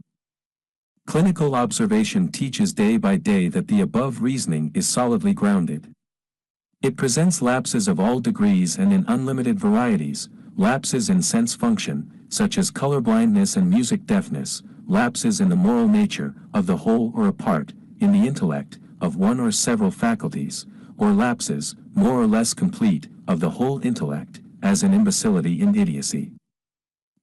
Clinical observation teaches day by day that the above reasoning is solidly grounded. It presents lapses of all degrees and in unlimited varieties, lapses in sense function, such as colorblindness and music deafness, lapses in the moral nature, of the whole or a part, in the intellect, of one or several faculties, or lapses, more or less complete, of the whole intellect, as in imbecility and idiocy.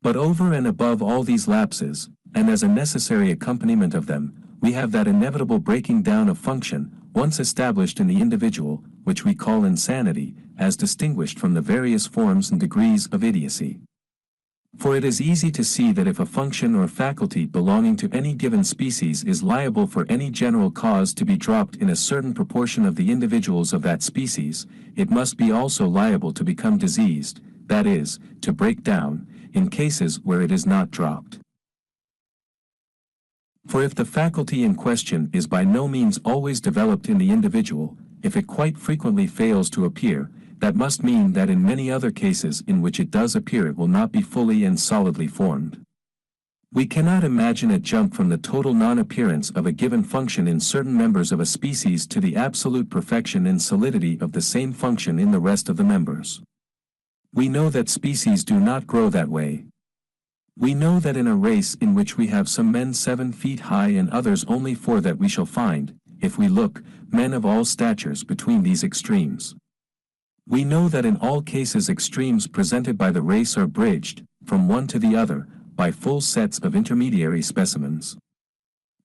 But over and above all these lapses, and as a necessary accompaniment of them, we have that inevitable breaking down of function, once established in the individual, which we call insanity, as distinguished from the various forms and degrees of idiocy. For it is easy to see that if a function or faculty belonging to any given species is liable for any general cause to be dropped in a certain proportion of the individuals of that species, it must be also liable to become diseased, that is, to break down, in cases where it is not dropped. For if the faculty in question is by no means always developed in the individual, if it quite frequently fails to appear, that must mean that in many other cases in which it does appear it will not be fully and solidly formed. We cannot imagine a jump from the total non-appearance of a given function in certain members of a species to the absolute perfection and solidity of the same function in the rest of the members. We know that species do not grow that way. We know that in a race in which we have some men 7 feet high and others only 4 that we shall find, if we look, men of all statures between these extremes. We know that in all cases extremes presented by the race are bridged, from one to the other, by full sets of intermediary specimens.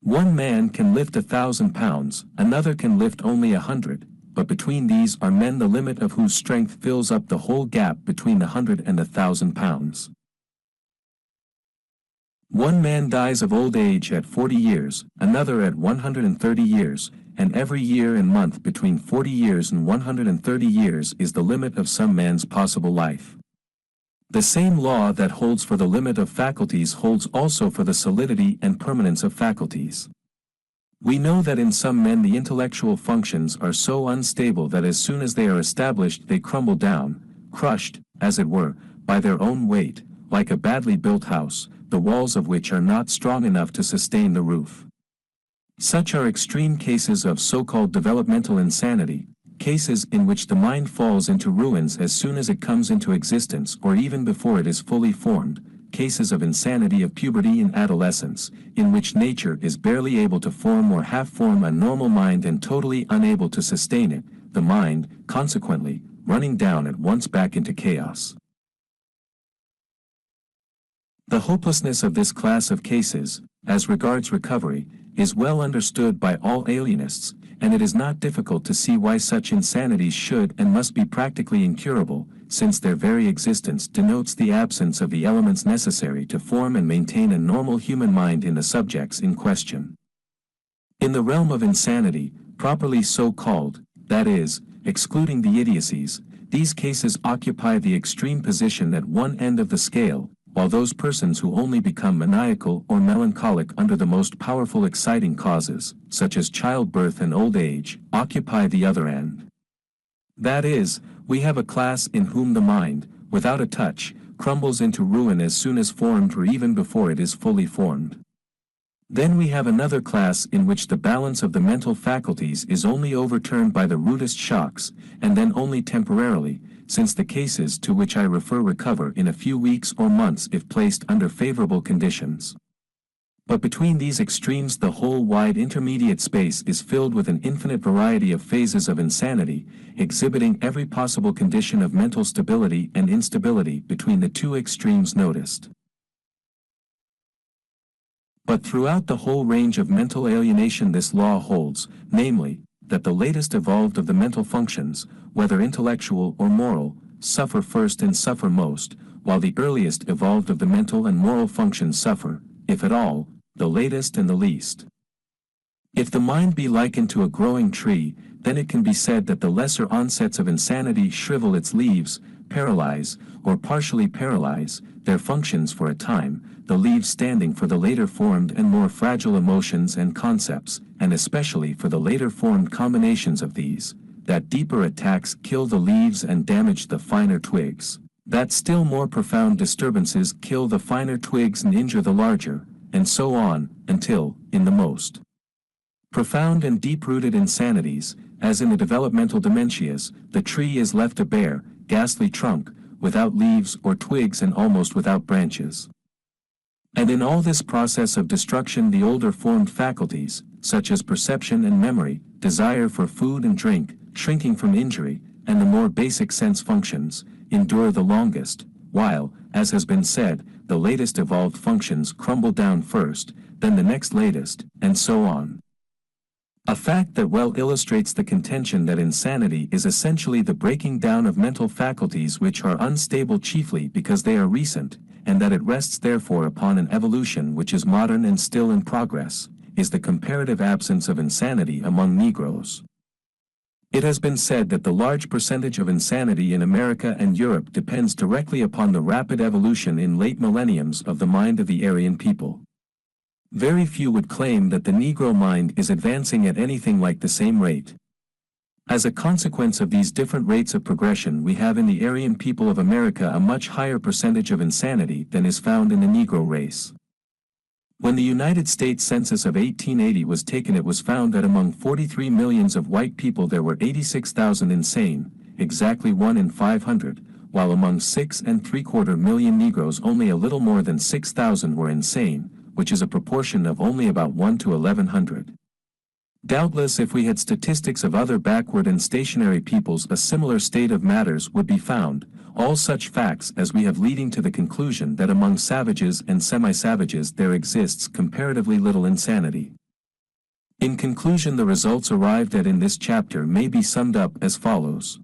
One man can lift 1,000 pounds, another can lift only 100, but between these are men the limit of whose strength fills up the whole gap between the 100 and 1,000 pounds. One man dies of old age at 40 years, another at 130 years, and every year and month between 40 years and 130 years is the limit of some man's possible life. The same law that holds for the limit of faculties holds also for the solidity and permanence of faculties. We know that in some men the intellectual functions are so unstable that as soon as they are established they crumble down, crushed, as it were, by their own weight, like a badly built house, the walls of which are not strong enough to sustain the roof. Such are extreme cases of so-called developmental insanity, cases in which the mind falls into ruins as soon as it comes into existence or even before it is fully formed, cases of insanity of puberty and adolescence, in which nature is barely able to form or half-form a normal mind and totally unable to sustain it, the mind, consequently, running down at once back into chaos. The hopelessness of this class of cases, as regards recovery, is well understood by all alienists, and it is not difficult to see why such insanities should and must be practically incurable, since their very existence denotes the absence of the elements necessary to form and maintain a normal human mind in the subjects in question. In the realm of insanity, properly so called, that is, excluding the idiocies, these cases occupy the extreme position at one end of the scale, while those persons who only become maniacal or melancholic under the most powerful exciting causes, such as childbirth and old age, occupy the other end. That is, we have a class in whom the mind, without a touch, crumbles into ruin as soon as formed or even before it is fully formed. Then we have another class in which the balance of the mental faculties is only overturned by the rudest shocks, and then only temporarily, since the cases to which I refer recover in a few weeks or months if placed under favorable conditions. But between these extremes the whole wide intermediate space is filled with an infinite variety of phases of insanity, exhibiting every possible condition of mental stability and instability between the two extremes noticed. But throughout the whole range of mental alienation this law holds, namely, that the latest evolved of the mental functions, whether intellectual or moral, suffer first and suffer most, while the earliest evolved of the mental and moral functions suffer, if at all, the latest and the least. If the mind be likened to a growing tree, then it can be said that the lesser onsets of insanity shrivel its leaves, paralyze, or partially paralyze, their functions for a time, the leaves standing for the later formed and more fragile emotions and concepts, and especially for the later formed combinations of these, that deeper attacks kill the leaves and damage the finer twigs, that still more profound disturbances kill the finer twigs and injure the larger, and so on, until, in the most profound and deep-rooted insanities, as in the developmental dementias, the tree is left a bare, ghastly trunk, without leaves or twigs and almost without branches. And in all this process of destruction the older formed faculties, such as perception and memory, desire for food and drink, shrinking from injury, and the more basic sense functions, endure the longest, while, as has been said, the latest evolved functions crumble down first, then the next latest, and so on. A fact that well illustrates the contention that insanity is essentially the breaking down of mental faculties which are unstable chiefly because they are recent, and that it rests therefore upon an evolution which is modern and still in progress, is the comparative absence of insanity among Negroes. It has been said that the large percentage of insanity in America and Europe depends directly upon the rapid evolution in late millenniums of the mind of the Aryan people. Very few would claim that the Negro mind is advancing at anything like the same rate. As a consequence of these different rates of progression, we have in the Aryan people of America a much higher percentage of insanity than is found in the Negro race. When the United States Census of 1880 was taken, it was found that among 43 millions of white people there were 86,000 insane, exactly 1 in 500, while among 6.75 million Negroes only a little more than 6,000 were insane, which is a proportion of only about 1 to 1,100. Doubtless if we had statistics of other backward and stationary peoples a similar state of matters would be found, all such facts as we have leading to the conclusion that among savages and semi-savages there exists comparatively little insanity. In conclusion, the results arrived at in this chapter may be summed up as follows.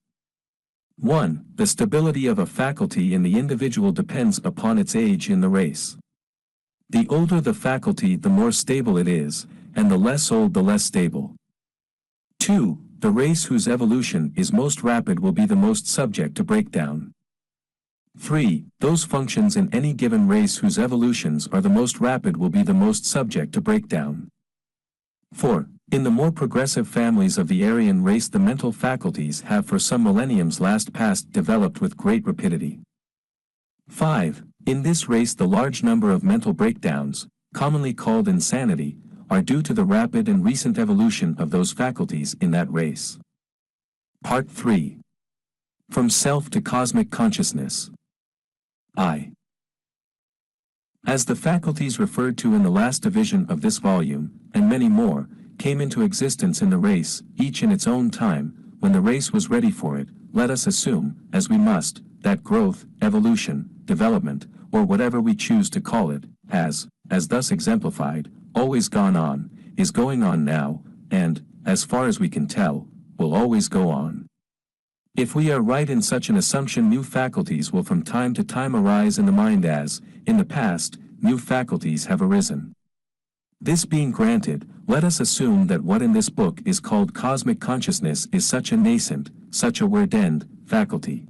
1. The stability of a faculty in the individual depends upon its age in the race. The older the faculty, the more stable it is, and the less old, the less stable. 2. The race whose evolution is most rapid will be the most subject to breakdown. 3. Those functions in any given race whose evolutions are the most rapid will be the most subject to breakdown. 4. In the more progressive families of the Aryan race the mental faculties have for some millenniums last past developed with great rapidity. 5. In this race the large number of mental breakdowns, commonly called insanity, are due to the rapid and recent evolution of those faculties in that race. Part 3. From Self to Cosmic Consciousness. I. As the faculties referred to in the last division of this volume, and many more, came into existence in the race, each in its own time, when the race was ready for it, let us assume, as we must, that growth, evolution, development, or whatever we choose to call it, has, as thus exemplified, always gone on, is going on now, and, as far as we can tell, will always go on. If we are right in such an assumption, new faculties will from time to time arise in the mind as, in the past, new faculties have arisen. This being granted, let us assume that what in this book is called cosmic consciousness is such a nascent, such a verdant, faculty.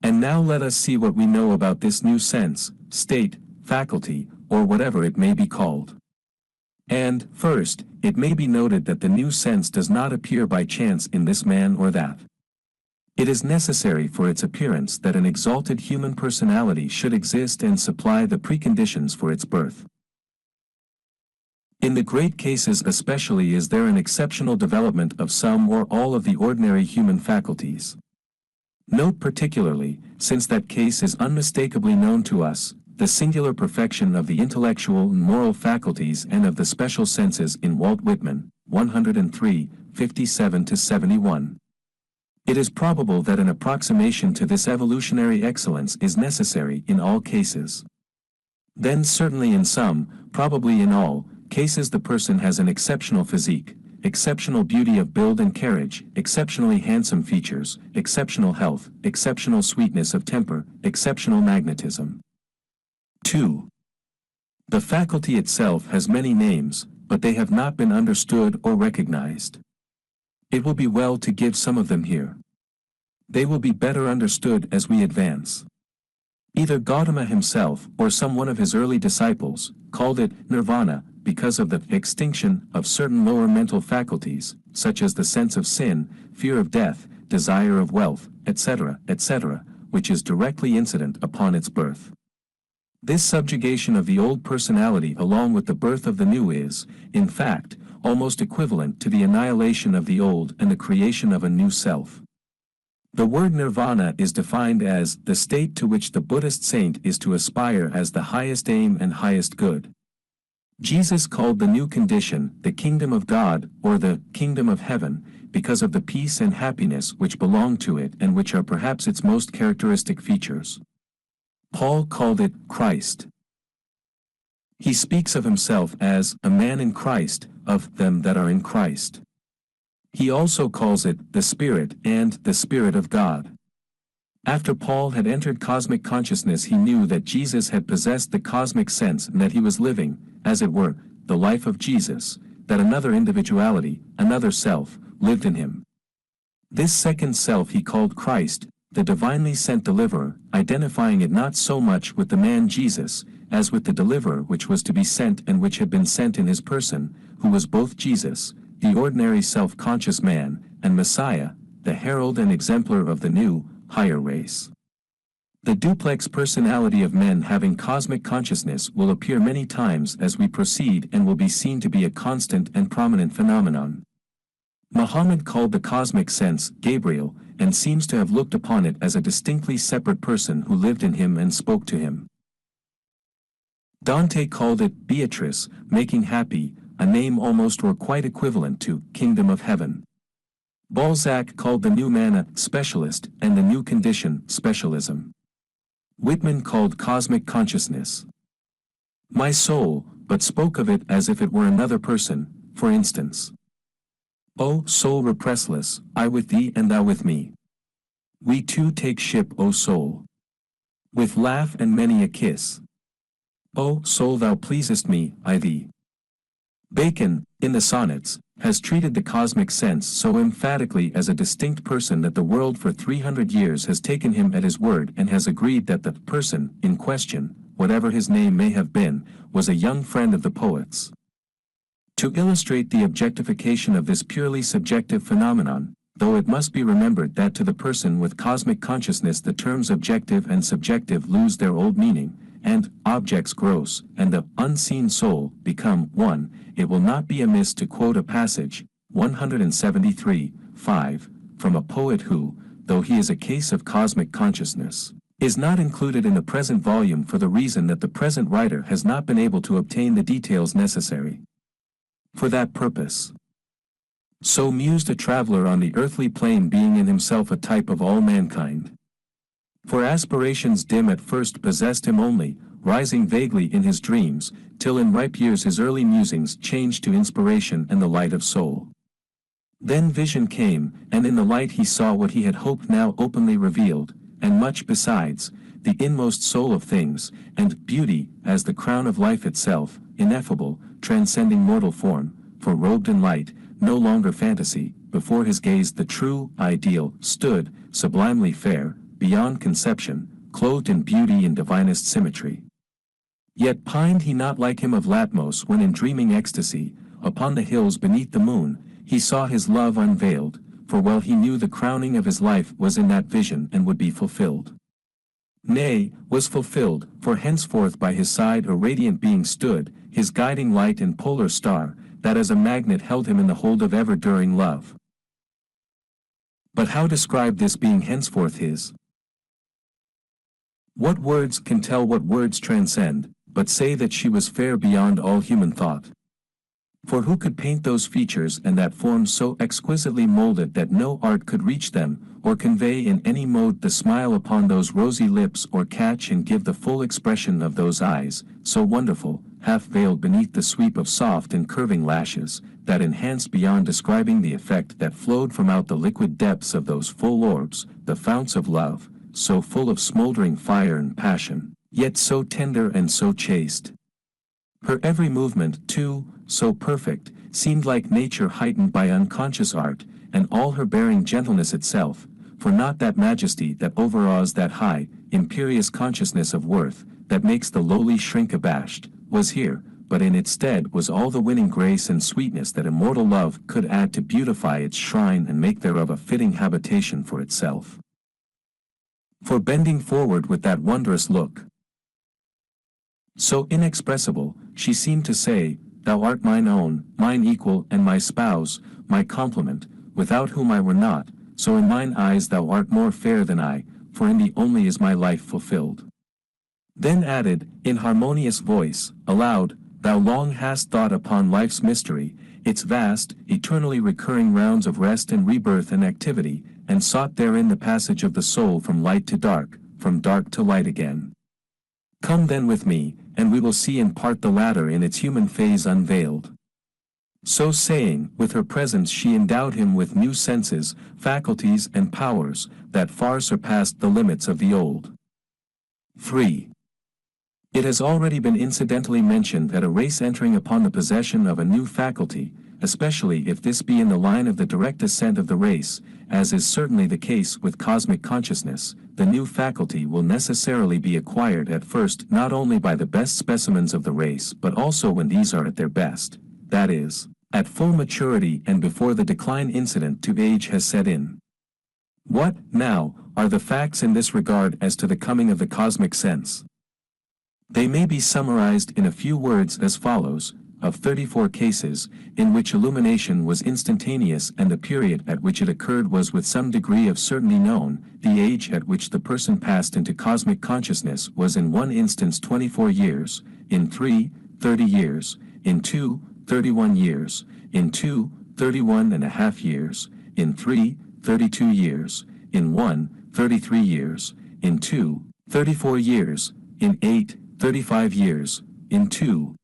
And now let us see what we know about this new sense, state, faculty, or whatever it may be called. And, first, it may be noted that the new sense does not appear by chance in this man or that. It is necessary for its appearance that an exalted human personality should exist and supply the preconditions for its birth. In the great cases especially is there an exceptional development of some or all of the ordinary human faculties. Note particularly, since that case is unmistakably known to us, the singular perfection of the intellectual and moral faculties and of the special senses in Walt Whitman, 103, 57-71. It is probable that an approximation to this evolutionary excellence is necessary in all cases. Then certainly in some, probably in all, cases the person has an exceptional physique, exceptional beauty of build and carriage, exceptionally handsome features, exceptional health, exceptional sweetness of temper, exceptional magnetism. 2. The faculty itself has many names, but they have not been understood or recognized. It will be well to give some of them here. They will be better understood as we advance. Either Gautama himself or some one of his early disciples called it nirvana because of the extinction of certain lower mental faculties, such as the sense of sin, fear of death, desire of wealth, etc., etc., which is directly incident upon its birth. This subjugation of the old personality along with the birth of the new is, in fact, almost equivalent to the annihilation of the old and the creation of a new self. The word nirvana is defined as the state to which the Buddhist saint is to aspire as the highest aim and highest good. Jesus called the new condition the kingdom of God or the kingdom of heaven because of the peace and happiness which belong to it and which are perhaps its most characteristic features. Paul called it Christ. He speaks of himself as a man in Christ, of them that are in Christ. He also calls it the Spirit and the Spirit of God. After Paul had entered cosmic consciousness, he knew that Jesus had possessed the cosmic sense and that he was living, as it were, the life of Jesus, that another individuality, another self, lived in him. This second self he called Christ, the divinely sent deliverer, identifying it not so much with the man Jesus, as with the deliverer which was to be sent and which had been sent in his person, who was both Jesus, the ordinary self-conscious man, and Messiah, the herald and exemplar of the new, higher race. The duplex personality of men having cosmic consciousness will appear many times as we proceed and will be seen to be a constant and prominent phenomenon. Muhammad called the cosmic sense Gabriel, and seems to have looked upon it as a distinctly separate person who lived in him and spoke to him. Dante called it Beatrice, making happy, a name almost or quite equivalent to kingdom of heaven. Balzac called the new manna specialist and the new condition specialism. Whitman called cosmic consciousness my soul, but spoke of it as if it were another person, for instance. O soul repressless, I with thee and thou with me. We two take ship, O soul. With laugh and many a kiss. O soul, thou pleasest me, I thee. Bacon, in the Sonnets, has treated the cosmic sense so emphatically as a distinct person that the world for 300 years has taken him at his word and has agreed that the person in question, whatever his name may have been, was a young friend of the poet's. To illustrate the objectification of this purely subjective phenomenon, though it must be remembered that to the person with cosmic consciousness the terms objective and subjective lose their old meaning, and objects gross and the unseen soul become one, it will not be amiss to quote a passage, 173:5, from a poet who, though he is a case of cosmic consciousness, is not included in the present volume for the reason that the present writer has not been able to obtain the details necessary for that purpose. So mused a traveler on the earthly plane, being in himself a type of all mankind. For aspirations dim at first possessed him only, rising vaguely in his dreams, till in ripe years his early musings changed to inspiration and the light of soul. Then vision came, and in the light he saw what he had hoped now openly revealed, and much besides, the inmost soul of things, and beauty as the crown of life itself, ineffable, transcending mortal form, for robed in light, no longer fantasy, before his gaze the true ideal stood, sublimely fair, beyond conception, clothed in beauty and divinest symmetry. Yet pined he not like him of Latmos when in dreaming ecstasy, upon the hills beneath the moon, he saw his love unveiled, for well he knew the crowning of his life was in that vision and would be fulfilled. Nay, was fulfilled, for henceforth by his side a radiant being stood, his guiding light and polar star, that as a magnet held him in the hold of ever-during love. But how describe this being henceforth his? What words can tell what words transcend, but say that she was fair beyond all human thought? For who could paint those features and that form so exquisitely molded that no art could reach them, or convey in any mode the smile upon those rosy lips, or catch and give the full expression of those eyes, so wonderful, half-veiled beneath the sweep of soft and curving lashes, that enhanced beyond describing the effect that flowed from out the liquid depths of those full orbs, the founts of love, so full of smoldering fire and passion, yet so tender and so chaste. Her every movement, too, so perfect, seemed like nature heightened by unconscious art, and all her bearing gentleness itself, for not that majesty that overawes that high, imperious consciousness of worth, that makes the lowly shrink abashed, was here, but in its stead was all the winning grace and sweetness that immortal love could add to beautify its shrine and make thereof a fitting habitation for itself. For bending forward with that wondrous look, So inexpressible, she seemed to say, "Thou art mine own, mine equal and my spouse, my complement, without whom I were not, so in mine eyes thou art more fair than I, for in thee only is my life fulfilled." Then added, in harmonious voice, aloud, "Thou long hast thought upon life's mystery, its vast, eternally recurring rounds of rest and rebirth and activity, and sought therein the passage of the soul from light to dark, from dark to light again. Come then with me, and we will see in part the latter in its human phase unveiled." So saying, with her presence she endowed him with new senses, faculties and powers, that far surpassed the limits of the old. 3. It has already been incidentally mentioned that a race entering upon the possession of a new faculty, especially if this be in the line of the direct ascent of the race, as is certainly the case with cosmic consciousness, the new faculty will necessarily be acquired at first not only by the best specimens of the race but also when these are at their best, that is, at full maturity and before the decline incident to age has set in. What, now, are the facts in this regard as to the coming of the cosmic sense? They may be summarized in a few words as follows: of 34 cases, in which illumination was instantaneous and the period at which it occurred was with some degree of certainty known, the age at which the person passed into cosmic consciousness was in one instance 24 years, in 3, 30 years, in 2, 31 years, in 2, 31.5 years, in 3, 32 years, in 1, 33 years, in 2, 34 years, in 8, 35 years, in 2,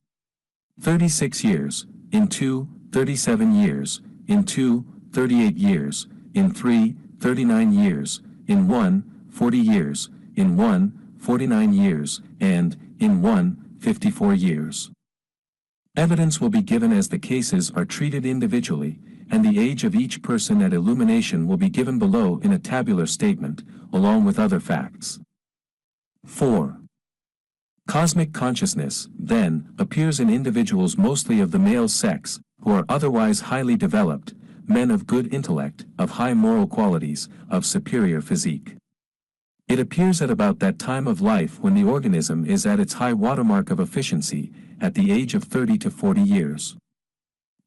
36 years, in 2, 37 years, in 2, 38 years, in 3, 39 years, in 1, 40 years, in 1, 49 years, and, in 1, 54 years. Evidence will be given as the cases are treated individually, and the age of each person at illumination will be given below in a tabular statement, along with other facts. 4. Cosmic consciousness, then, appears in individuals mostly of the male sex, who are otherwise highly developed, men of good intellect, of high moral qualities, of superior physique. It appears at about that time of life when the organism is at its high watermark of efficiency, at the age of 30 to 40 years.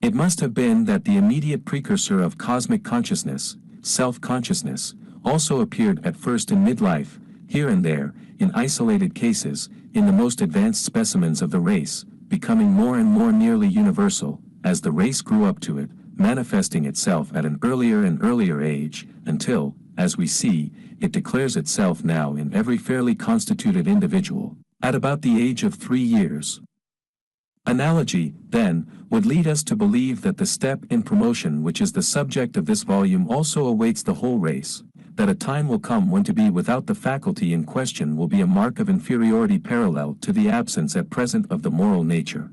It must have been that the immediate precursor of cosmic consciousness, self-consciousness, also appeared at first in midlife, here and there, in isolated cases, in the most advanced specimens of the race, becoming more and more nearly universal, as the race grew up to it, manifesting itself at an earlier and earlier age, until, as we see, it declares itself now in every fairly constituted individual, at about the age of 3 years. Analogy, then, would lead us to believe that the step in promotion which is the subject of this volume also awaits the whole race, that a time will come when to be without the faculty in question will be a mark of inferiority parallel to the absence at present of the moral nature.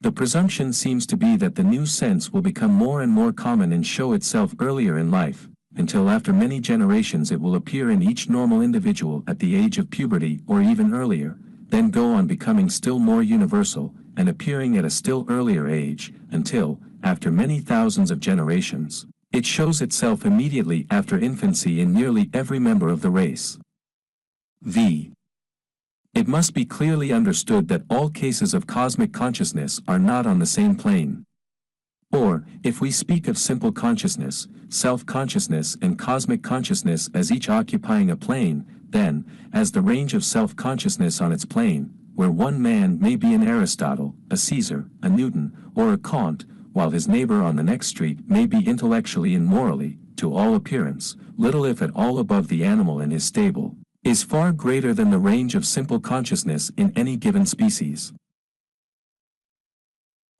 The presumption seems to be that the new sense will become more and more common and show itself earlier in life, until after many generations it will appear in each normal individual at the age of puberty or even earlier, then go on becoming still more universal, and appearing at a still earlier age, until, after many thousands of generations, it shows itself immediately after infancy in nearly every member of the race. V. It must be clearly understood that all cases of cosmic consciousness are not on the same plane. Or, if we speak of simple consciousness, self-consciousness and cosmic consciousness as each occupying a plane, then, as the range of self-consciousness on its plane, where one man may be an Aristotle, a Caesar, a Newton, or a Kant, while his neighbor on the next street may be intellectually and morally, to all appearance, little if at all above the animal in his stable, is far greater than the range of simple consciousness in any given species.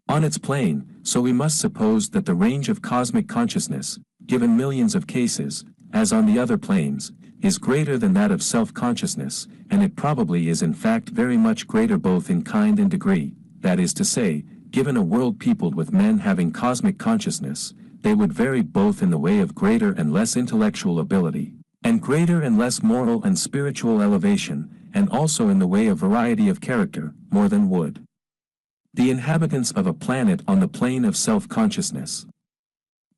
On its plane, so we must suppose that the range of cosmic consciousness, given millions of cases, as on the other planes, is greater than that of self-consciousness, and it probably is in fact very much greater both in kind and degree, that is to say, given a world peopled with men having cosmic consciousness, they would vary both in the way of greater and less intellectual ability, and greater and less moral and spiritual elevation, and also in the way of variety of character, more than would the inhabitants of a planet on the plane of self-consciousness.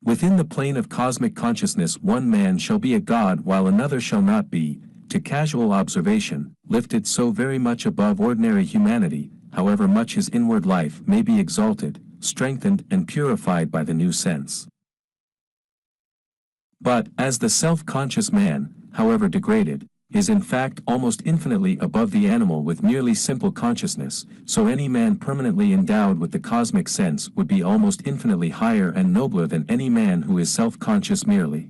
Within the plane of cosmic consciousness one man shall be a god while another shall not be, to casual observation, lifted so very much above ordinary humanity, however much his inward life may be exalted, strengthened and purified by the new sense. But, as the self-conscious man, however degraded, is in fact almost infinitely above the animal with merely simple consciousness, so any man permanently endowed with the cosmic sense would be almost infinitely higher and nobler than any man who is self-conscious merely.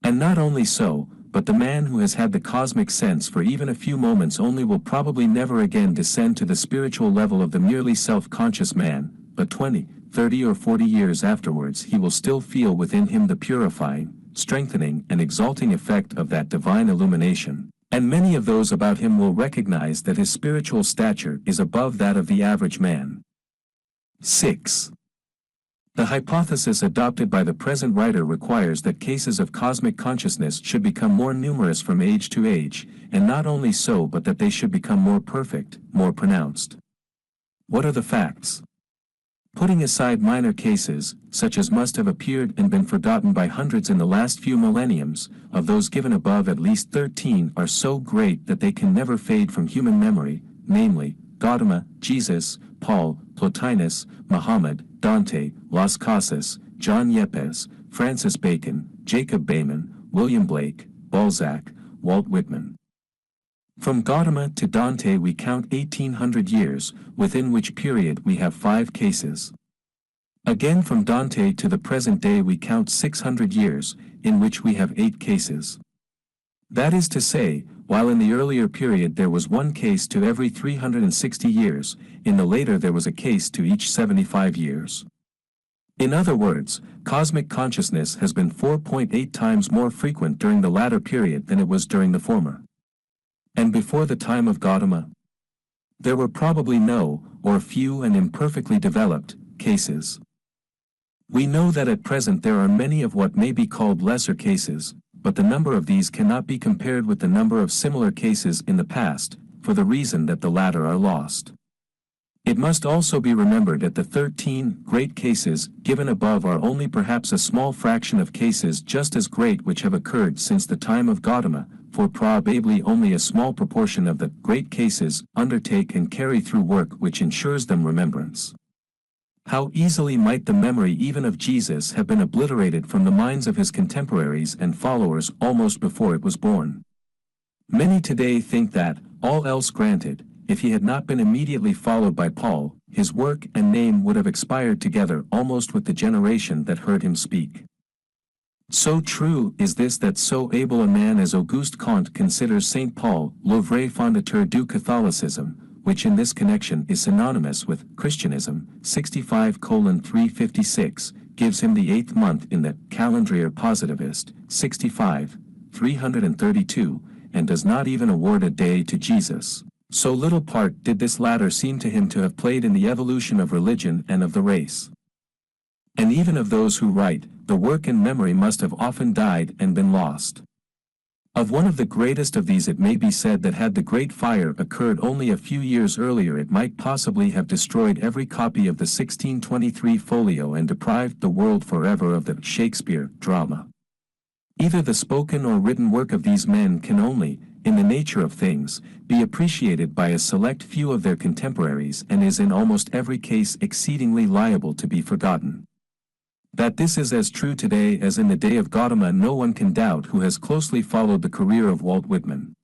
And not only so, but the man who has had the cosmic sense for even a few moments only will probably never again descend to the spiritual level of the merely self-conscious man, but 20, 30 or 40 years afterwards he will still feel within him the purifying, strengthening and exalting effect of that divine illumination, and many of those about him will recognize that his spiritual stature is above that of the average man. 6. The hypothesis adopted by the present writer requires that cases of cosmic consciousness should become more numerous from age to age, and not only so but that they should become more perfect, more pronounced. What are the facts? Putting aside minor cases, such as must have appeared and been forgotten by hundreds in the last few millenniums, of those given above at least 13 are so great that they can never fade from human memory, namely, Gautama, Jesus, Paul, Plotinus, Muhammad, Dante, Las Casas, John Yepes, Francis Bacon, Jacob Bayman, William Blake, Balzac, Walt Whitman. From Gautama to Dante we count 1800 years, within which period we have 5 cases. Again from Dante to the present day we count 600 years, in which we have 8 cases. That is to say, while in the earlier period there was 1 case to every 360 years, in the later there was a case to each 75 years. In other words, cosmic consciousness has been 4.8 times more frequent during the latter period than it was during the former. And before the time of Gautama, there were probably no, or few and imperfectly developed, cases. We know that at present there are many of what may be called lesser cases, but the number of these cannot be compared with the number of similar cases in the past, for the reason that the latter are lost. It must also be remembered that the 13 great cases given above are only perhaps a small fraction of cases just as great which have occurred since the time of Gautama, for probably only a small proportion of the great cases undertake and carry through work which ensures them remembrance. How easily might the memory even of Jesus have been obliterated from the minds of his contemporaries and followers almost before it was born. Many today think that, all else granted, if he had not been immediately followed by Paul, his work and name would have expired together almost with the generation that heard him speak. So true is this that so able a man as Auguste Comte considers Saint Paul le vrai fondateur du Catholicisme, which in this connection is synonymous with Christianism, 65:356, gives him the 8th month in the Calendrier Positivist, 65:332, and does not even award a day to Jesus. So little part did this latter seem to him to have played in the evolution of religion and of the race. And even of those who write, the work and memory must have often died and been lost. Of one of the greatest of these it may be said that had the Great Fire occurred only a few years earlier it might possibly have destroyed every copy of the 1623 folio and deprived the world forever of the Shakespeare drama. Either the spoken or written work of these men can only, in the nature of things, be appreciated by a select few of their contemporaries and is in almost every case exceedingly liable to be forgotten. That this is as true today as in the day of Gautama no one can doubt who has closely followed the career of Walt Whitman.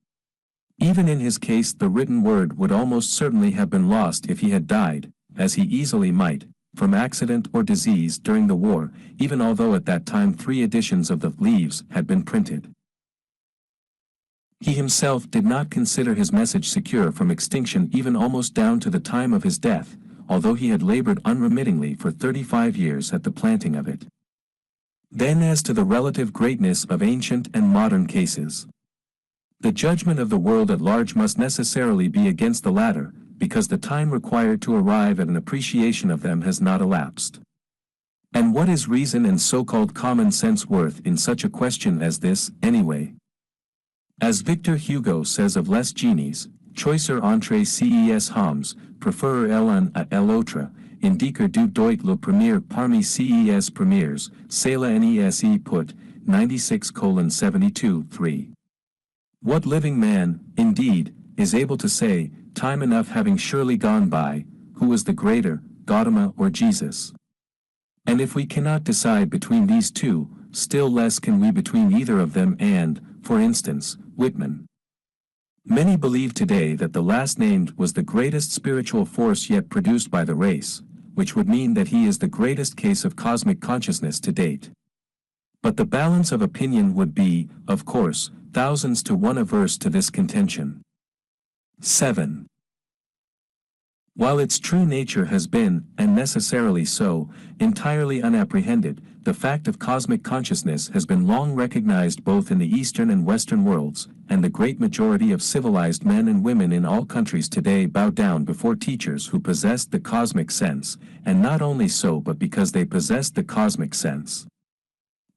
Even in his case the written word would almost certainly have been lost if he had died, as he easily might, from accident or disease during the war, even although at that time 3 editions of the Leaves had been printed. He himself did not consider his message secure from extinction even almost down to the time of his death, although he had labored unremittingly for 35 years at the planting of it. Then as to the relative greatness of ancient and modern cases. The judgment of the world at large must necessarily be against the latter, because the time required to arrive at an appreciation of them has not elapsed. And what is reason and so-called common sense worth in such a question as this, anyway? As Victor Hugo says of les génies, choicer entre ces hommes, preferer l'un à l'autre, indiquer du doit le premier parmi ces premiers, c'est la nese put, 96:72-3. What living man, indeed, is able to say, time enough having surely gone by, who was the greater, Gautama or Jesus? And if we cannot decide between these two, still less can we between either of them and, for instance, Whitman. Many believe today that the last named was the greatest spiritual force yet produced by the race, which would mean that he is the greatest case of cosmic consciousness to date. But the balance of opinion would be, of course, thousands to one averse to this contention. 7. While its true nature has been, and necessarily so, entirely unapprehended, the fact of cosmic consciousness has been long recognized both in the Eastern and Western worlds, and the great majority of civilized men and women in all countries today bow down before teachers who possessed the cosmic sense, and not only so but because they possessed the cosmic sense.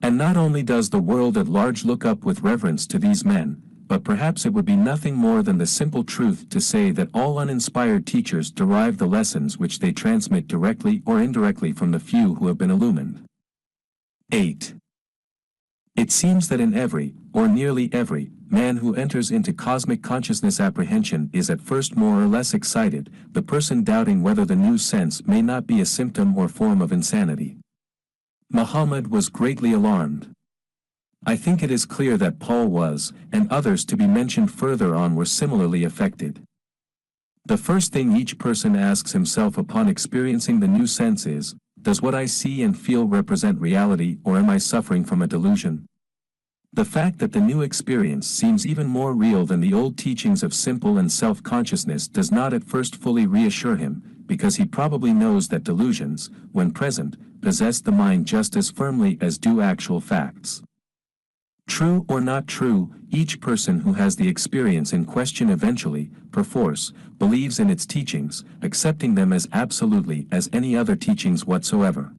And not only does the world at large look up with reverence to these men, but perhaps it would be nothing more than the simple truth to say that all uninspired teachers derive the lessons which they transmit directly or indirectly from the few who have been illumined. 8. It seems that in every, or nearly every, man who enters into cosmic consciousness apprehension is at first more or less excited, the person doubting whether the new sense may not be a symptom or form of insanity. Muhammad was greatly alarmed. I think it is clear that Paul was, and others to be mentioned further on were similarly affected. The first thing each person asks himself upon experiencing the new sense is, does what I see and feel represent reality, or am I suffering from a delusion? The fact that the new experience seems even more real than the old teachings of simple and self-consciousness does not at first fully reassure him, because he probably knows that delusions, when present, possess the mind just as firmly as do actual facts. True or not true, each person who has the experience in question eventually, perforce, believes in its teachings, accepting them as absolutely as any other teachings whatsoever.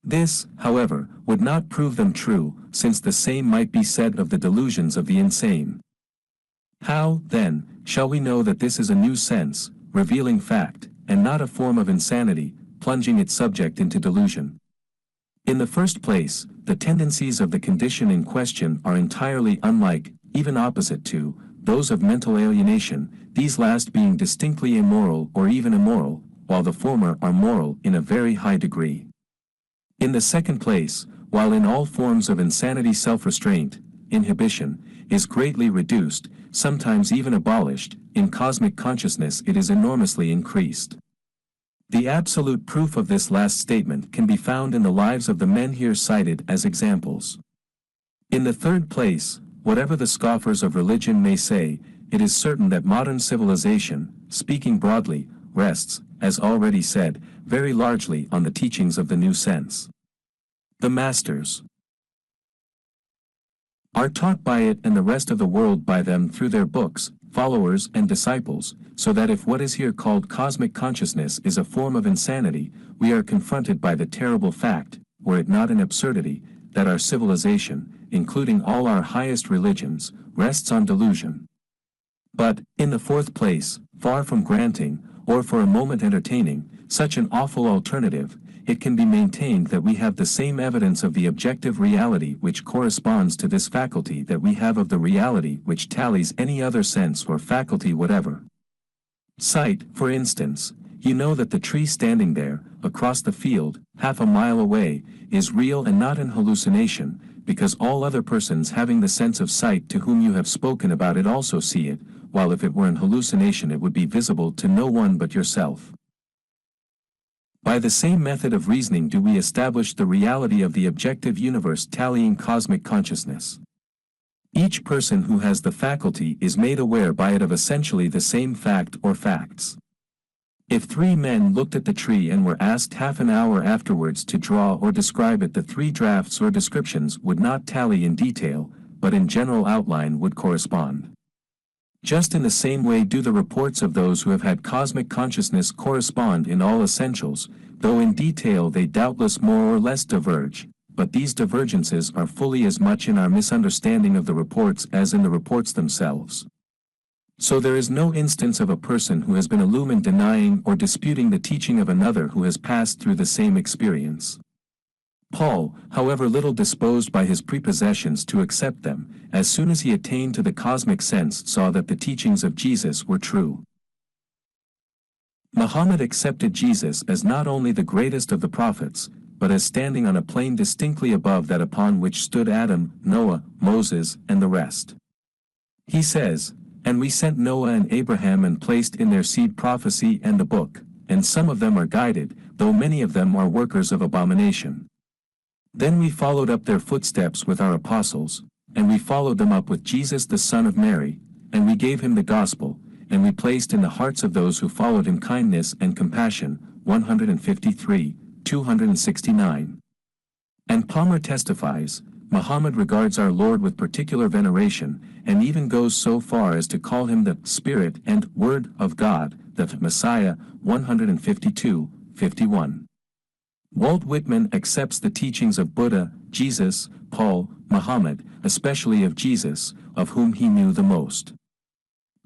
This, however, would not prove them true, since the same might be said of the delusions of the insane. How, then, shall we know that this is a new sense, revealing fact, and not a form of insanity, plunging its subject into delusion? In the first place, the tendencies of the condition in question are entirely unlike, even opposite to, those of mental alienation, these last being distinctly immoral or even immoral, while the former are moral in a very high degree. In the second place, while in all forms of insanity self-restraint, inhibition, is greatly reduced, sometimes even abolished, in cosmic consciousness it is enormously increased. The absolute proof of this last statement can be found in the lives of the men here cited as examples. In the third place, whatever the scoffers of religion may say, it is certain that modern civilization, speaking broadly, rests, as already said, very largely on the teachings of the new sense. The masters are taught by it and the rest of the world by them through their books, followers and disciples, so that if what is here called cosmic consciousness is a form of insanity, we are confronted by the terrible fact, were it not an absurdity, that our civilization, including all our highest religions, rests on delusion. But, in the fourth place, far from granting, or for a moment entertaining, such an awful alternative, it can be maintained that we have the same evidence of the objective reality which corresponds to this faculty that we have of the reality which tallies any other sense or faculty whatever. Sight, for instance, you know that the tree standing there, across the field, half a mile away, is real and not an hallucination, because all other persons having the sense of sight to whom you have spoken about it also see it, while if it were an hallucination it would be visible to no one but yourself. By the same method of reasoning do we establish the reality of the objective universe tallying cosmic consciousness. Each person who has the faculty is made aware by it of essentially the same fact or facts. If 3 men looked at the tree and were asked half an hour afterwards to draw or describe it, the 3 drafts or descriptions would not tally in detail, but in general outline would correspond. Just in the same way do the reports of those who have had cosmic consciousness correspond in all essentials, though in detail they doubtless more or less diverge, but these divergences are fully as much in our misunderstanding of the reports as in the reports themselves. So there is no instance of a person who has been illumined denying or disputing the teaching of another who has passed through the same experience. Paul, however little disposed by his prepossessions to accept them, as soon as he attained to the cosmic sense saw that the teachings of Jesus were true. Muhammad accepted Jesus as not only the greatest of the prophets, but as standing on a plane distinctly above that upon which stood Adam, Noah, Moses, and the rest. He says, "And we sent Noah and Abraham and placed in their seed prophecy and the book, and some of them are guided, though many of them are workers of abomination. Then we followed up their footsteps with our apostles, and we followed them up with Jesus the Son of Mary, and we gave him the gospel, and we placed in the hearts of those who followed him kindness and compassion." 153, 269. And Palmer testifies, Muhammad regards our Lord with particular veneration, and even goes so far as to call him the Spirit and Word of God, the Messiah. 152, 51. Walt Whitman accepts the teachings of Buddha, Jesus, Paul, Muhammad, especially of Jesus, of whom he knew the most.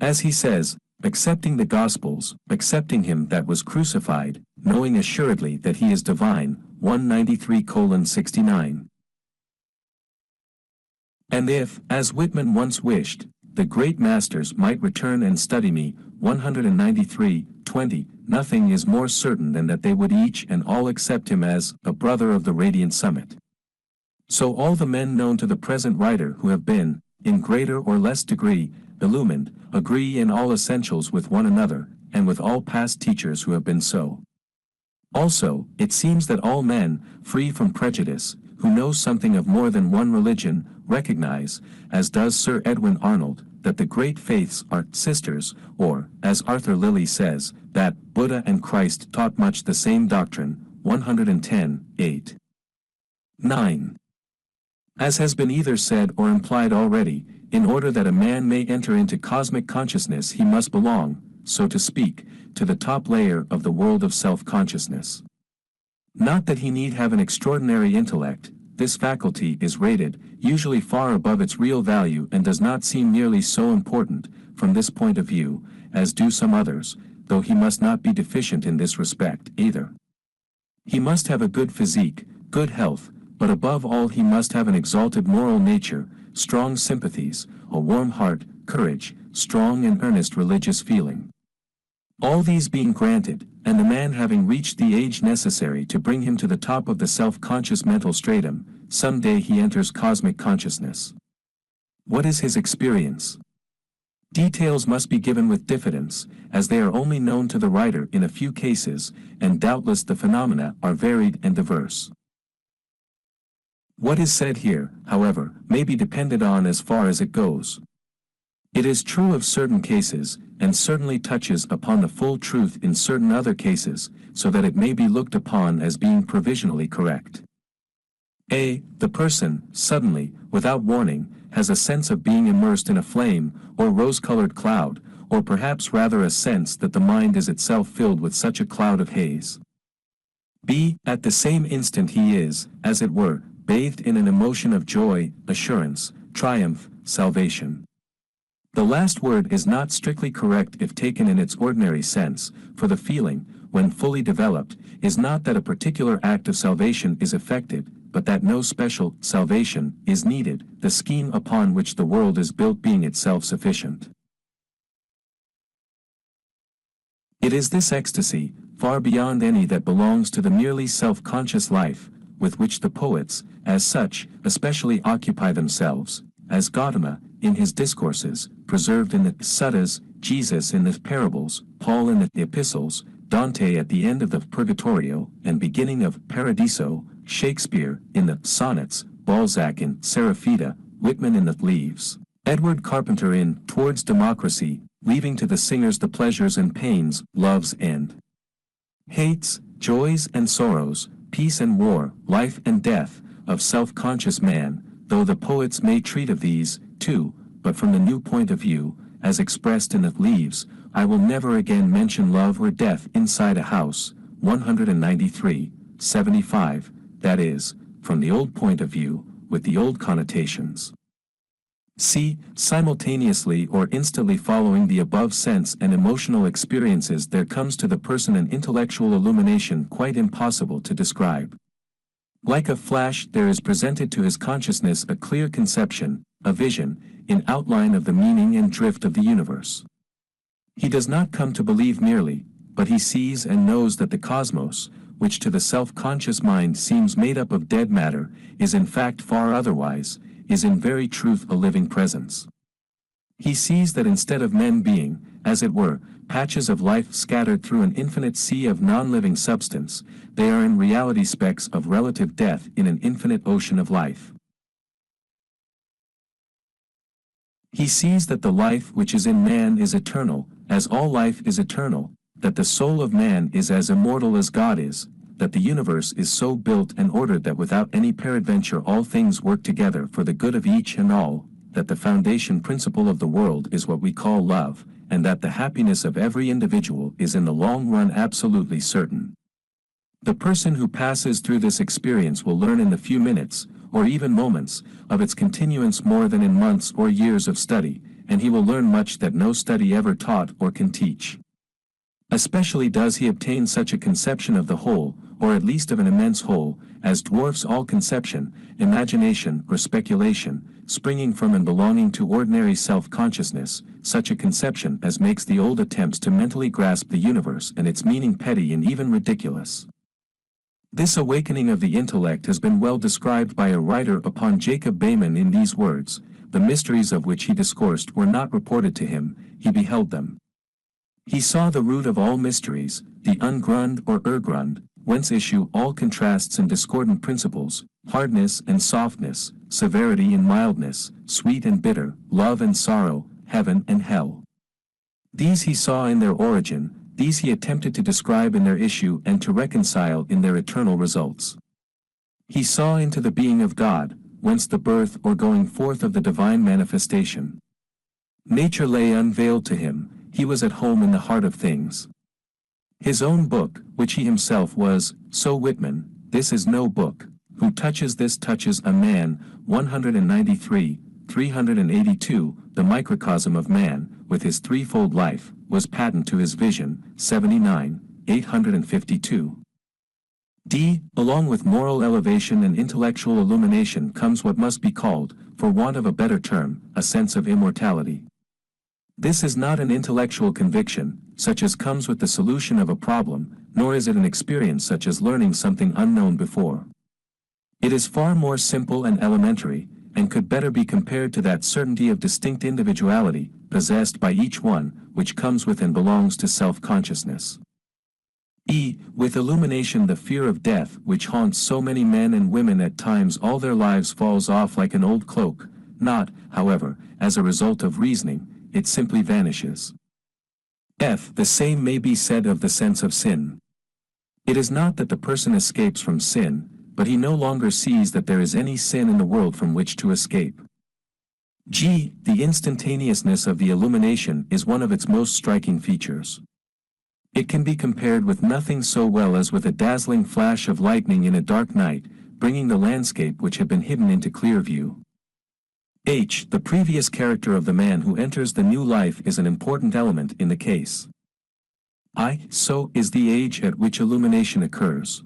As he says, accepting the Gospels, accepting him that was crucified, knowing assuredly that he is divine. 193:69. And if, as Whitman once wished, the great masters might return and study me, 193:20, nothing is more certain than that they would each and all accept him as a brother of the radiant summit. So all the men known to the present writer who have been, in greater or less degree, illumined, agree in all essentials with one another, and with all past teachers who have been so. Also, it seems that all men, free from prejudice, who know something of more than one religion, recognize, as does Sir Edwin Arnold, that the great faiths are sisters, or, as Arthur Lilly says, that Buddha and Christ taught much the same doctrine. 110:8. 9. As has been either said or implied already, in order that a man may enter into cosmic consciousness he must belong, so to speak, to the top layer of the world of self-consciousness. Not that he need have an extraordinary intellect, this faculty is rated, usually far above its real value and does not seem nearly so important, from this point of view, as do some others, though he must not be deficient in this respect either. He must have a good physique, good health, but above all he must have an exalted moral nature, strong sympathies, a warm heart, courage, strong and earnest religious feeling. All these being granted, and the man having reached the age necessary to bring him to the top of the self-conscious mental stratum, some day he enters cosmic consciousness. What is his experience? Details must be given with diffidence, as they are only known to the writer in a few cases, and doubtless the phenomena are varied and diverse. What is said here, however, may be depended on as far as it goes. It is true of certain cases, and certainly touches upon the full truth in certain other cases, so that it may be looked upon as being provisionally correct. A. The person, suddenly, without warning, has a sense of being immersed in a flame, or rose-colored cloud, or perhaps rather a sense that the mind is itself filled with such a cloud of haze. B. At the same instant he is, as it were, bathed in an emotion of joy, assurance, triumph, salvation. The last word is not strictly correct if taken in its ordinary sense, for the feeling, when fully developed, is not that a particular act of salvation is effected, but that no special salvation is needed, the scheme upon which the world is built being itself sufficient. It is this ecstasy, far beyond any that belongs to the merely self-conscious life, with which the poets, as such, especially occupy themselves, as Gautama, in his discourses, preserved in the suttas, Jesus in the parables, Paul in the epistles, Dante at the end of the Purgatorio and beginning of Paradiso, Shakespeare in the sonnets, Balzac in Seraphita, Whitman in the Leaves, Edward Carpenter in Towards Democracy, leaving to the singers the pleasures and pains, loves and hates, joys and sorrows, peace and war, life and death, of self-conscious man, though the poets may treat of these, too, but from the new point of view, as expressed in the Leaves, I will never again mention love or death inside a house, 193:75, that is, from the old point of view, with the old connotations. C. Simultaneously or instantly following the above sense and emotional experiences there comes to the person an intellectual illumination quite impossible to describe. Like a flash, there is presented to his consciousness a clear conception, a vision, in outline of the meaning and drift of the universe. He does not come to believe merely, but he sees and knows that the cosmos, which to the self-conscious mind seems made up of dead matter, is in fact far otherwise, is in very truth a living presence. He sees that instead of men being, as it were, patches of life scattered through an infinite sea of non-living substance, they are in reality specks of relative death in an infinite ocean of life. He sees that the life which is in man is eternal, as all life is eternal, that the soul of man is as immortal as God is, that the universe is so built and ordered that without any peradventure all things work together for the good of each and all, that the foundation principle of the world is what we call love, and that the happiness of every individual is in the long run absolutely certain. The person who passes through this experience will learn in the few minutes, or even moments, of its continuance more than in months or years of study, and he will learn much that no study ever taught or can teach. Especially does he obtain such a conception of the whole, or at least of an immense whole, as dwarfs all conception, imagination or speculation, springing from and belonging to ordinary self-consciousness, such a conception as makes the old attempts to mentally grasp the universe and its meaning petty and even ridiculous. This awakening of the intellect has been well described by a writer upon Jacob Behmen in these words: the mysteries of which he discoursed were not reported to him, he beheld them. He saw the root of all mysteries, the ungrund or urgrund, whence issue all contrasts and discordant principles, hardness and softness, severity and mildness, sweet and bitter, love and sorrow, heaven and hell. These he saw in their origin, these he attempted to describe in their issue and to reconcile in their eternal results. He saw into the being of God, whence the birth or going forth of the divine manifestation. Nature lay unveiled to him, he was at home in the heart of things. His own book, which he himself was, so Whitman, this is no book, who touches this touches a man, 193, 382, the microcosm of man, with his threefold life, was patent to his vision, 79, 852. D. Along with moral elevation and intellectual illumination comes what must be called, for want of a better term, a sense of immortality. This is not an intellectual conviction, such as comes with the solution of a problem, nor is it an experience such as learning something unknown before. It is far more simple and elementary, and could better be compared to that certainty of distinct individuality, possessed by each one, which comes with and belongs to self-consciousness. E. With illumination the fear of death which haunts so many men and women at times all their lives falls off like an old cloak, not, however, as a result of reasoning, it simply vanishes. F. The same may be said of the sense of sin. It is not that the person escapes from sin, but he no longer sees that there is any sin in the world from which to escape. G. The instantaneousness of the illumination is one of its most striking features. It can be compared with nothing so well as with a dazzling flash of lightning in a dark night, bringing the landscape which had been hidden into clear view. H. The previous character of the man who enters the new life is an important element in the case. I. So is the age at which illumination occurs.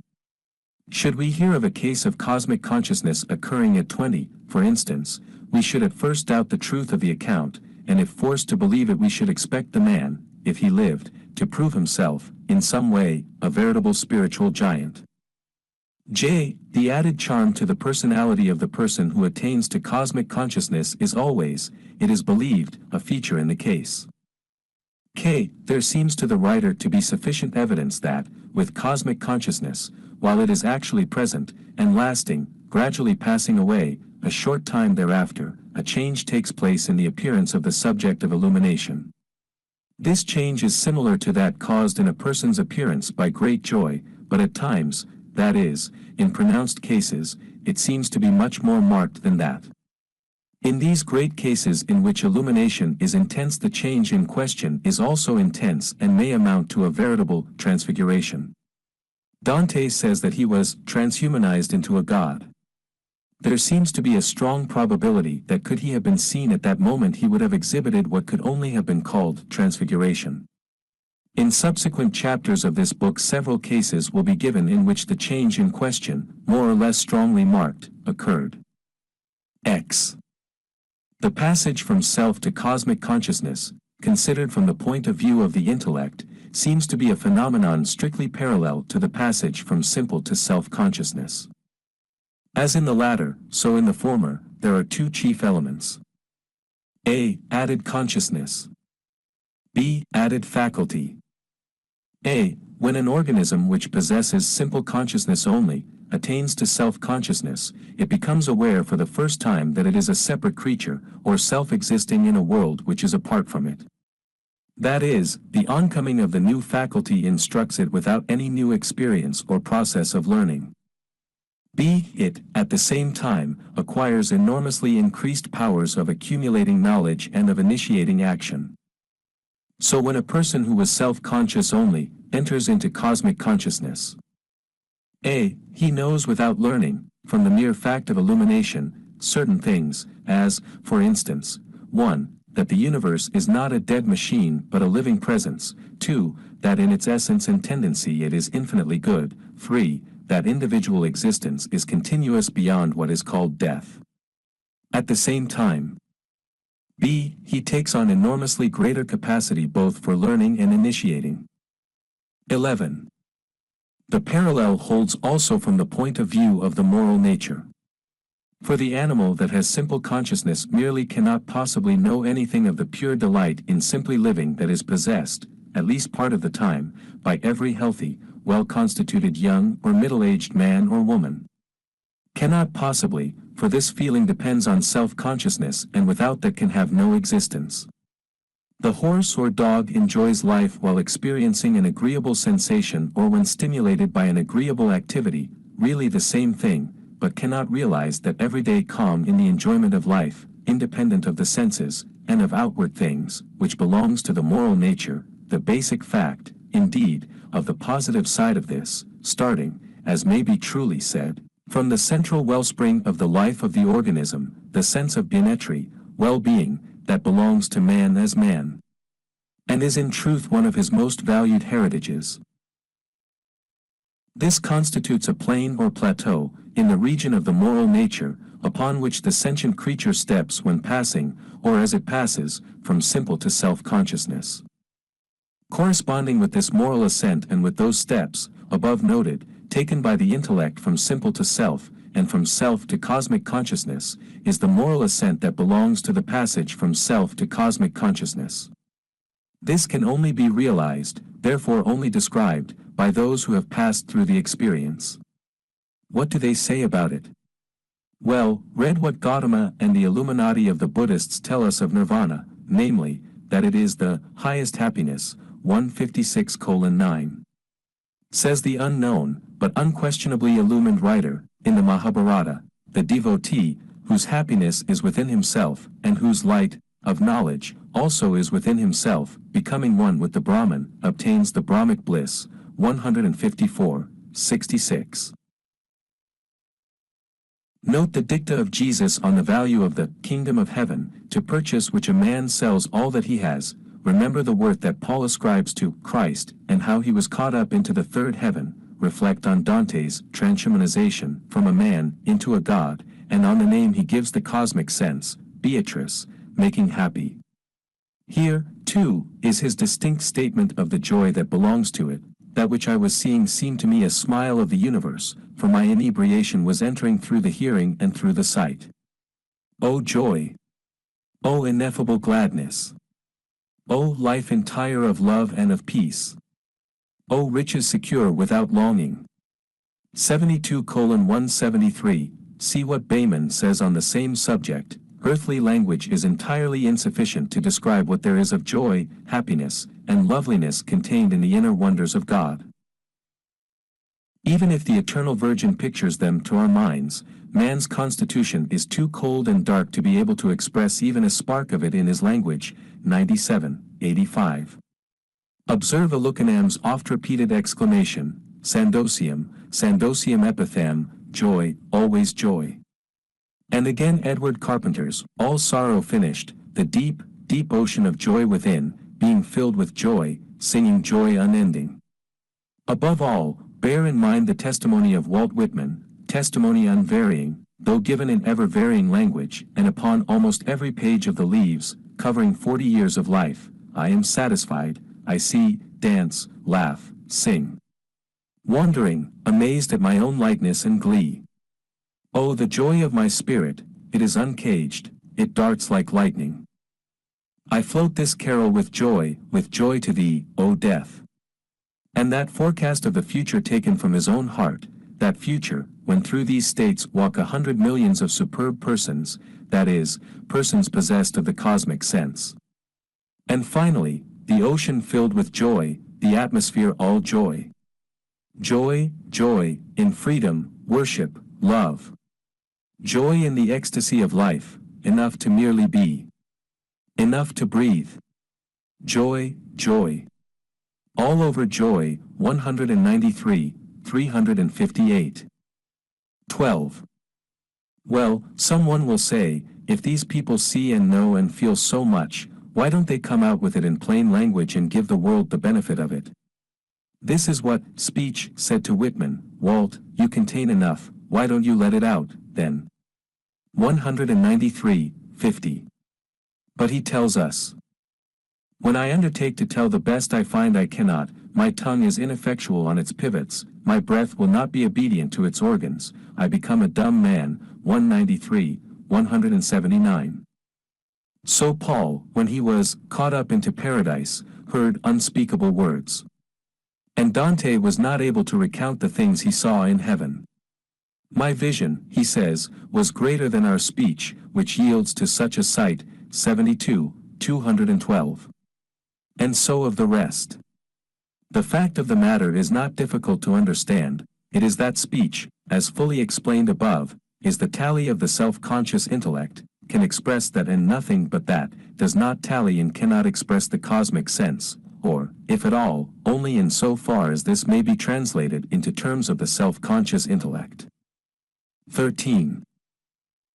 Should we hear of a case of cosmic consciousness occurring at 20, for instance, we should at first doubt the truth of the account, and if forced to believe it we should expect the man, if he lived, to prove himself, in some way, a veritable spiritual giant. J. The added charm to the personality of the person who attains to cosmic consciousness is always, it is believed, a feature in the case. K. There seems to the writer to be sufficient evidence that, with cosmic consciousness, while it is actually present, and lasting, gradually passing away, a short time thereafter, a change takes place in the appearance of the subject of illumination. This change is similar to that caused in a person's appearance by great joy, but at times, that is, in pronounced cases, it seems to be much more marked than that. In these great cases in which illumination is intense, the change in question is also intense and may amount to a veritable transfiguration. Dante says that he was transhumanized into a god. There seems to be a strong probability that could he have been seen at that moment he would have exhibited what could only have been called transfiguration. In subsequent chapters of this book several cases will be given in which the change in question, more or less strongly marked, occurred. X. The passage from self to cosmic consciousness, considered from the point of view of the intellect, seems to be a phenomenon strictly parallel to the passage from simple to self-consciousness. As in the latter, so in the former, there are two chief elements. A. Added consciousness. B. Added faculty. A. When an organism which possesses simple consciousness only, attains to self-consciousness, it becomes aware for the first time that it is a separate creature, or self-existing in a world which is apart from it. That is, the oncoming of the new faculty instructs it without any new experience or process of learning. B. It, at the same time, acquires enormously increased powers of accumulating knowledge and of initiating action. So when a person who was self-conscious only, enters into cosmic consciousness, A. He knows without learning, from the mere fact of illumination, certain things, as, for instance, 1. That the universe is not a dead machine but a living presence, 2. That in its essence and tendency it is infinitely good, 3. That individual existence is continuous beyond what is called death. At the same time, B. He takes on enormously greater capacity both for learning and initiating. 11. The parallel holds also from the point of view of the moral nature. For the animal that has simple consciousness merely cannot possibly know anything of the pure delight in simply living that is possessed, at least part of the time, by every healthy, well-constituted young or middle-aged man or woman. Cannot possibly, for this feeling depends on self-consciousness and without that can have no existence. The horse or dog enjoys life while experiencing an agreeable sensation or when stimulated by an agreeable activity, really the same thing, but cannot realize that everyday calm in the enjoyment of life, independent of the senses, and of outward things, which belongs to the moral nature, the basic fact, indeed, of the positive side of this, starting, as may be truly said, from the central wellspring of the life of the organism, the sense of bien-être, well-being, that belongs to man as man, and is in truth one of his most valued heritages. This constitutes a plane or plateau, in the region of the moral nature, upon which the sentient creature steps when passing, or as it passes, from simple to self-consciousness. Corresponding with this moral ascent and with those steps, above noted, taken by the intellect from simple to self, and from self to cosmic consciousness, is the moral ascent that belongs to the passage from self to cosmic consciousness. This can only be realized, therefore only described, by those who have passed through the experience. What do they say about it? Well, read what Gautama and the Illuminati of the Buddhists tell us of nirvana, namely, that it is the highest happiness, 156:9. Says the unknown, but unquestionably illumined writer, in the Mahabharata, the devotee, whose happiness is within himself, and whose light, of knowledge, also is within himself, becoming one with the Brahman, obtains the Brahmic bliss, 154:66. Note the dicta of Jesus on the value of the kingdom of heaven, to purchase which a man sells all that he has. Remember the worth that Paul ascribes to Christ, and how he was caught up into the third heaven. Reflect on Dante's transhumanization from a man into a god, and on the name he gives the cosmic sense, Beatrice, making happy. Here, too, is his distinct statement of the joy that belongs to it. That which I was seeing seemed to me a smile of the universe, for my inebriation was entering through the hearing and through the sight. O joy! O ineffable gladness! O life entire of love and of peace! O riches secure without longing! 72:173. See what Bayman says on the same subject. Earthly language is entirely insufficient to describe what there is of joy, happiness, and loveliness contained in the inner wonders of God. Even if the Eternal Virgin pictures them to our minds, man's constitution is too cold and dark to be able to express even a spark of it in his language. 97:85. Observe Alukanam's oft-repeated exclamation, Sandosium, Sandosium epitham, joy, always joy. And again Edward Carpenter's, all sorrow finished, the deep, deep ocean of joy within, being filled with joy, singing joy unending. Above all, bear in mind the testimony of Walt Whitman, testimony unvarying, though given in ever-varying language, and upon almost every page of the leaves, covering 40 years of life, I am satisfied, I see, dance, laugh, sing. Wondering, amazed at my own lightness and glee. Oh, the joy of my spirit, it is uncaged, it darts like lightning. I float this carol with joy to thee, O death. And that forecast of the future taken from his own heart, that future, when through these states walk 100 millions of superb persons, that is, persons possessed of the cosmic sense. And finally, the ocean filled with joy, the atmosphere all joy. Joy, joy, in freedom, worship, love. Joy in the ecstasy of life, enough to merely be. Enough to breathe. Joy, joy. All over joy, 193, 358. 12. Well, someone will say, if these people see and know and feel so much, why don't they come out with it in plain language and give the world the benefit of it? This is what Speech said to Whitman, Walt, you contain enough, why don't you let it out, then? 193, 50. But he tells us, when I undertake to tell the best I find I cannot, my tongue is ineffectual on its pivots, my breath will not be obedient to its organs, I become a dumb man, 193, 179. So Paul, when he was caught up into paradise, heard unspeakable words. And Dante was not able to recount the things he saw in heaven. My vision, he says, was greater than our speech, which yields to such a sight, 72, 212. And so of the rest. The fact of the matter is not difficult to understand, it is that speech, as fully explained above, is the tally of the self-conscious intellect, can express that and nothing but that, does not tally and cannot express the cosmic sense, or, if at all, only in so far as this may be translated into terms of the self-conscious intellect. 13.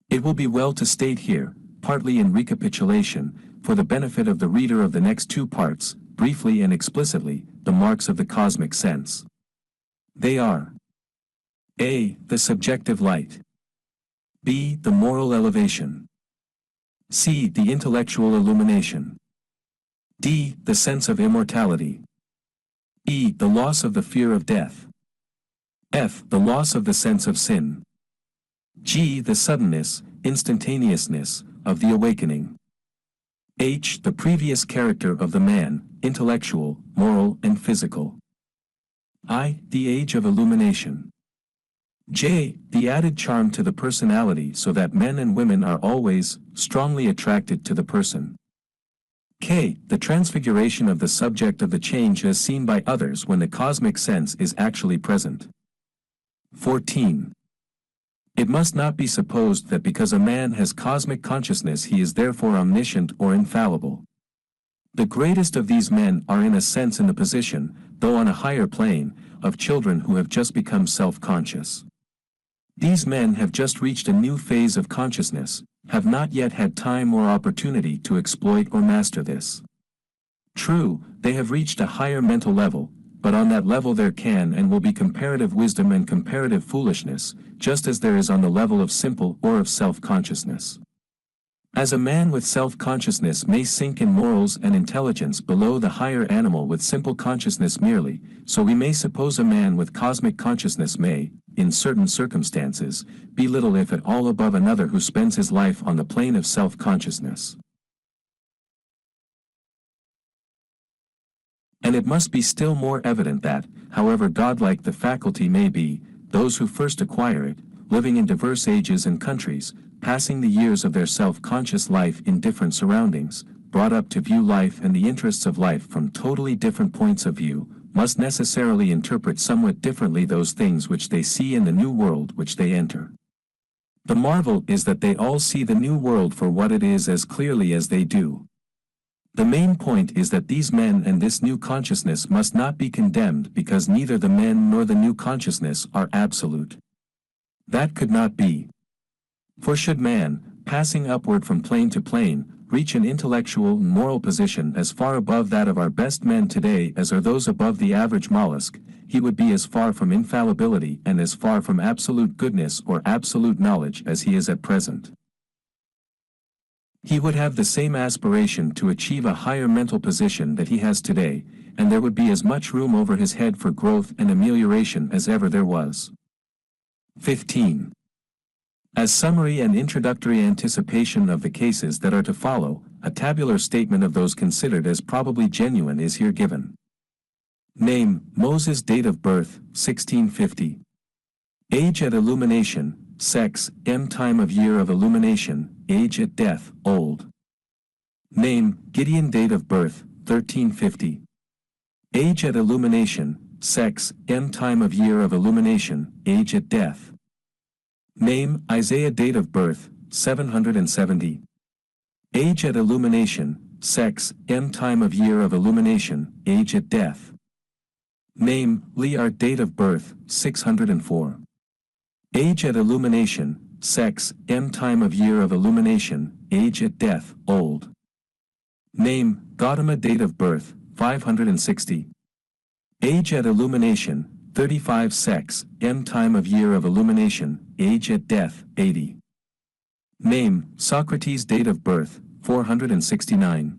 It will be well to state here, partly in recapitulation, for the benefit of the reader of the next two parts, briefly and explicitly, the marks of the cosmic sense. They are: A. The subjective light. B. The moral elevation. C. The intellectual illumination. D. The sense of immortality. E. The loss of the fear of death. F. The loss of the sense of sin. G. The suddenness, instantaneousness, of the awakening. H. The previous character of the man, intellectual, moral and physical. I. The age of illumination. J. The added charm to the personality so that men and women are always strongly attracted to the person. K. The transfiguration of the subject of the change as seen by others when the cosmic sense is actually present. 14. It must not be supposed that because a man has cosmic consciousness he is therefore omniscient or infallible. The greatest of these men are in a sense in the position, though on a higher plane, of children who have just become self-conscious. These men have just reached a new phase of consciousness, have not yet had time or opportunity to exploit or master this. True, they have reached a higher mental level, but on that level there can and will be comparative wisdom and comparative foolishness, just as there is on the level of simple or of self-consciousness. As a man with self-consciousness may sink in morals and intelligence below the higher animal with simple consciousness merely, so we may suppose a man with cosmic consciousness may, in certain circumstances, be little if at all above another who spends his life on the plane of self-consciousness. And it must be still more evident that, however godlike the faculty may be, those who first acquire it, living in diverse ages and countries, passing the years of their self-conscious life in different surroundings, brought up to view life and the interests of life from totally different points of view, must necessarily interpret somewhat differently those things which they see in the new world which they enter. The marvel is that they all see the new world for what it is as clearly as they do. The main point is that these men and this new consciousness must not be condemned because neither the men nor the new consciousness are absolute. That could not be. For should man, passing upward from plane to plane, reach an intellectual and moral position as far above that of our best men today as are those above the average mollusk, he would be as far from infallibility and as far from absolute goodness or absolute knowledge as he is at present. He would have the same aspiration to achieve a higher mental position that he has today, and there would be as much room over his head for growth and amelioration as ever there was. 15. As summary and introductory anticipation of the cases that are to follow, a tabular statement of those considered as probably genuine is here given. Name: Moses. Date of birth: 1650. Age at illumination: sex, time of year of illumination, age at death, old. Name: Gideon. Date of birth: 1350. Age at illumination: sex, time of year of illumination, age at death. Name: Isaiah. Date of birth: 770. Age at illumination: sex, time of year of illumination, age at death. Name: Lear. Date of birth: 604. Age at illumination: sex, time of year of illumination, age at death, old. Name: Gautama. Date of birth: 560. Age at illumination: 35. Sex, time of year of illumination, age at death, 80. Name: Socrates. Date of birth: 469.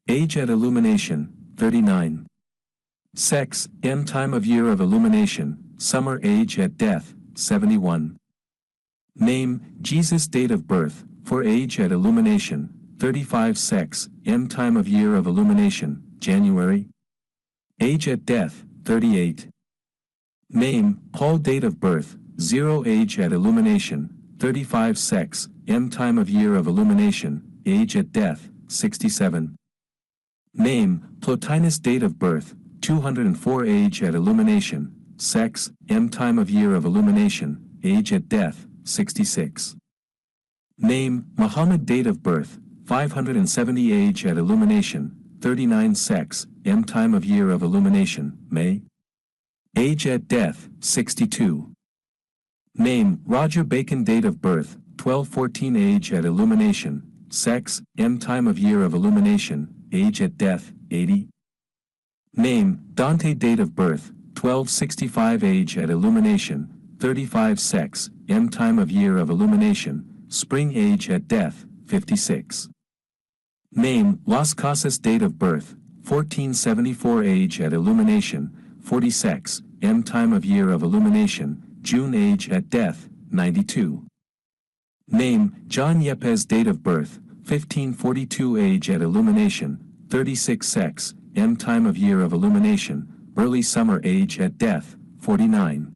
Age at illumination: 39. Sex, time of year of illumination, summer, age at death, 71. Name: Jesus. Date of birth: for age at illumination, 35. Sex, time of year of illumination, January. Age at death, 38. Name: Paul. Date of birth: 0. Age at illumination, 35. Sex, time of year of illumination, age at death, 67. Name: Plotinus. Date of birth: 204. Age at illumination, sex, time of year of illumination, age at death, 66. Name: Muhammad. Date of birth: 570. Age at illumination, 39. Sex, time of year of illumination, May. Age at death, 62. Name: Roger Bacon. Date of birth: 1214. Age at illumination, sex, time of year of illumination, age at death, 80. Name: Dante. Date of birth: 1265. Age at illumination, 35. Sex, time of year of illumination, spring, age at death, 56. Name: Las Casas. Date of birth: 1474. Age at illumination, 40. Sex, time of year of illumination, June, age at death, 92. Name: John Yepes. Date of birth: 1542. Age at illumination, 36. Sex, time of year of illumination, early summer, age at death, 49.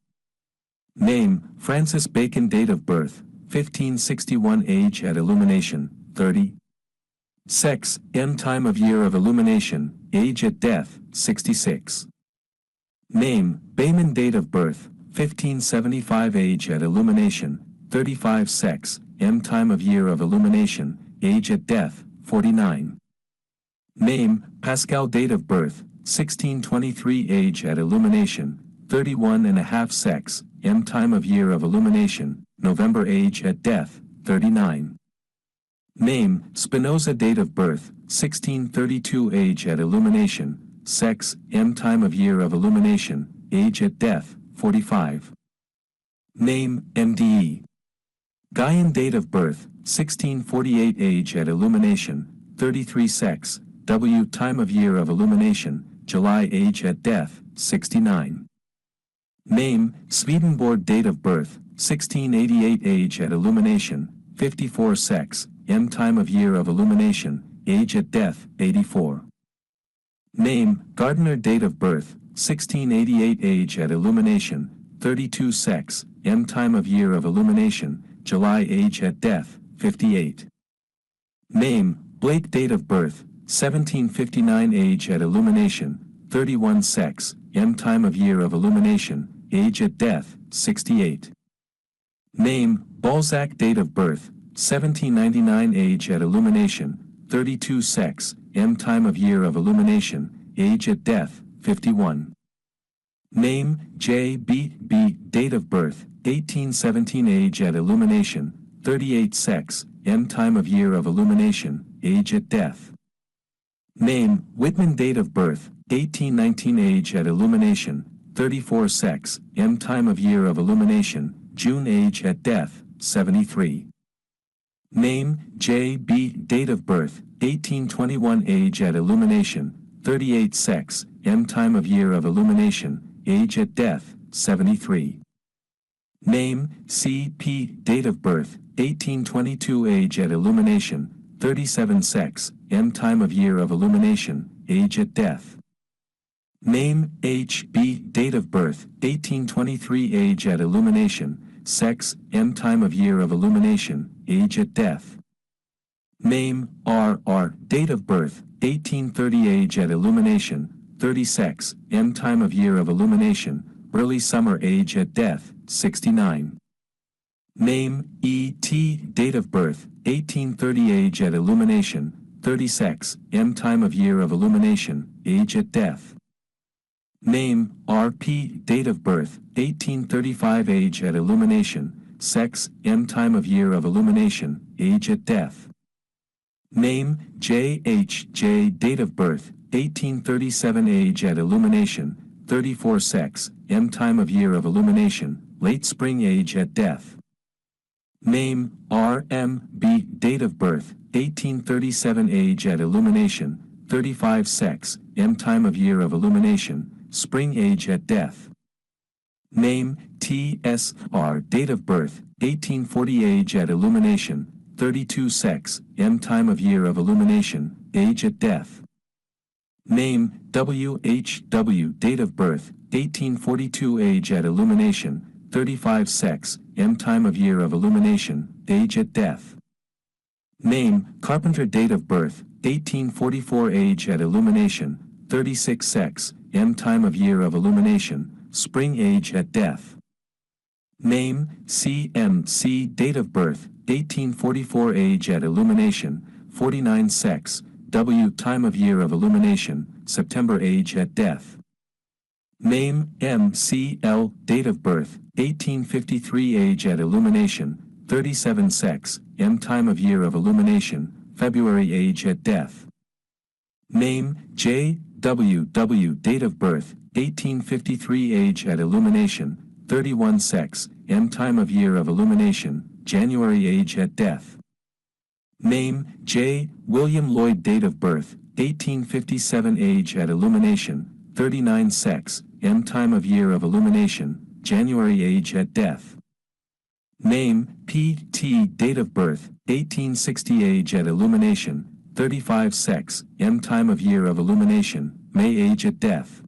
Name: Francis Bacon. Date of birth: 1561. Age at illumination, 30. Sex, time of year of illumination, age at death, 66. Name: Bayman. Date of birth: 1575. Age at illumination, 35. Sex, time of year of illumination, age at death, 49. Name: Pascal. Date of birth: 1623. Age at illumination, 31 and a half. Sex, time of year of illumination, November, age at death, 39. Name: Spinoza. Date of birth: 1632. Age at illumination, sex, time of year of illumination, age at death, 45. Name: MDE. Guyon. Date of birth: 1648. Age at illumination, 33. Sex, time of year of illumination, July, age at death, 69. Name: Swedenborg. Date of birth: 1688. Age at illumination, 54. Sex, time of year of illumination, age at death, 84. Name: Gardner. Date of birth: 1688. Age at illumination, 32. Sex, time of year of illumination, July, age at death, 58. Name: Blake. Date of birth: 1759. Age at illumination, 31. Sex, time of year of illumination, age at death, 68. Name: Balzac. Date of birth: 1799. Age at illumination, 32. Sex, time of year of illumination, age at death, 51. Name: J.B.B. Date of birth: 1817. Age at illumination, 38. Sex, time of year of illumination, age at death. Name, Whitman. Date of birth, 1819. Age at illumination, 34. Sex, M. Time of year of illumination, June. Age at death, 73. Name, J. B. Date of birth, 1821. Age at illumination, 38. Sex, M. Time of year of illumination, age at death, 73. Name, C. P. Date of birth, 1822. Age at illumination, 37. Sex, M. Time of year of illumination, age at death. Name, H. B. Date of birth, 1823. Age at illumination, sex, M. Time of year of illumination, age at death. Name, R. R. Date of birth, 1830. Age at illumination, 30. Sex, M. Time of year of illumination, early summer. Age at death, 69. Name, E. T. Date of birth, 1830. Age at illumination, 30. Sex, M. Time of year of illumination, age at death. Name, R. P. Date of birth, 1835. Age at illumination, sex, M. Time of year of illumination, age at death. Name, J. H. J. Date of birth, 1837. Age at illumination, 34. Sex, M. Time of year of illumination, late spring. Age at death. Name, R. M. B. Date of birth, 1837. Age at illumination, 35. Sex, M. Time of year of illumination, spring. Age at death. Name, T. S. R. Date of birth, 1840. Age at illumination, 32. Sex, M. Time of year of illumination, age at death. Name, W. H. W. Date of birth, 1842. Age at illumination, 35. Sex, M. Time of year of illumination, age at death. Name, Carpenter. Date of birth, 1844. Age at illumination, 36. Sex, M. Time of year of illumination, spring. Age at death. Name, C. M. C. Date of birth, 1844. Age at illumination, 49. Sex, W. Time of year of illumination, September. Age at death. Name, M. C. L. Date of birth, 1853. Age at illumination, 37. Sex, M. Time of year of illumination, February. Age at death. Name, J. W. W. Date of birth, 1853. Age at illumination, 31. Sex, M. Time of year of illumination, January. Age at death. Name, J. William Lloyd. Date of birth, 1857. Age at illumination, 39. Sex, M. Time of year of illumination, January. Age at death. Name, P. T. Date of birth, 1860. Age at illumination, 35. Sex, M. Time of year of illumination, May. Age at death.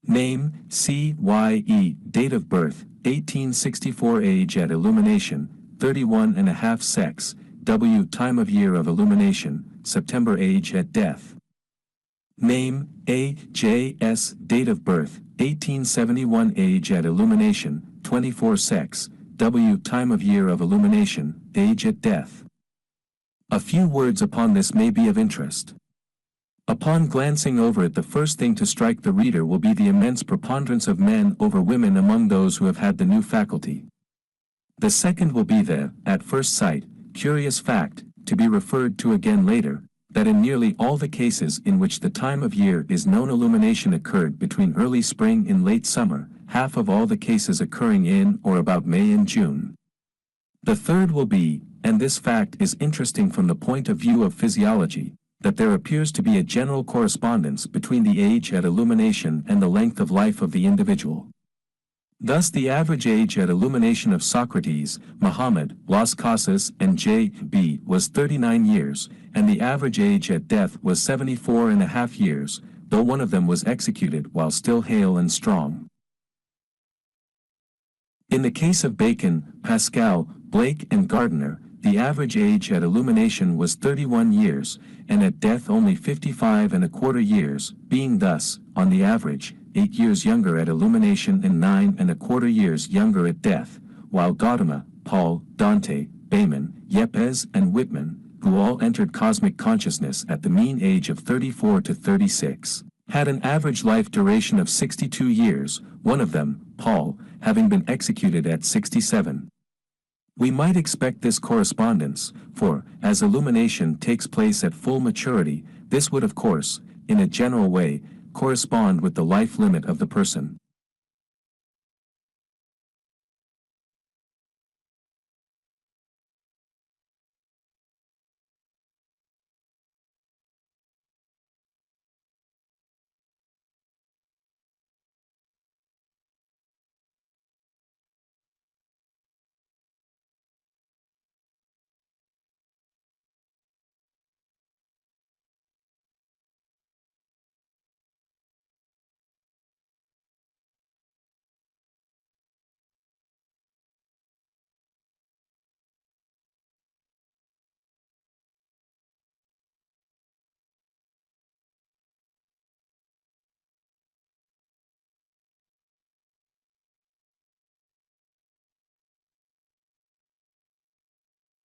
Name, C. Y. E. Date of birth, 1864. Age at illumination, 31 and a half. Sex, W. Time of year of illumination, September. Age at death. Name, A. J. S. Date of birth, 1871. Age at illumination, 24. Sex, W. Time of year of illumination, age at death. A few words upon this may be of interest. Upon glancing over it, the first thing to strike the reader will be the immense preponderance of men over women among those who have had the new faculty. The second will be the, at first sight, curious fact, to be referred to again later, that in nearly all the cases in which the time of year is known, illumination occurred between early spring and late summer, half of all the cases occurring in or about May and June. The third will be, and this fact is interesting from the point of view of physiology, that there appears to be a general correspondence between the age at illumination and the length of life of the individual. Thus the average age at illumination of Socrates, Muhammad, Las Casas and J.B. was 39 years, and the average age at death was 74 and a half years, though one of them was executed while still hale and strong. In the case of Bacon, Pascal, Blake and Gardiner, the average age at illumination was 31 years, and at death only 55 and a quarter years, being thus, on the average, 8 years younger at illumination and 9 and a quarter years younger at death, while Gautama, Paul, Dante, Bayman, Yepes and Whitman, who all entered cosmic consciousness at the mean age of 34 to 36, had an average life duration of 62 years, one of them, Paul, having been executed at 67. We might expect this correspondence, for, as illumination takes place at full maturity, this would of course, in a general way, correspond with the life limit of the person.